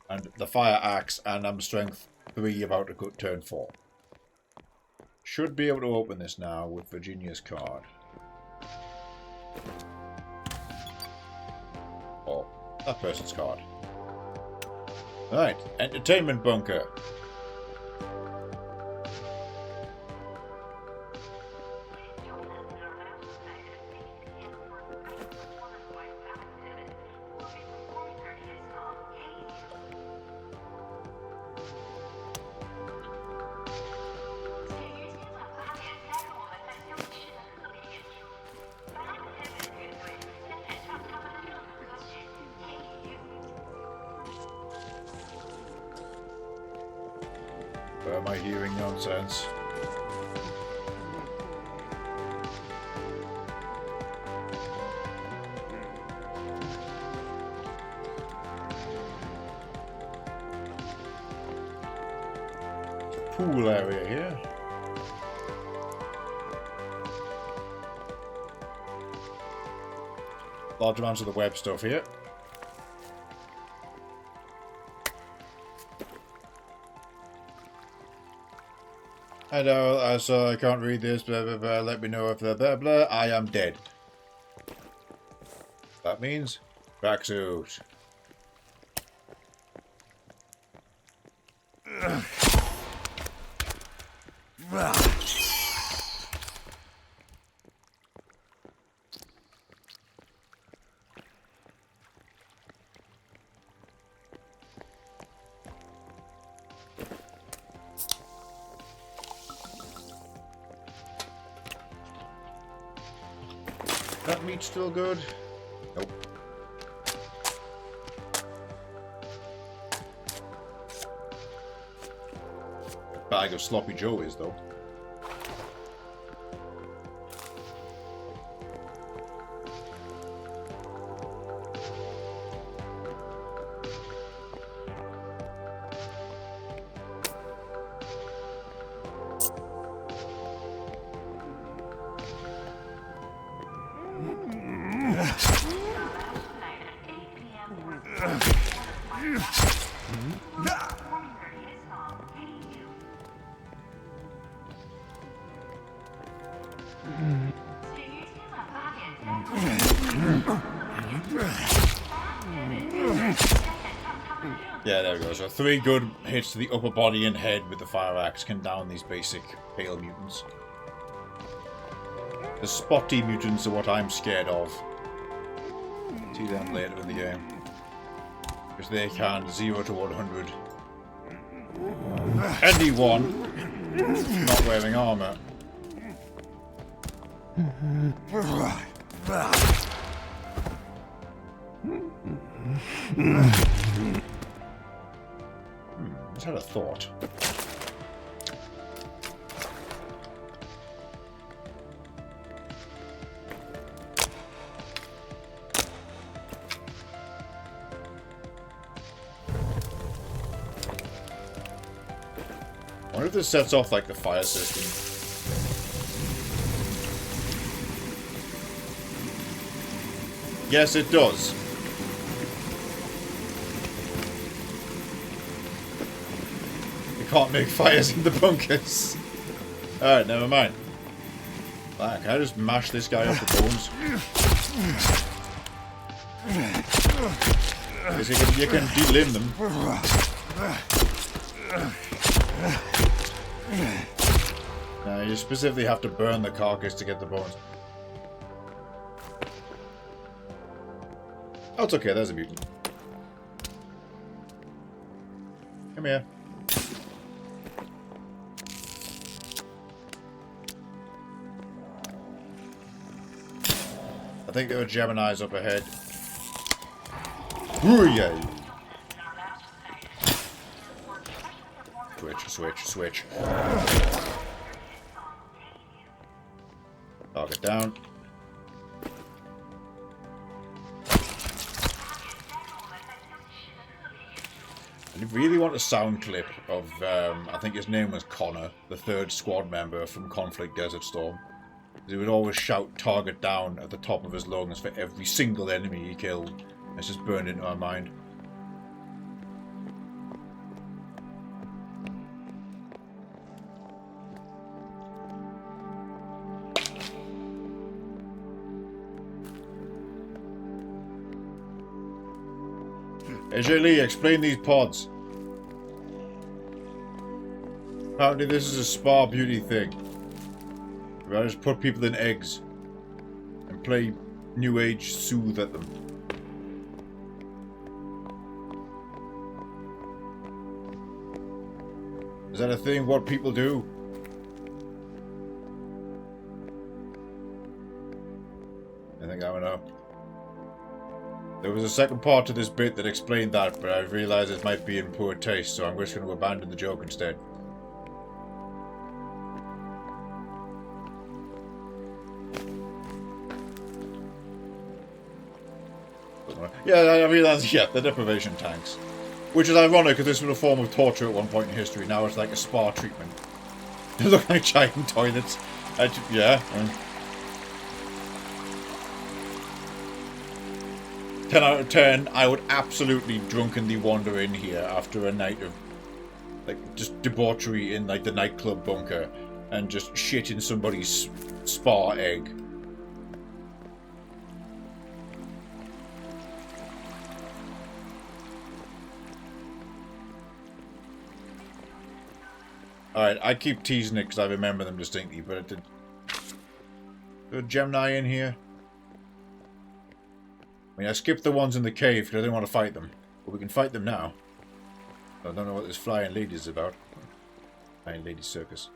And the fire axe. And I'm strength 3 about to turn 4. Should be able to open this now with Virginia's card. Or that person's card. Right, entertainment bunker. Where am I hearing nonsense? Pool area here. Large amounts of the web stuff here. Hello, I can't read this, blah blah blah, let me know if blah blah blah, I am dead. That means tracksuit. That meat's still good? Nope. Bag of sloppy Joe is though. Yeah, there we go. So 3 good hits to the upper body and head with the fire axe can down these basic pale mutants. The spotty mutants are what I'm scared of. See them later in the game. Because they can 0 to 100. Anyone not wearing armor. Just had a thought. I wonder if this sets off like the fire system. Yes, it does. Can't make fires in the bunkers. Alright, never mind. Can I just mash this guy off the bones? Because you can delimb them. Now you specifically have to burn the carcass to get the bones. Oh, it's okay, there's a mutant. Come here. I think there are Geminis up ahead. Ooh-yay! Switch. Target down. I really want a sound clip of, I think his name was Connor, the 3rd squad member from Conflict Desert Storm. He would always shout target down at the top of his lungs for every single enemy he killed. It's just burned into my mind. AJ Lee, explain these pods. Apparently this is a spa beauty thing. I just put people in eggs and play New Age Soothe at them. Is that a thing? What people do? I think I don't know. There was a second part to this bit that explained that, but I realised it might be in poor taste, so I'm just going to abandon the joke instead. whatever. Yeah, I realize, yeah, they're deprivation tanks. Which is ironic because this was a form of torture at one point in history. Now it's like a spa treatment. They look like giant toilets. Yeah. 10 out of 10, I would absolutely drunkenly wander in here after a night of, like, just debauchery in, like, the nightclub bunker and just shit in somebody's spa egg. Alright, I keep teasing it because I remember them distinctly, but it did... Is a Gemini in here? I mean, I skipped the ones in the cave because I didn't want to fight them. But we can fight them now. I don't know what this flying lady is about. Flying lady circus.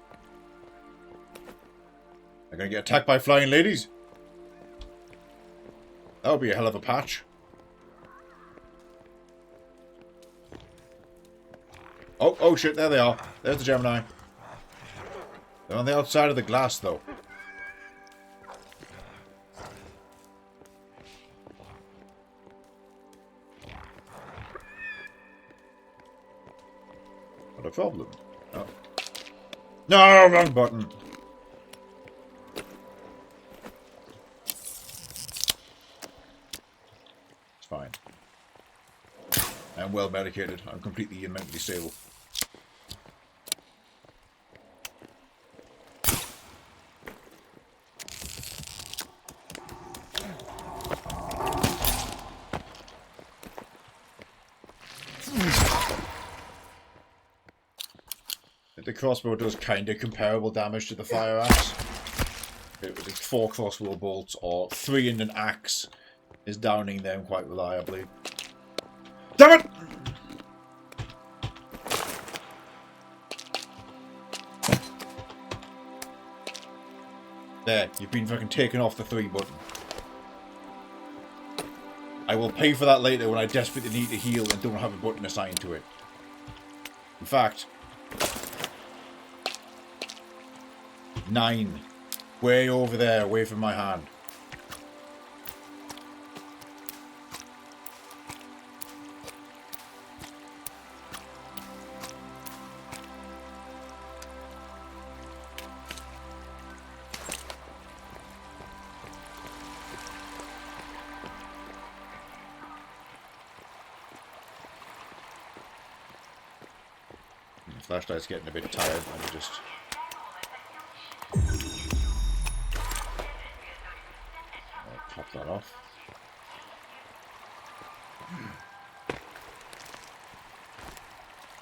I'm gonna get attacked by flying ladies? That would be a hell of a patch. Oh shit, there they are. There's the Gemini. They're on the outside of the glass, though. What a problem. Oh. No, wrong button. It's fine. I'm well medicated. I'm completely and mentally stable. The crossbow does kind of comparable damage to the fire axe. It's 4 crossbow bolts or 3 in an axe is downing them quite reliably. Damn it! There, you've been fucking taken off the 3 button. I will pay for that later when I desperately need to heal and don't have a button assigned to it. In fact... 9. Way over there, away from my hand. The flashlight's getting a bit tired. Let me just... Pop that off.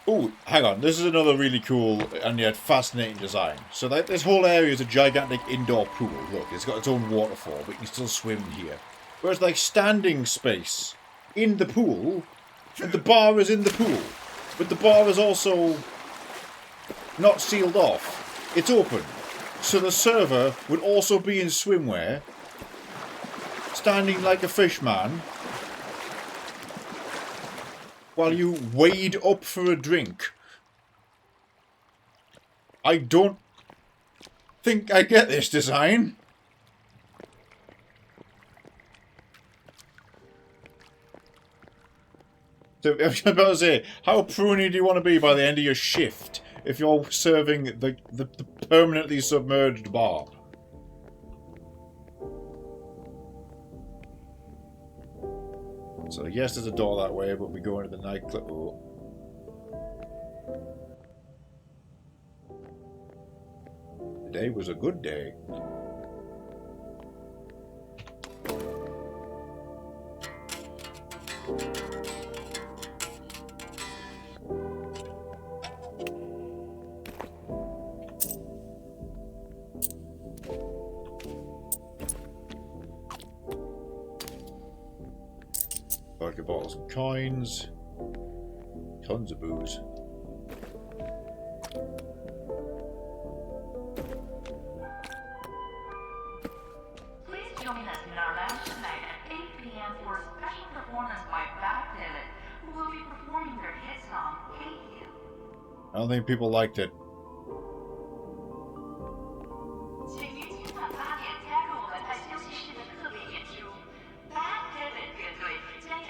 Oh, hang on. This is another really cool and yet fascinating design. So like, this whole area is a gigantic indoor pool. Look, it's got its own waterfall, but you can still swim in here. Whereas like standing space in the pool, and the bar is in the pool. But the bar is also not sealed off. It's open. So the server would also be in swimwear, standing like a fish man, while you wade up for a drink. I don't think I get this design. So I was about to say, how pruny do you want to be by the end of your shift if you're serving the permanently submerged bar? So yes, there's a door that way, but we go into the nightclub. Oh. Today was a good day. Vodka bottles and coins. Tons of booze. Please join us in our lounge tonight at 8 p.m. for a special performance by Bad Dylan, who will be performing their hit song, Hate You. I don't think people liked it. 请于今晚8点加入我们在休息室的特别演出。Bad Dylan 乐队将以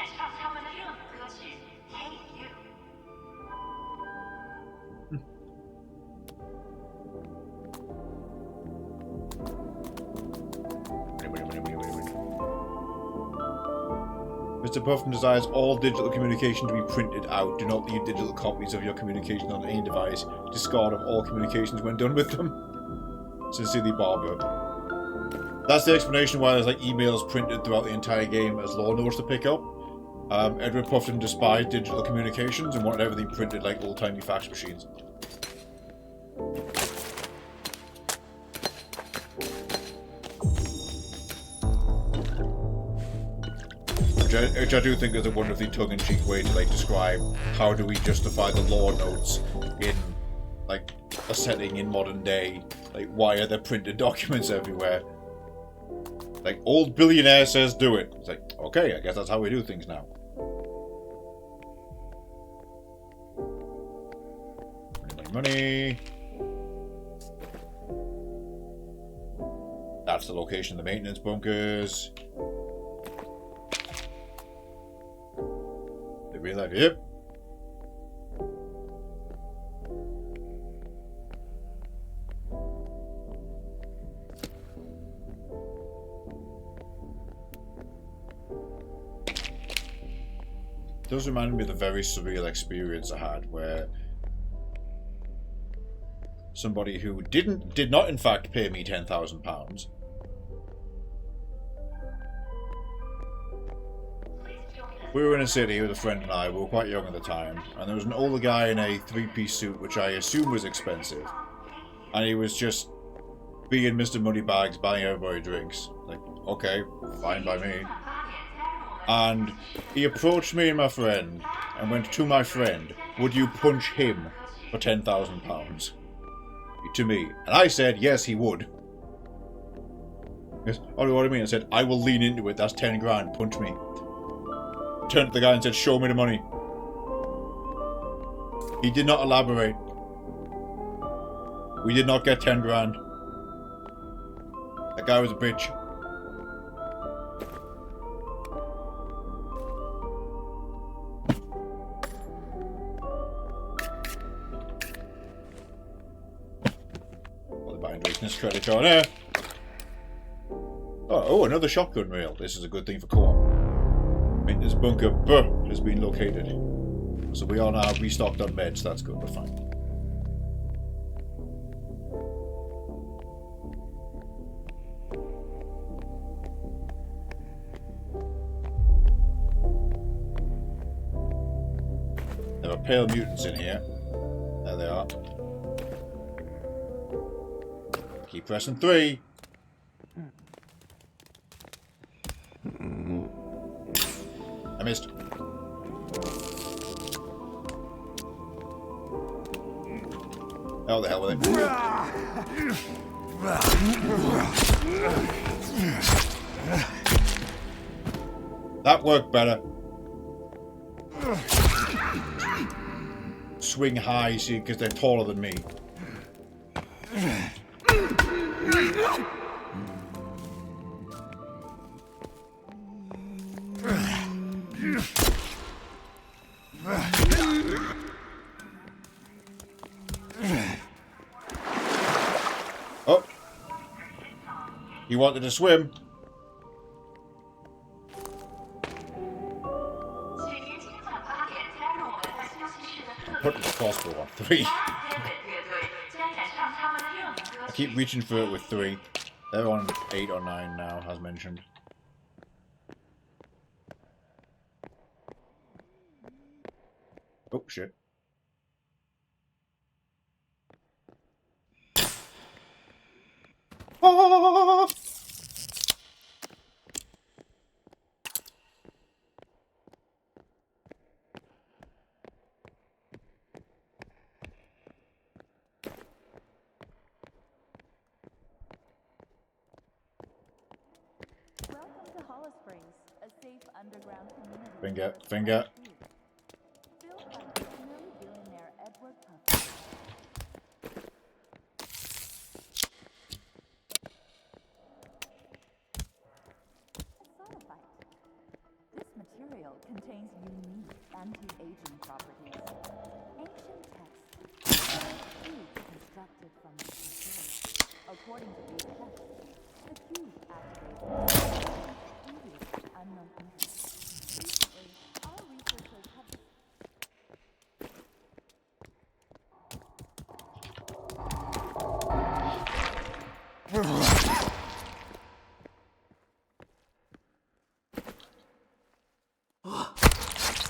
Mr. Puffin desires all digital communication to be printed out. Do not leave digital copies of your communication on any device. Discard of all communications when done with them. Sincerely, Barbara. That's the explanation why there's like emails printed throughout the entire game as law notes to pick up. Edward Puffin despised digital communications and wanted everything printed like old-timey fax machines. Which I do think is a wonderfully tongue-in-cheek way to like describe how do we justify the law notes in like a setting in modern day. Like, why are there printed documents everywhere? Like, old billionaire says do it. It's like, okay, I guess that's how we do things now. Money. That's the location of the maintenance bunkers. The real life, yep. It does remind me of the very surreal experience I had where somebody who did not in fact pay me £10,000. We were in a city with a friend and I, we were quite young at the time, and there was an older guy in a three-piece suit which I assumed was expensive. And he was just being Mr. Moneybags, buying everybody drinks. Like, okay, fine by me. And he approached me and my friend and went to my friend, would you punch him for £10,000? To me. And I said, yes, he would. Yes. Oh, what do you mean? I said, I will lean into it. That's 10 grand. Punch me. Turned to the guy and said, show me the money. He did not elaborate. We did not get 10 grand. That guy was a bitch. Weakness credit on there. Oh, another shotgun rail. This is a good thing for co-op. Maintenance bunker has been located. So we are now restocked on meds. That's good. We're fine. There are pale mutants in here. There they are. Keep pressing 3. I missed. Oh, the hell with it. That worked better. Swing high, see, because they're taller than me. Oh, he wanted to swim. Put the crossbow on 3. I keep reaching for it with 3. They're on 8 or 9 now, as mentioned. Oh, shit. Ah! Welcome to Hollow Springs, a safe underground community. Finger. Built by visionary billionaire Edward Puffin. Sonophyte. This material contains unique anti-aging properties. Ancient texts. According to these tests, the cube activates previously unknown interest. Recently, our researchers have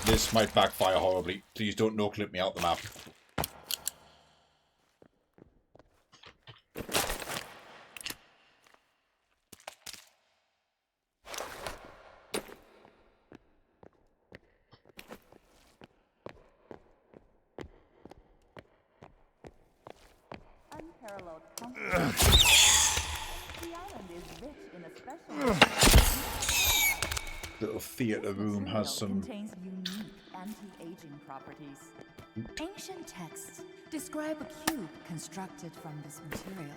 This might backfire horribly. Please don't no-clip me out the map. unparalleled comfort. The island is rich in a special Little theatre room has some... contains unique anti-aging properties. Ancient texts describe a cube constructed from this material.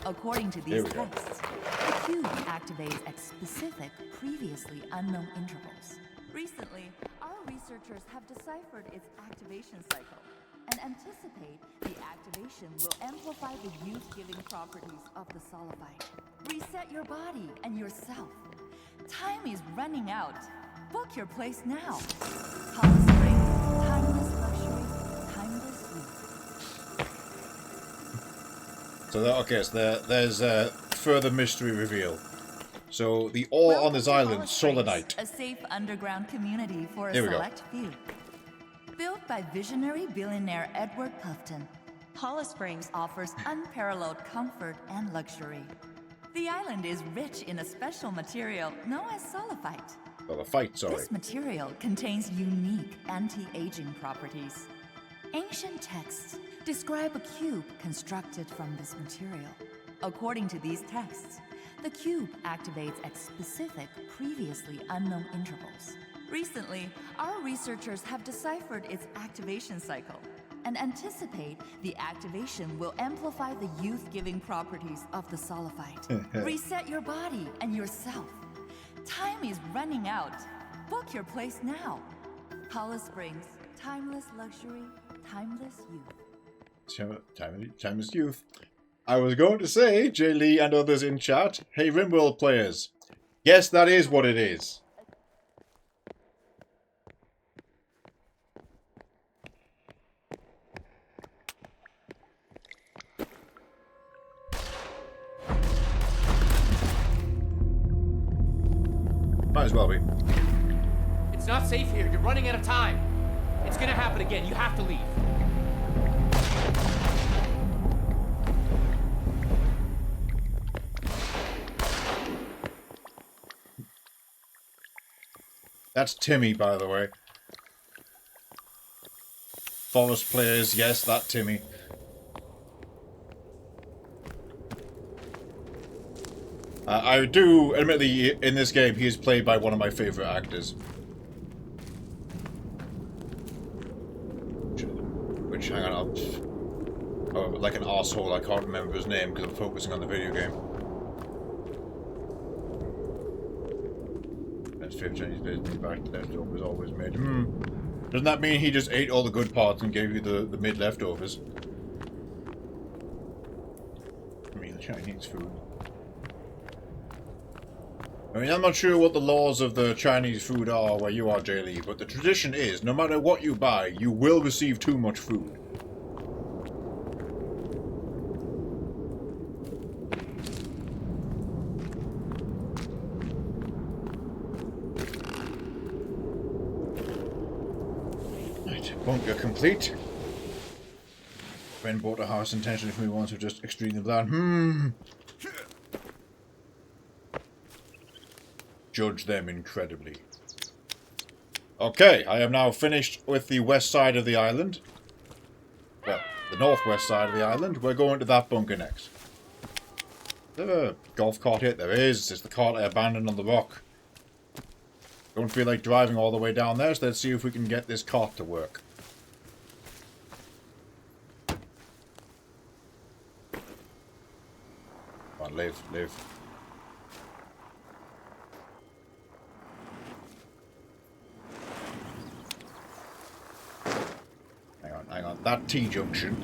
According to There these we go. texts, the cube activates at specific, previously unknown intervals. Recently, our researchers have deciphered its activation cycle and anticipate the activation will amplify the youth-giving properties of the Solifite. Reset your body and yourself. Time is running out. Book your place now. Hollis Springs, timeless luxury, timeless youth. So, there's a further mystery reveal. So, the ore on this island, Hollis Springs, Solanite. a safe underground community for a There we go. select few. Built by visionary billionaire Edward Puffton, Hollis Springs offers unparalleled comfort and luxury. The island is rich in a special material known as Solifite. Well, the fight, sorry. This material contains unique anti-aging properties. Ancient texts describe a cube constructed from this material. According to these texts, the cube activates at specific, previously unknown intervals. Recently, our researchers have deciphered its activation cycle and anticipate the activation will amplify the youth-giving properties of the Solifite. Reset your body and yourself. Time is running out. Book your place now. Hollis Springs, timeless luxury, timeless youth. Timeless youth. I was going to say, Jay Lee and others in chat, hey RimWorld players. Yes, that is what it is. Might as well be. It's not safe here. You're running out of time. It's gonna happen again. You have to leave. That's Timmy, by the way. Forest players, yes, that Timmy. I do, admittedly, in this game, he is played by one of my favourite actors. Which, hang on, oh, like an arsehole, I can't remember his name because I'm focusing on the video game. That's 5th Chinese business back to leftovers always made. Doesn't that mean he just ate all the good parts and gave you the mid leftovers? Real Chinese food. I mean, I'm not sure what the laws of the Chinese food are where you are, Jay Lee, but the tradition is, no matter what you buy, you will receive too much food. Right, bunker complete. Ben bought a house intentionally for me once of just extremely bland. Judge them incredibly. Okay, I am now finished with the west side of the island. Well, the northwest side of the island. We're going to that bunker next. Is there a golf cart here? There is. It's the cart I abandoned on the rock. Don't feel like driving all the way down there, so let's see if we can get this cart to work. Come on, live, live. Hang on, that T-junction.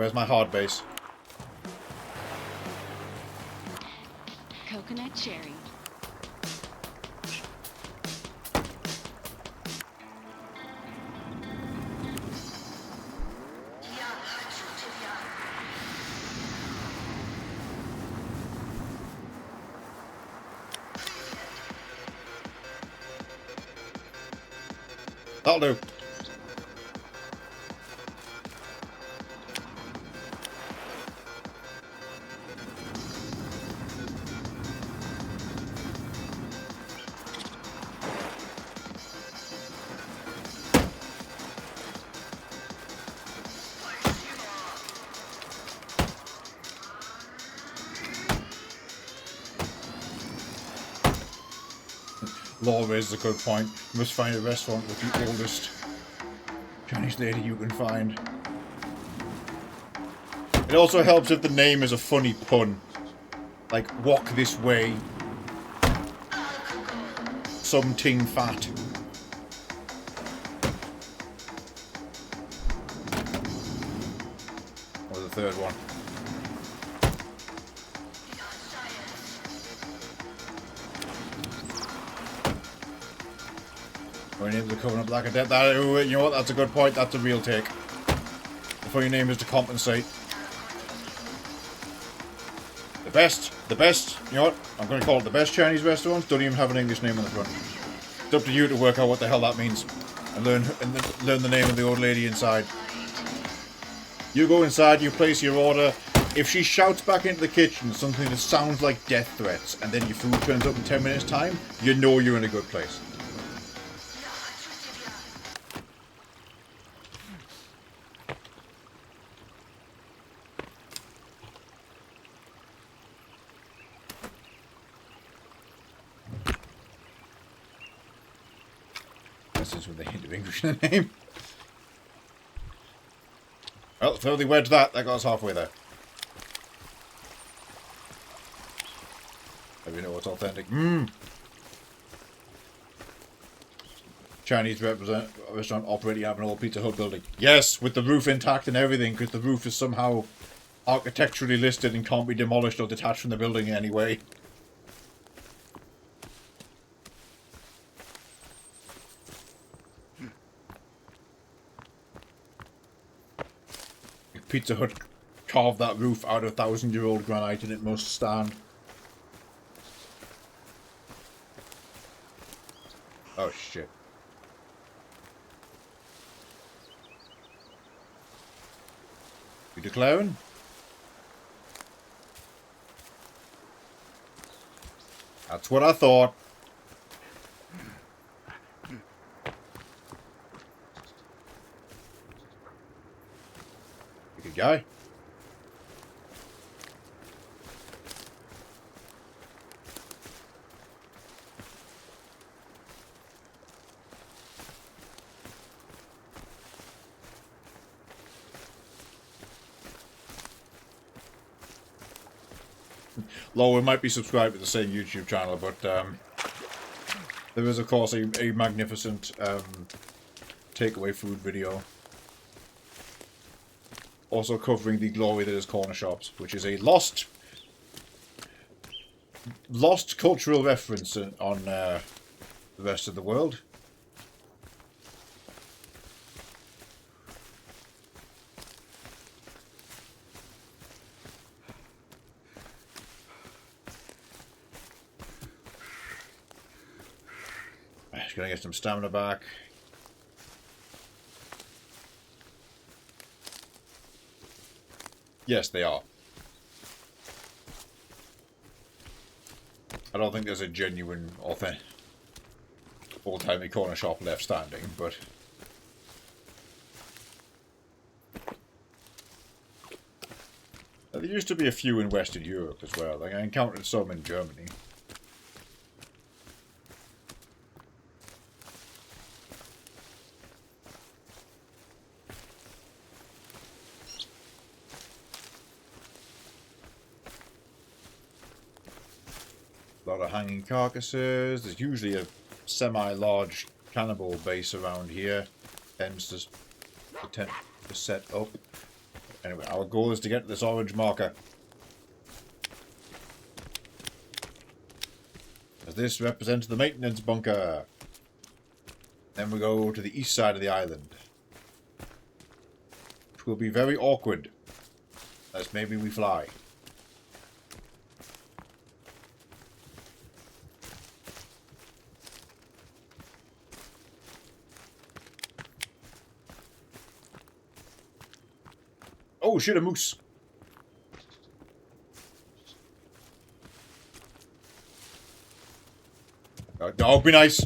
where's my hard base? Coconut cherry. That'll do. Law raises a good point. You must find a restaurant with the oldest Chinese lady you can find. It also helps if the name is a funny pun. Like, walk this way. Something fat. Or the third one. Or your name is the Covenant Black and Death. That, you know what? That's a good point. That's a real take. Before your name is to compensate. The best, you know what? I'm going to call it the best Chinese restaurants. Don't even have an English name on the front. It's up to you to work out what the hell that means. And learn the name of the old lady inside. You go inside, you place your order. If she shouts back into the kitchen something that sounds like death threats, and then your food turns up in 10 minutes time, you know you're in a good place. Since with the hint of English in the name. Well, throw the wedge that got us halfway there. Let me know what's authentic. Chinese restaurant operating out of an old Pizza Hut building. Yes, with the roof intact and everything, because the roof is somehow architecturally listed and can't be demolished or detached from the building in any way. Pizza Hut carved that roof out of 1,000-year-old granite and it must stand. Oh shit. You declaring? That's what I thought. Good guy. Lol, we might be subscribed to the same YouTube channel, but there is of course a magnificent takeaway food video. Also covering the glory that is corner shops, which is a lost cultural reference on the rest of the world. Just gonna get some stamina back. Yes, they are. I don't think there's a genuine, authentic, old-timey corner shop left standing, but there used to be a few in Western Europe as well. Like, I encountered some in Germany. A lot of hanging carcasses. There's usually a semi-large cannibal base around here. Tends to set up. Anyway, our goal is to get to this orange marker. As this represents the maintenance bunker. Then we go to the east side of the island. Which will be very awkward. As maybe we fly. Oh shit, a moose! Oh, be nice!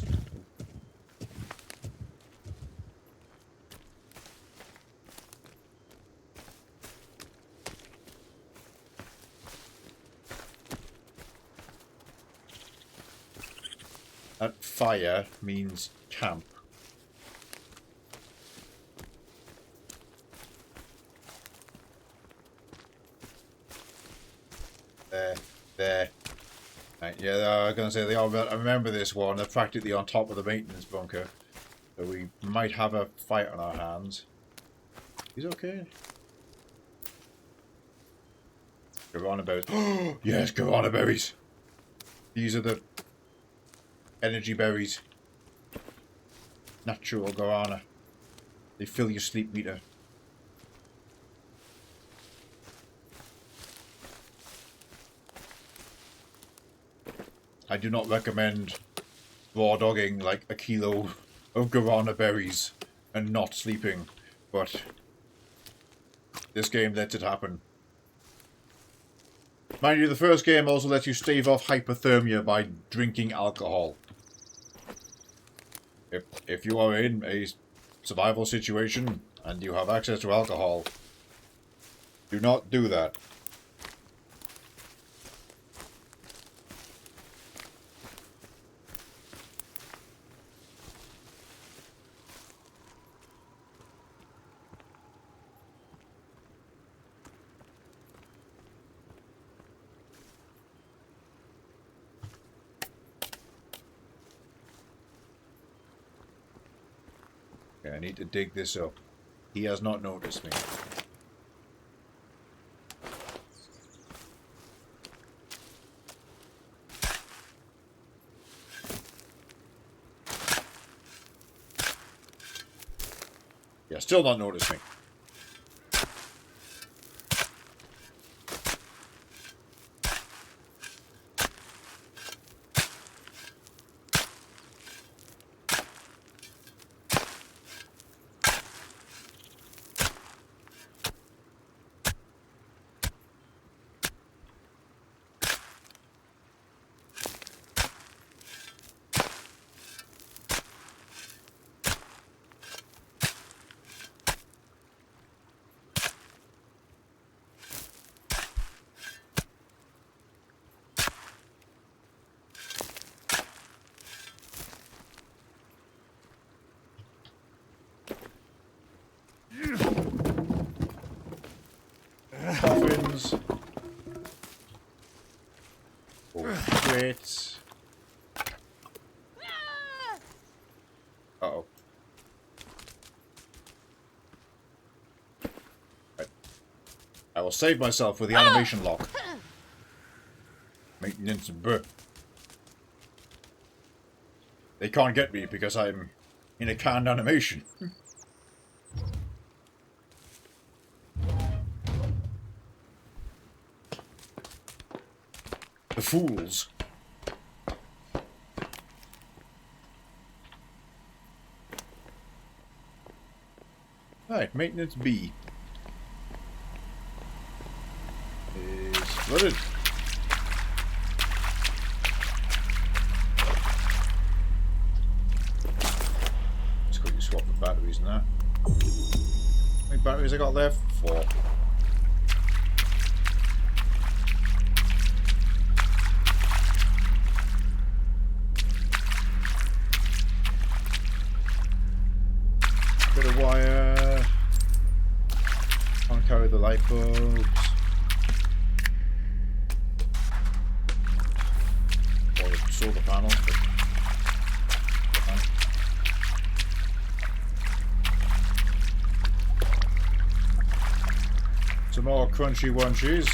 That fire means camp. There. Right, yeah, I was going to say, I remember this one. They're practically on top of the maintenance bunker. So we might have a fight on our hands. He's okay. Guarana berries. Oh, yes, guarana berries. These are the energy berries. Natural guarana. They fill your sleep meter. I do not recommend raw dogging like a kilo of guarana berries and not sleeping, but this game lets it happen. Mind you, the first game also lets you stave off hypothermia by drinking alcohol. If you are in a survival situation and you have access to alcohol, do not do that. I need to dig this up. He has not noticed me. Yeah, still not noticed me. Coffins. Oh, crates. Uh-oh. Right. I will save myself with the animation lock. Maintenance bruh. They can't get me because I'm in a canned animation. The fools. Right, maintenance B is flooded. Let's quickly swap the batteries now. How many batteries I got left? 4. Bit of wire. Can't carry the light bulbs. Or the solar panels, but crunchy munchies.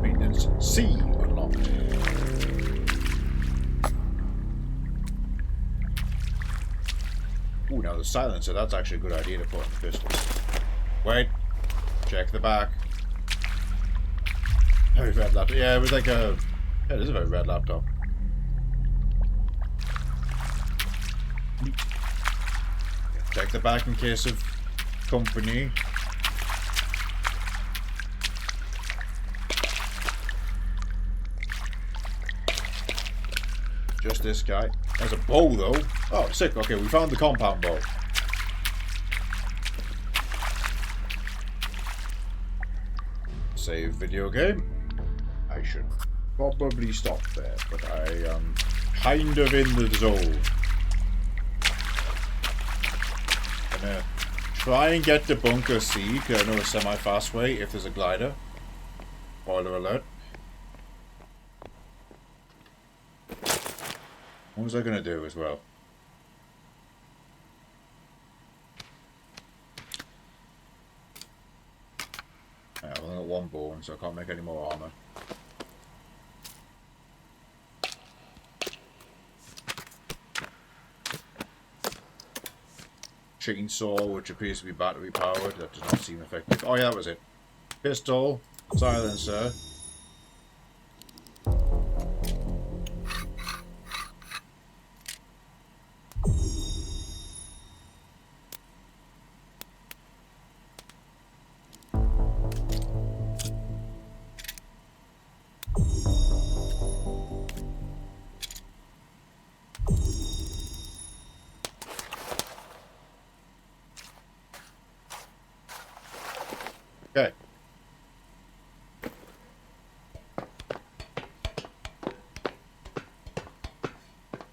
Maintenance C unlocked. Ooh, now the silencer, that's actually a good idea to put in the pistol. Wait. Check the back. Very red laptop. Yeah, it was like a... Yeah, it is a very red laptop. Check the back in case of company. Just this guy. There's a bow, though. Oh, sick. Okay, we found the compound bow. Save video game. I should probably stop there, but I am kind of in the zone. Gonna try and get to Bunker C, because I know a semi-fast way if there's a glider. Spoiler alert. What was I gonna do as well? Yeah, I've only got one bone, so I can't make any more armor. Chainsaw, which appears to be battery powered. That does not seem effective. Oh yeah, that was it. Pistol, silencer. Okay.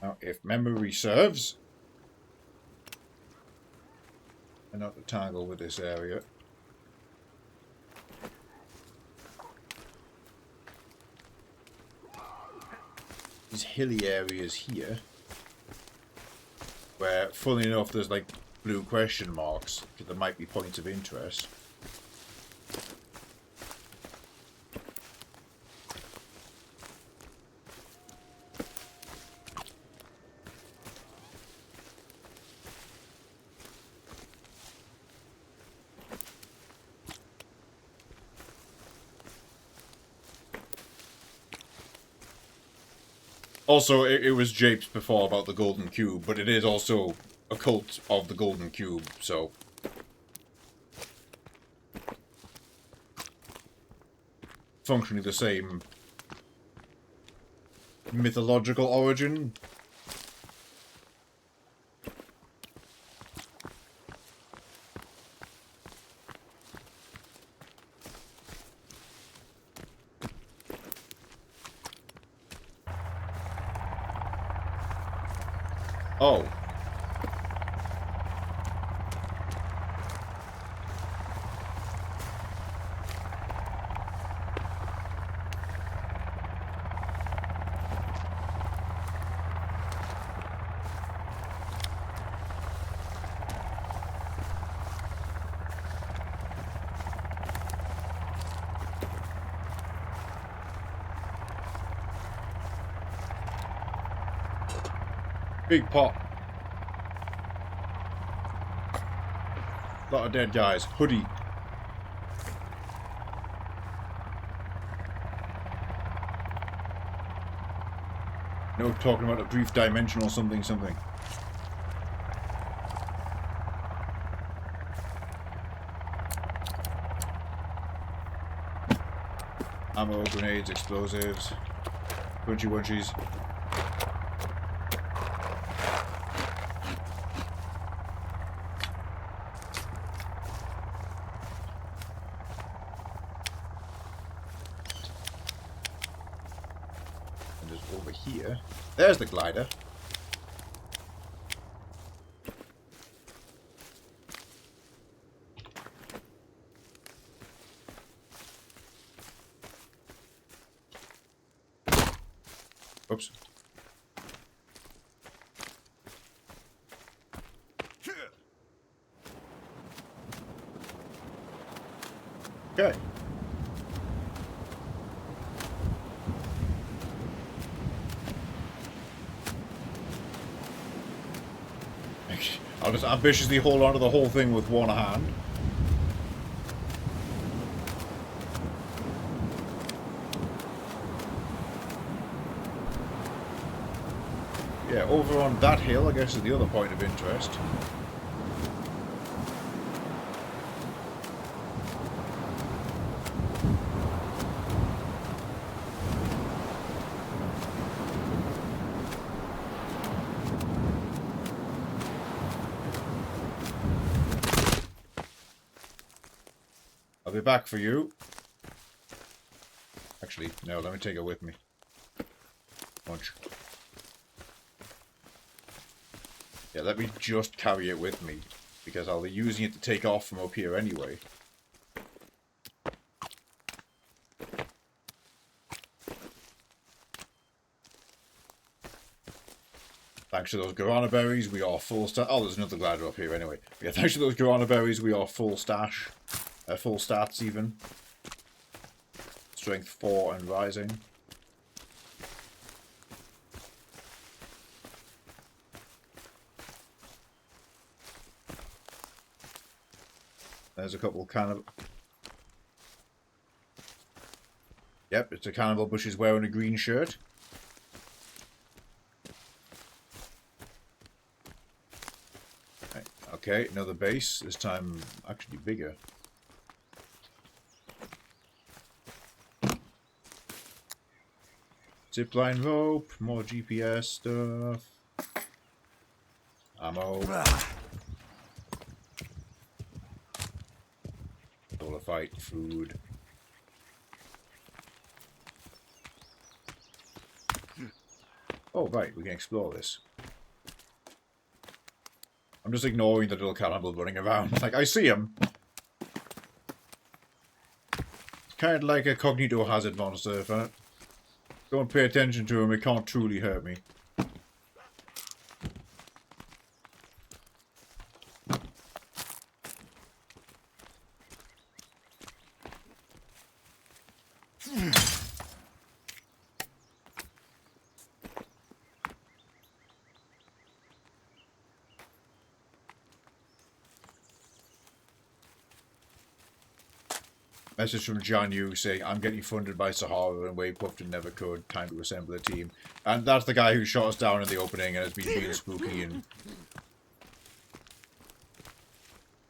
Now, if memory serves, and not to tangle with this area. These hilly areas here, where, funnily enough, there's like blue question marks, because there might be points of interest. Also, it was japed before about the Golden Cube, but it is also a cult of the Golden Cube, so... functionally the same mythological origin. Oh. Big pot. Lot of dead guys. Hoodie. No, talking about a brief dimensional something something. Ammo, grenades, explosives. Crunchy munchies. Over here. There's the glider. Oops. Okay. I'll just ambitiously hold on to the whole thing with one hand. Yeah, over on that hill, I guess, is the other point of interest. I'll be back for you. Actually, no, let me take it with me. Punch. Yeah, let me just carry it with me, because I'll be using it to take off from up here anyway. Thanks to those guarana berries, we are full stash. Oh, there's another glider up here anyway. Yeah, thanks to those guarana berries, we are full stash. Full stats even. Strength 4 and rising. There's a couple cannibal. Yep, it's a cannibal bushes wearing a green shirt. Okay, another base. This time actually bigger. Zipline rope, more GPS stuff. Ammo. Solar fight, food. Oh, right, we can explore this. I'm just ignoring the little cannibal running around. Like, I see him. It's kind of like a cognito hazard monster. If I don't pay attention to him, it can't truly hurt me. Message from John Yu saying, I'm getting funded by Sahara and Wade Puffton never could. Time to assemble a team. And that's the guy who shot us down in the opening and has been being spooky and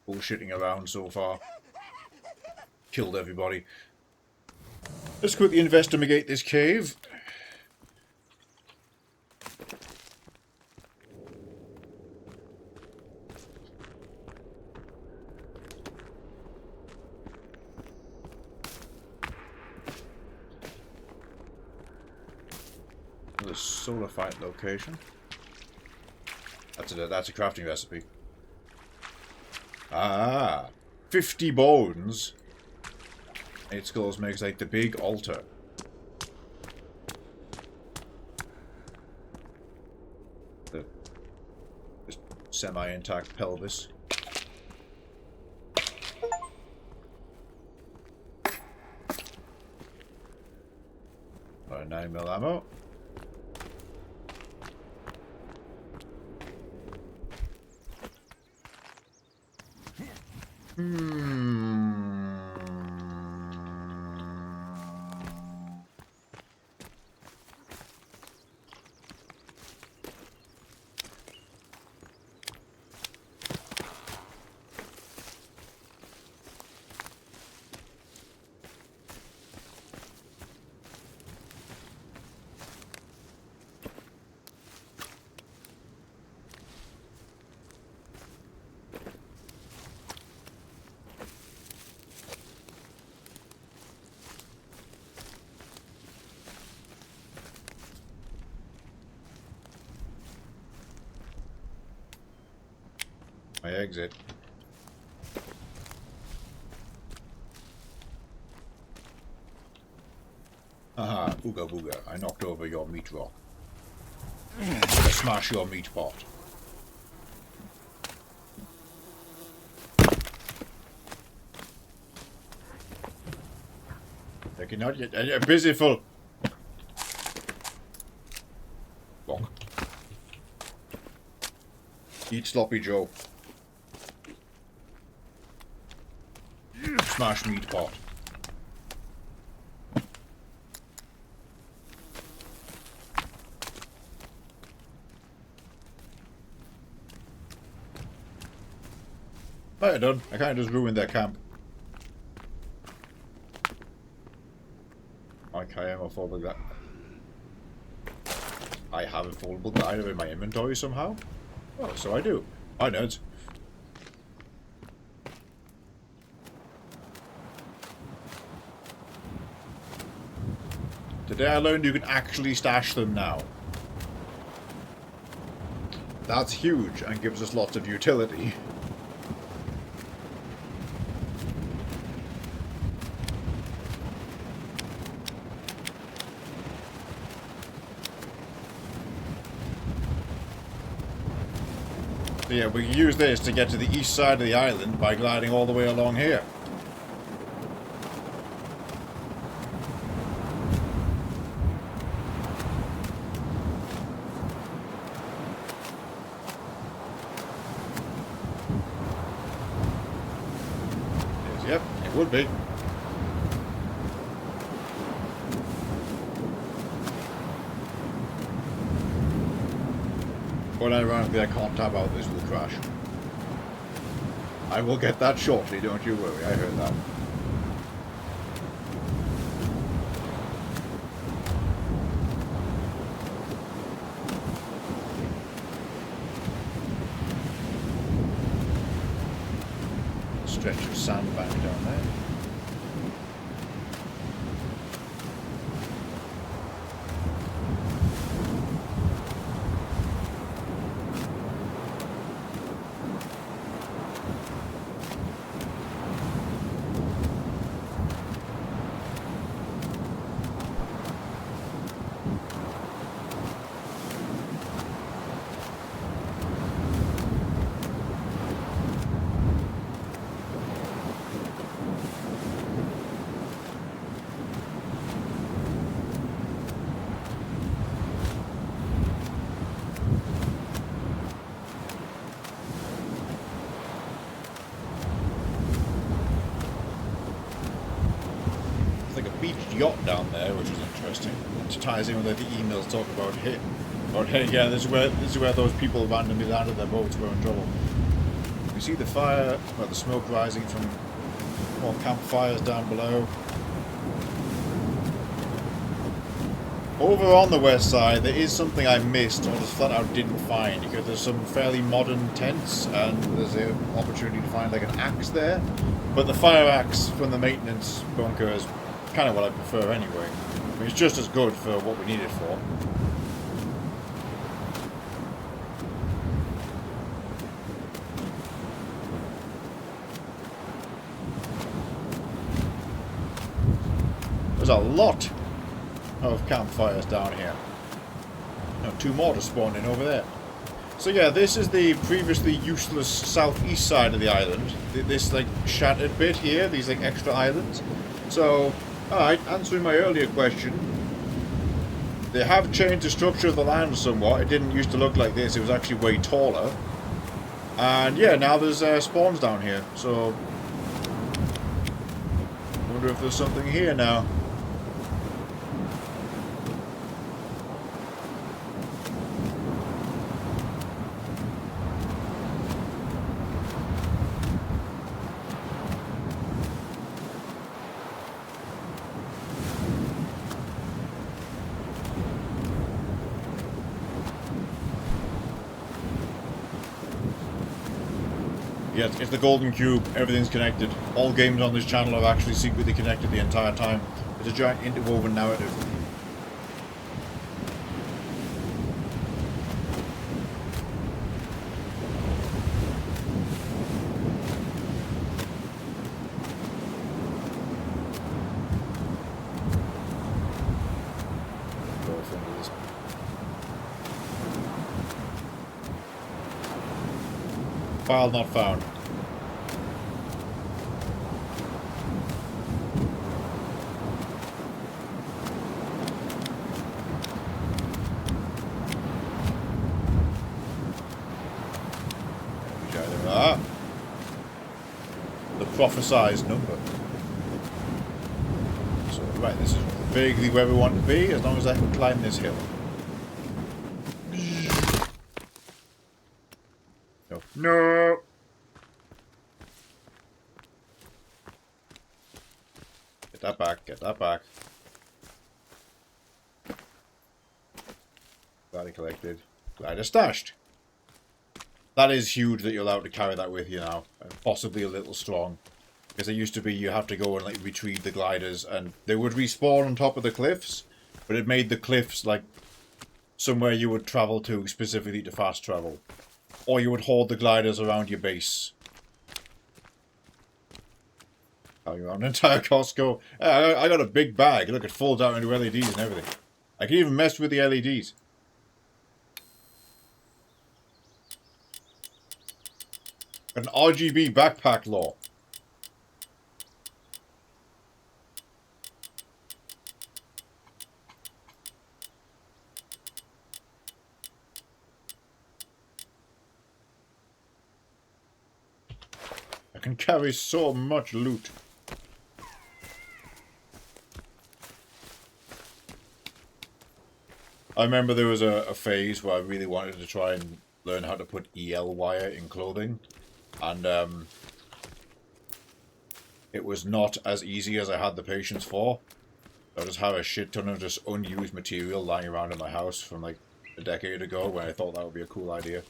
bullshitting around so far. Killed everybody. Let's quickly investigate this cave. Solar fight location. That's a crafting recipe. Ah, 50 bones. 8 skulls makes like the big altar. The semi-intact pelvis. Alright, 9mm ammo. My exit. Haha, booga booga. I knocked over your meat rock. I smash your meat pot. Okay, not yet. I'm busy full. Bonk. Eat sloppy Joe. Smash meat pot. Right, done. I kind of just ruined their camp. Like I am a foldable guide. I have a foldable guide in my inventory somehow? Oh, so I do. Hi, nerds. Today I learned you can actually stash them now. That's huge and gives us lots of utility. So yeah, we can use this to get to the east side of the island by gliding all the way along here. Yep, it would be. But ironically, I can't tab out this will crash. I will get that shortly, don't you worry, I heard that. Stretch of sandbank down there. Yacht down there, which is interesting. Which ties in with the emails talk about hey, yeah, this is where those people randomly landed their boats were in trouble. We see the fire, well, the smoke rising from more campfires down below. Over on the west side, there is something I missed, or just flat out didn't find, because there's some fairly modern tents, and there's an opportunity to find like an axe there. But the fire axe from the maintenance bunker is kind of what I prefer anyway. I mean, it's just as good for what we need it for. There's a lot of campfires down here. No, 2 more to spawn in over there. So yeah, this is the previously useless southeast side of the island. This like shattered bit here, these like extra islands. So alright, answering my earlier question, they have changed the structure of the land somewhat. It didn't used to look like this, it was actually way taller. And yeah, now there's spawns down here, so I wonder if there's something here now. Yeah, it's the golden cube. Everything's connected. All games on this channel are actually secretly connected the entire time. It's a giant interwoven narrative. File not found. prophesized number. So, right, this is vaguely where we want to be, as long as I can climb this hill. No. No! Get that back, get that back. Glider collected. Glider stashed. That is huge that you're allowed to carry that with you now. And possibly a little strong. Because it used to be you have to go and like retrieve the gliders and they would respawn on top of the cliffs. But it made the cliffs like somewhere you would travel to specifically to fast travel. Or you would hoard the gliders around your base. Carry around an entire Costco. I got a big bag. Look, it folds out into LEDs and everything. I can even mess with the LEDs. An RGB backpack law. I can carry so much loot. I remember there was a phase where I really wanted to try and learn how to put EL wire in clothing. And it was not as easy as I had the patience for. I just had a shit ton of just unused material lying around in my house from like a decade ago when I thought that would be a cool idea.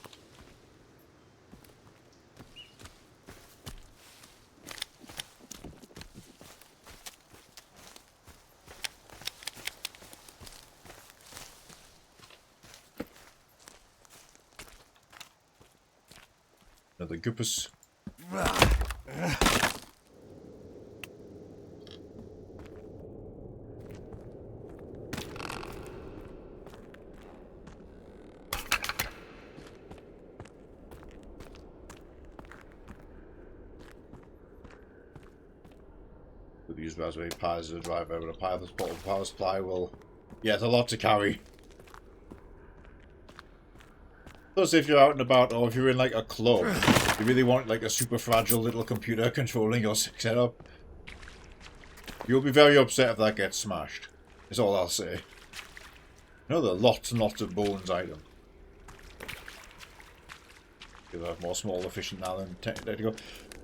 Another Goopus. We'll use Raspberry Pi as a driver, but a power supply will... Yeah, it's a lot to carry. Plus, if you're out and about, or if you're in like a club, you really want like a super fragile little computer controlling your setup, you'll be very upset if that gets smashed. Is all I'll say. Another lots and lots of bones item. Because I have more small efficient now than there to go.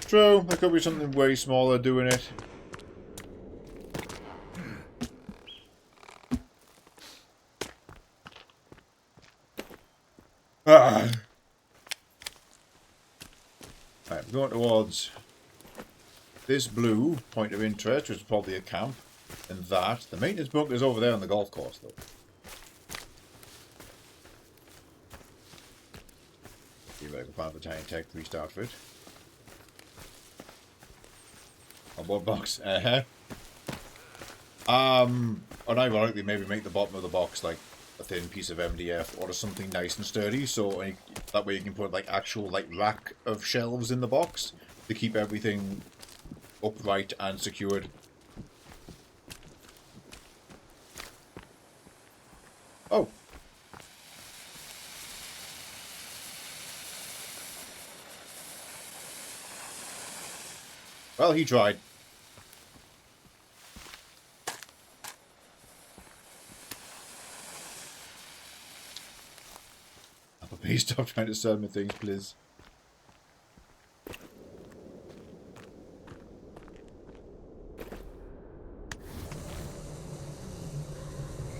True, there could be something way smaller doing it. Right, we're going towards this blue point of interest, which is probably a camp, and that. The maintenance bunker is over there on the golf course, though. See if I can find the Tiny Tech Priest outfit. On board box. Unironically, maybe make the bottom of the box like a thin piece of MDF or something nice and sturdy, so that way you can put like actual like rack of shelves in the box to keep everything upright and secured. Oh. Well, he tried. Please stop trying to sell me things, please.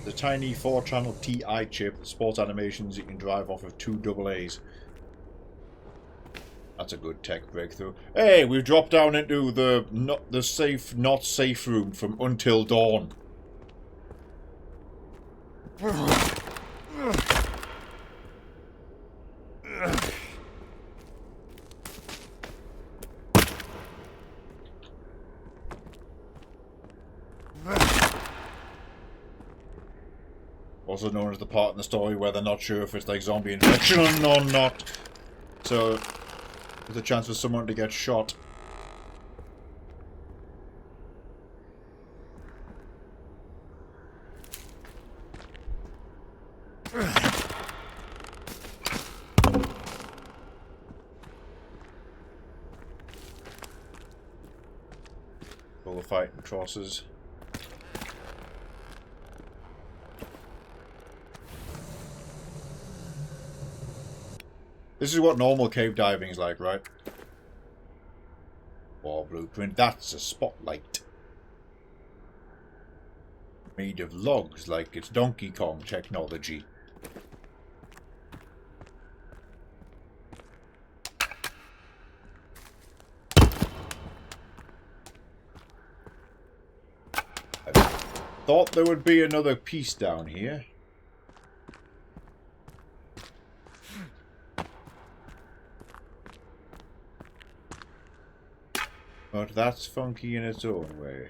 The tiny 4-channel TI chip, sports animations you can drive off of 2 AA's. That's a good tech breakthrough. Hey, we've dropped down into the not safe room from Until Dawn. Also known as the part in the story where they're not sure if it's like zombie infection or not. So there's a chance for someone to get shot. Bullfighting crosses. This is what normal cave diving is like, right? War blueprint. That's a spotlight. Made of logs like it's Donkey Kong technology. I thought there would be another piece down here. But that's funky in its own way.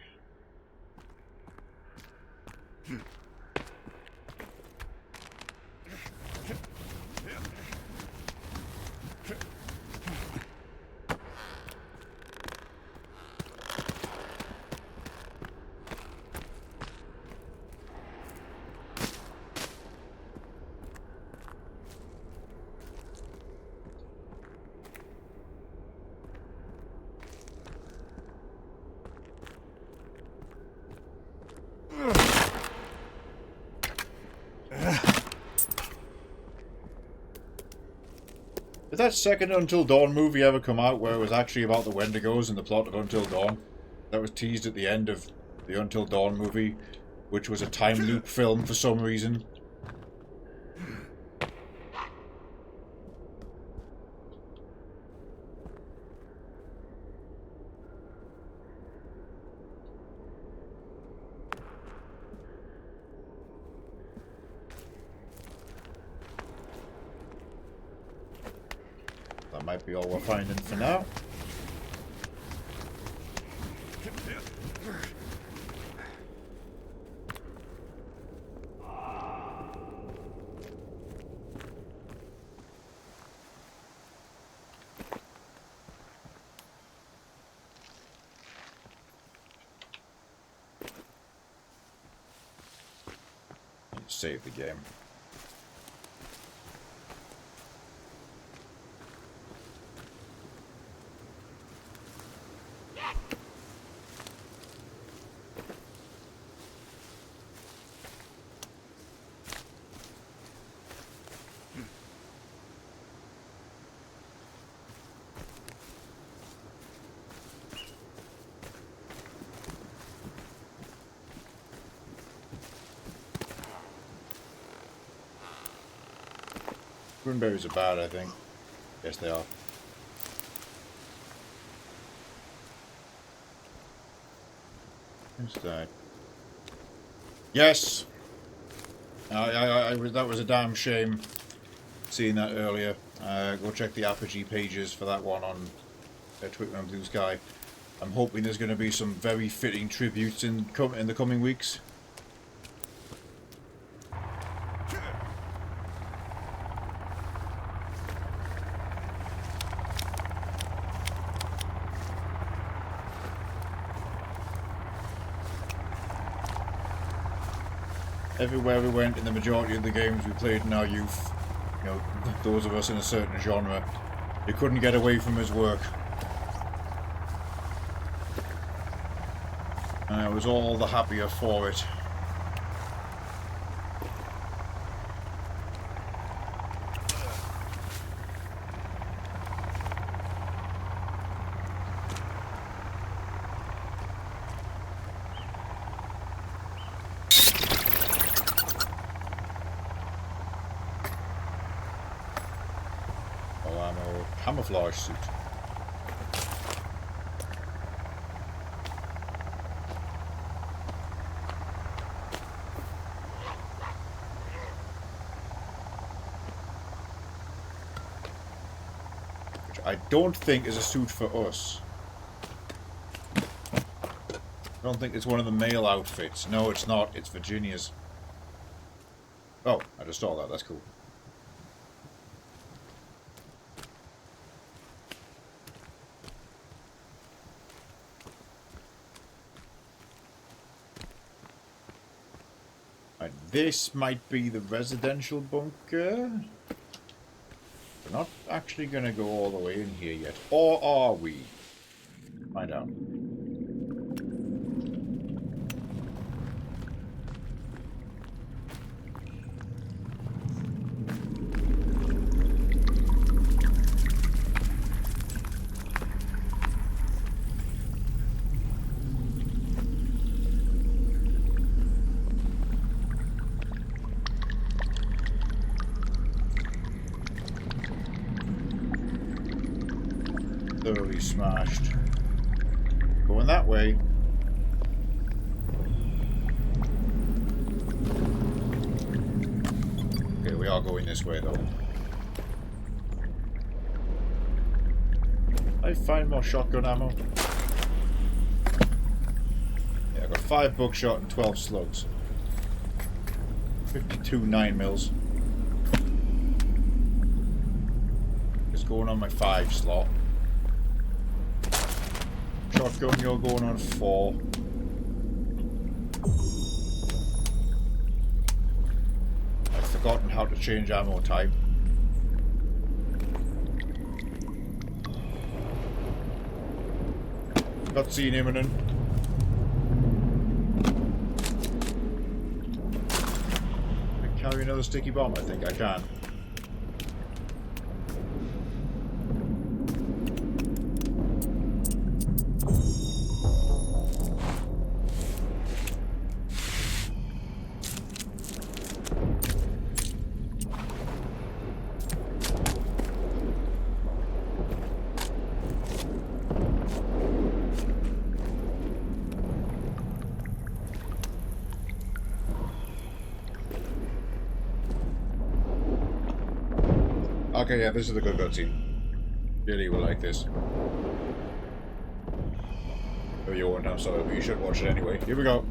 Did that second Until Dawn movie ever come out where it was actually about the Wendigos and the plot of Until Dawn? That was teased at the end of the Until Dawn movie, which was a time loop film for some reason. That might be all we're finding for now. Save the game. Spoonberries are bad, I think. Yes, they are. Who's that? Yes! That was a damn shame seeing that earlier. Go check the Apogee pages for that one on Twitter and Blue Sky. I'm hoping there's going to be some very fitting tributes in the coming weeks. Everywhere we went in the majority of the games we played in our youth, you know, those of us in a certain genre, you couldn't get away from his work. And I was all the happier for it. Camouflage suit. Which I don't think is a suit for us. I don't think it's one of the male outfits. No, it's not. It's Virginia's. Oh, I just saw that. That's cool. This might be the residential bunker. We're not actually going to go all the way in here yet. Or are we? Find out. smashed. Going that way. Okay, we are going this way though. I find more shotgun ammo. Yeah, I got 5 buckshot and 12 slugs. 52 9mm. It's going on my 5 slot. Shotgun, you're going on 4. I've forgotten how to change ammo type. Cutscene imminent. I can carry another sticky bomb, I think I can. Okay, yeah, this is a good cutscene. Really will like this. Oh, you won't, I'm sorry, but you should watch it anyway. Here we go.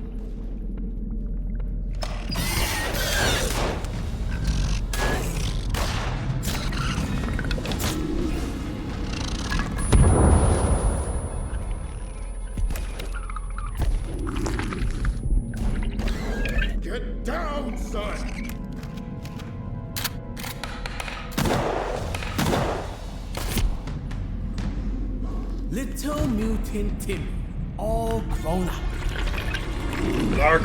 Get down, son! Little mutant Timmy, all grown up. Lark.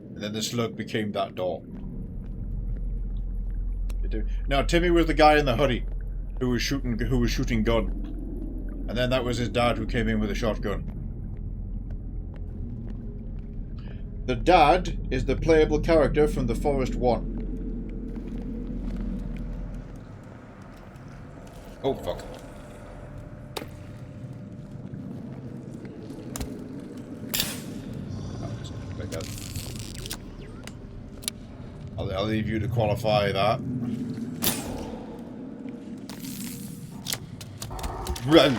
And then the slug became that door. Now Timmy was the guy in the hoodie who was shooting gun. And then that was his dad who came in with a shotgun. The dad is the playable character from The Forest 1. Oh, fuck. Like that. I'll leave you to qualify that. Run!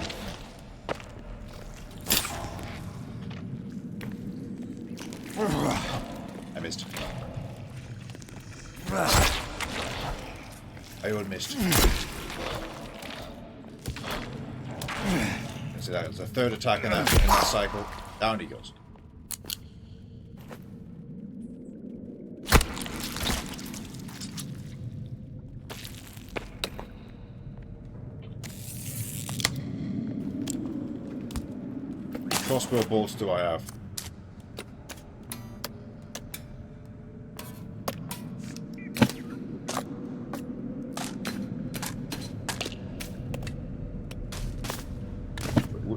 I missed. I all missed. See, that's the 3rd attack in that cycle. Down he goes. Crossbow bolts do I have?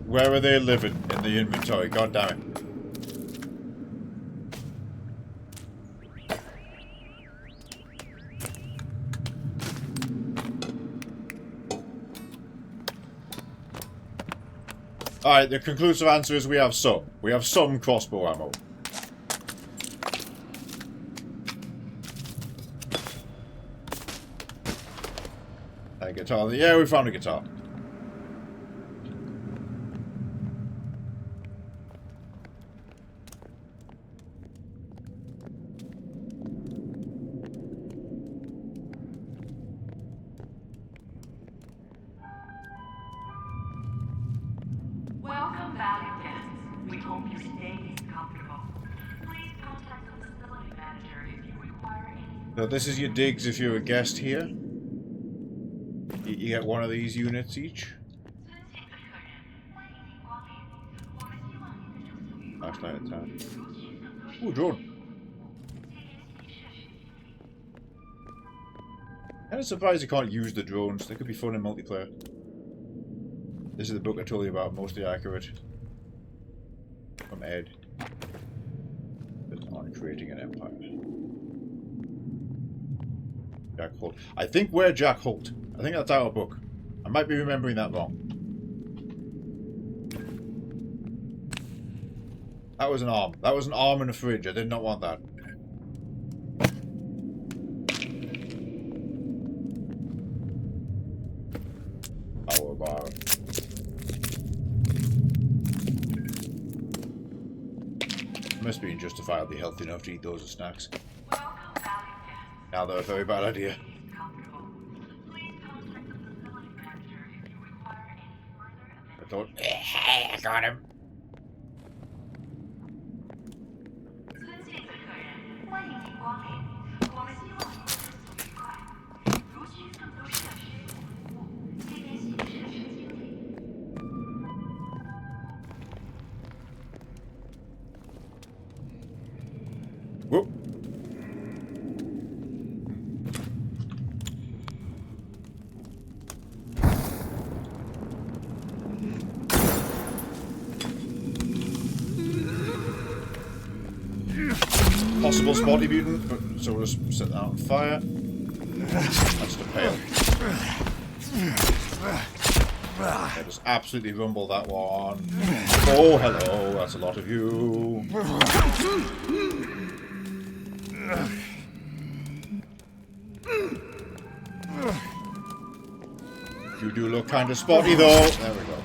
Where are they living in the inventory? God damn it. Alright, the conclusive answer is we have some. We have some crossbow ammo. A guitar. Yeah, we found a guitar. Welcome back, guests. We hope you stay comfortable. Please contact the facility manager if you require any. So this is your digs if you're a guest here. You get one of these units each. Flashlight attack. Ooh, drone. Kind of surprised you can't use the drones. They could be fun in multiplayer. This is the book I told you about, mostly accurate. From Ed. Creating an empire. Jack Holt. I think we're Jack Holt. I think that's our book. I might be remembering that wrong. That was an arm. That was an arm in a fridge. I did not want that. Power bar. Must be justifiably healthy enough to eat those as snacks. Now they're a very bad idea. I thought, I got him. Whoop. Possible spotty mutant, but so we'll just set that on fire. That's the pail. Yeah, just absolutely rumble that one. Oh, hello, that's a lot of you. You do look kind of spotty though. There we go.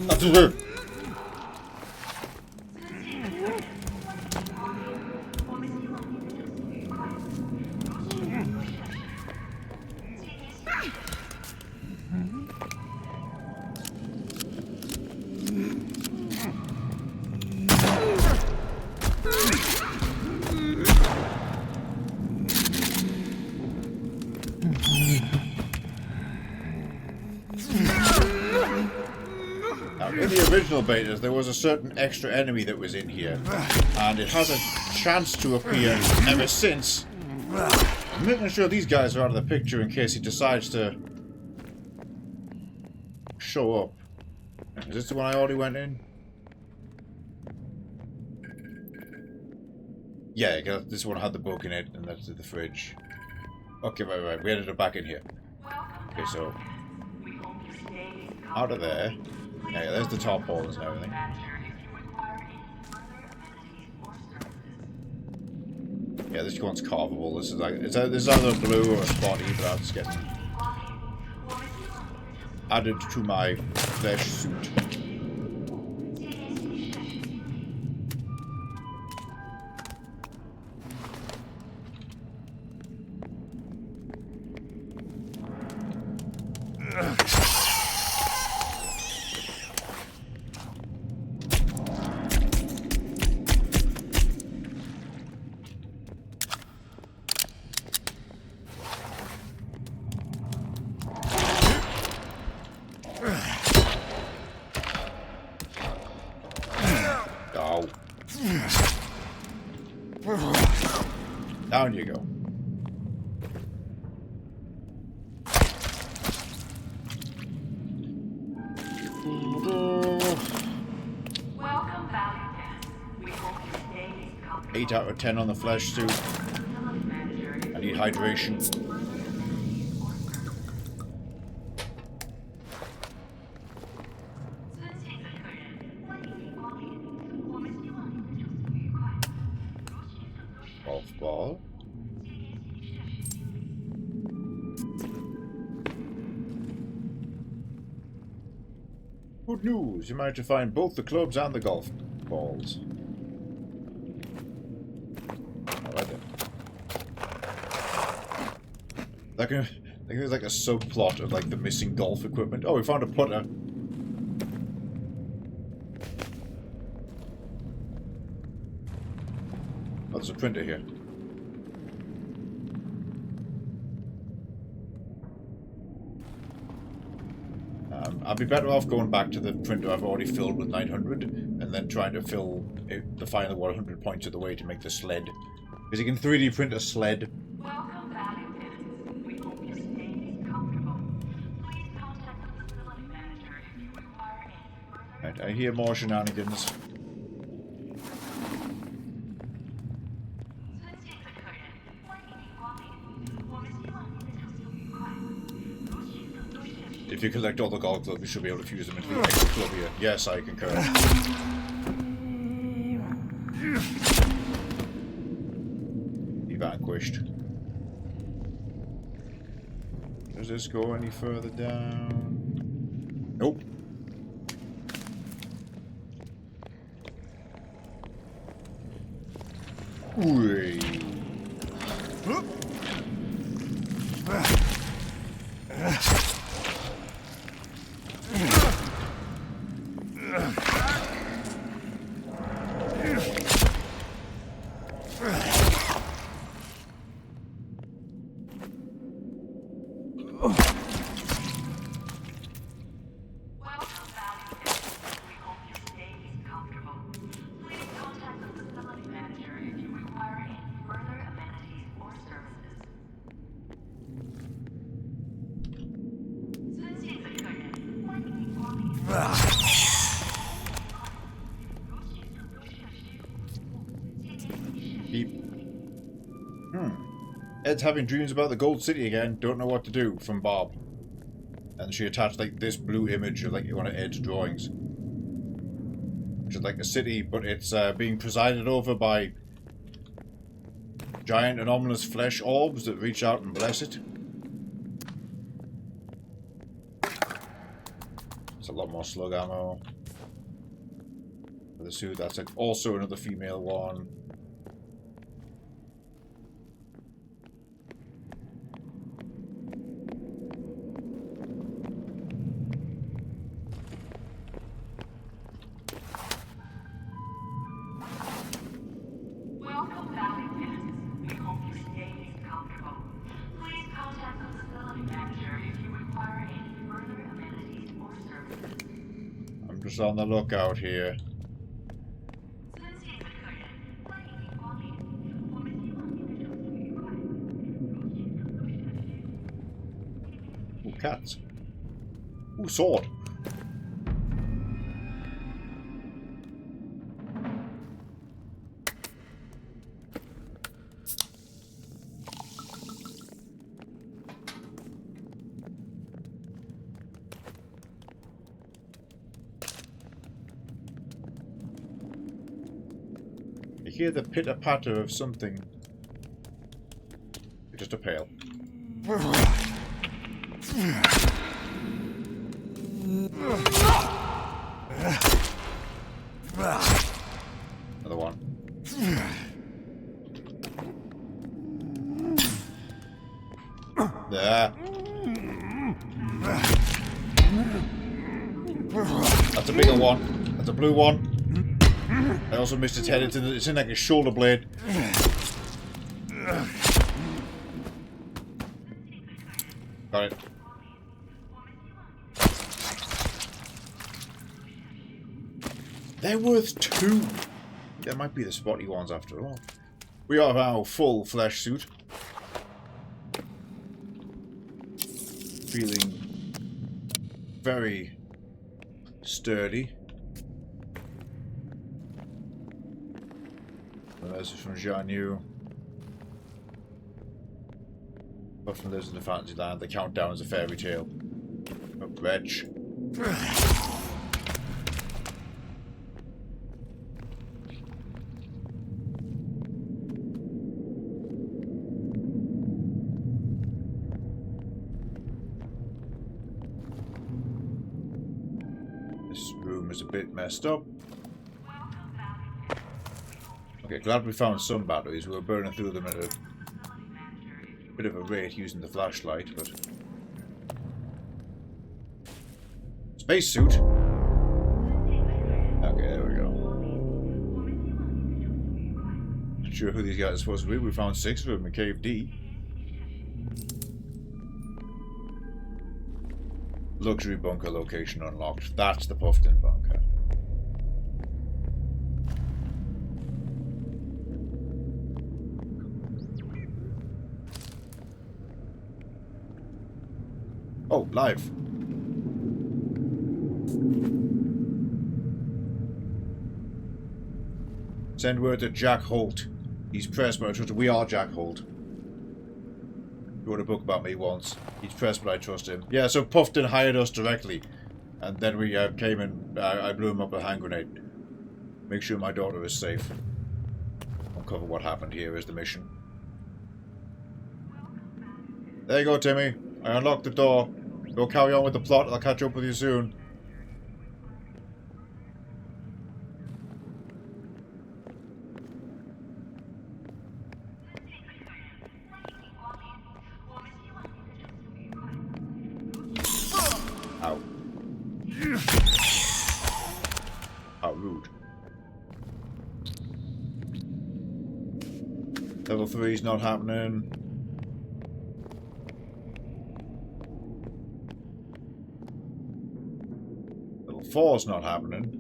That's it. In the original betas, there was a certain extra enemy that was in here, and it has a chance to appear ever since. I'm making sure these guys are out of the picture in case he decides to show up. Is this the one I already went in? Yeah, this one had the book in it, and that's the fridge. Okay, right. We ended up back in here. Okay, so out of there. Yeah, there's the top holes and everything. Yeah, this one's carvable. This is like this is either blue or a spotty, but I'm just getting added to my flesh suit. Down you go. Welcome back again. We hope you stay comfortable. 8 out of 10 on the flesh suit. I need hydration. Golf ball. Good news, you managed to find both the clubs and the golf balls. Alright then. I think there's like a subplot of like the missing golf equipment. Oh, we found a putter. Oh, there's a printer here. I'd be better off going back to the printer I've already filled with 900 and then trying to fill the final 100 points of the way to make the sled. Because you can 3D print a sled. Welcome back again. We hope you stay comfortable. Please contact Right, I hear more shenanigans. If you collect all the gold gloves, you should be able to fuse them into the extra club here. Yes, I concur. He vanquished. Does this go any further down? Nope. Ooh. Beep. Ed's having dreams about the Gold City again. Don't know what to do. From Bob. And she attached like this blue image of like one of Ed's drawings. Which is like a city, but it's being presided over by giant and ominous flesh orbs that reach out and bless it. It's a lot more slug ammo. For the suit, that's like also another female one. Welcome back, guests. We hope your stay is comfortable. Please contact the facility manager if you require any further amenities or services. I'm just on the lookout here. Ooh, cats. Ooh, sword. I hear the pitter-patter of something. Just a pail. Another one. There. That's a bigger one. That's a blue one. I also missed its head. It's in like a shoulder blade. Got it. They're worth 2. There might be the spotty ones after all. We are our full flesh suit. Feeling very sturdy. This is from Jian Yu. But from those in the fantasy land, the countdown is a fairy tale. Oh, wretch. This room is a bit messed up. Okay, glad we found some batteries. We were burning through them at a bit of a rate using the flashlight, but... Spacesuit! Okay, there we go. Not sure who these guys are supposed to be. We found 6 of them in Cave D. Luxury bunker location unlocked. That's the Puffton bunker. Oh, live. Send word to Jack Holt. He's pressed, but I trust him. We are Jack Holt. He wrote a book about me once. He's pressed, but I trust him. Yeah, so Puffton hired us directly. And then we came and I blew him up with a hand grenade. Make sure my daughter is safe. Uncover what happened here is the mission. There you go, Timmy. I unlocked the door. Go carry on with the plot. I'll catch up with you soon. Ow. How rude. Level 3's not happening. Level 4's not happening.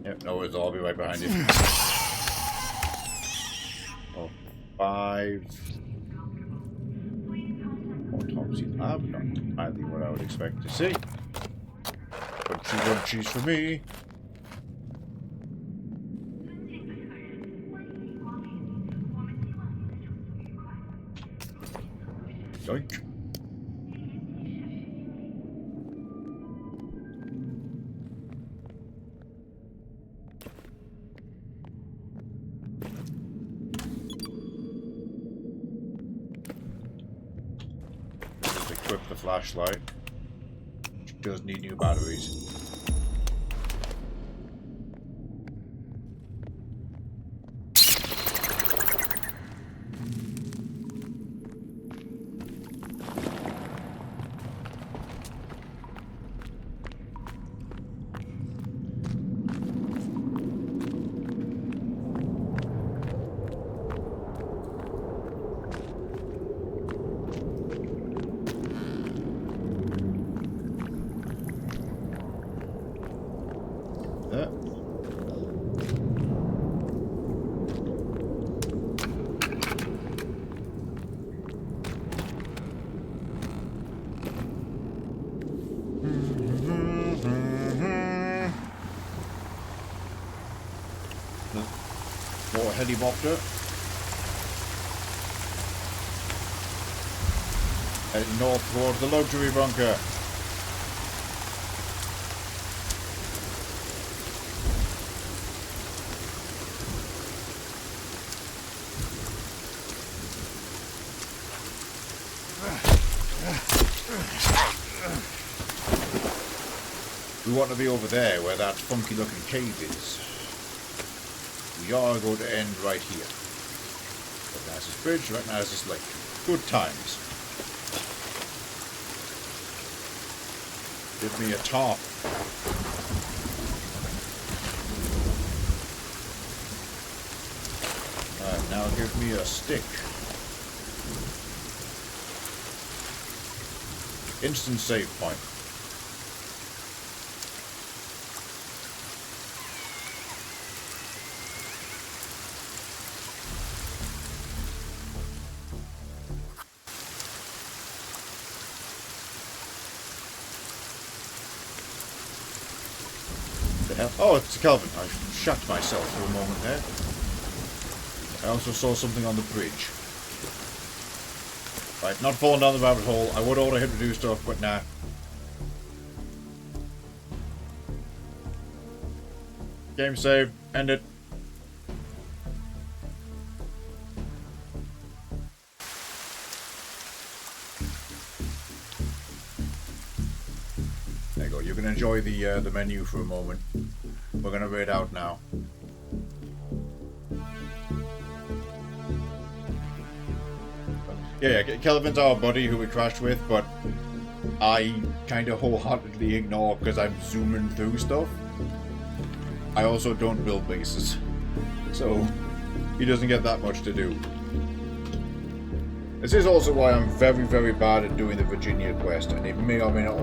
Yep, no worries, I'll be right behind you. Oh, 5. Autopsy lab, not entirely what I would expect to see. But cheese for me. Yoink. Equip the flashlight. Which does need new batteries. More helicopter. Heading north towards the luxury bunker. We want to be over there where that funky looking cave is. We are going to end right here. Right now is this bridge, right now is this lake. Good times. Give me a top. Now give me a stick. Instant save point. Oh, it's Kelvin. I shot myself for a moment there. I also saw something on the bridge. Right, not falling down the rabbit hole. I would order him to do stuff, but nah. Game save. End it. There you go. You can enjoy the menu for a moment. We're gonna raid out now. Yeah, Kelvin's our buddy who we crashed with, but I kind of wholeheartedly ignore because I'm zooming through stuff. I also don't build bases, so he doesn't get that much to do. This is also why I'm very, very bad at doing the Virginia quest, and it may or may not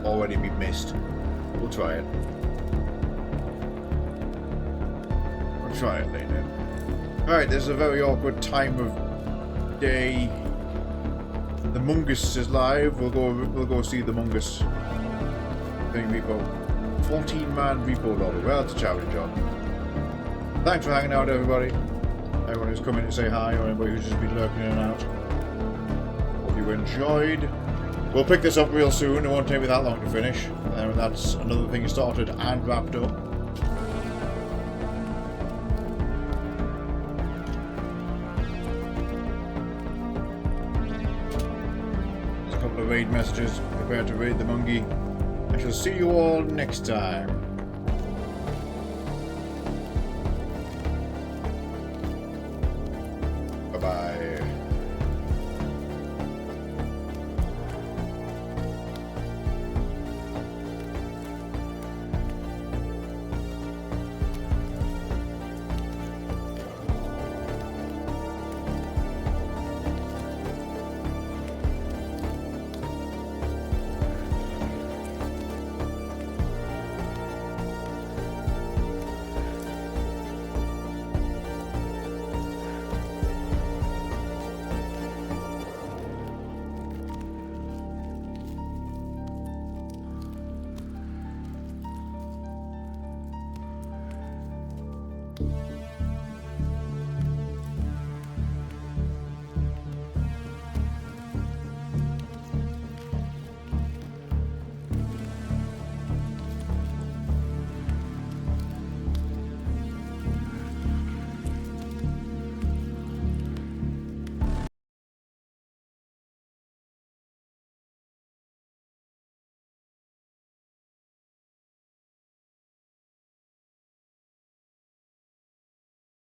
already be missed. We'll try it. We'll try it later. Alright, this is a very awkward time of day. The Mungus is live. We'll go see the Mungus thing repo. 14-man repo lobby. Well, it's a charity job. Thanks for hanging out, everybody. Everyone who's come in to say hi, or anybody who's just been lurking in and out. Hope you enjoyed. We'll pick this up real soon. It won't take me that long to finish. And that's another thing started and wrapped up. There's a couple of raid messages. Prepare to raid the Mungie. I shall see you all next time. Bye-bye.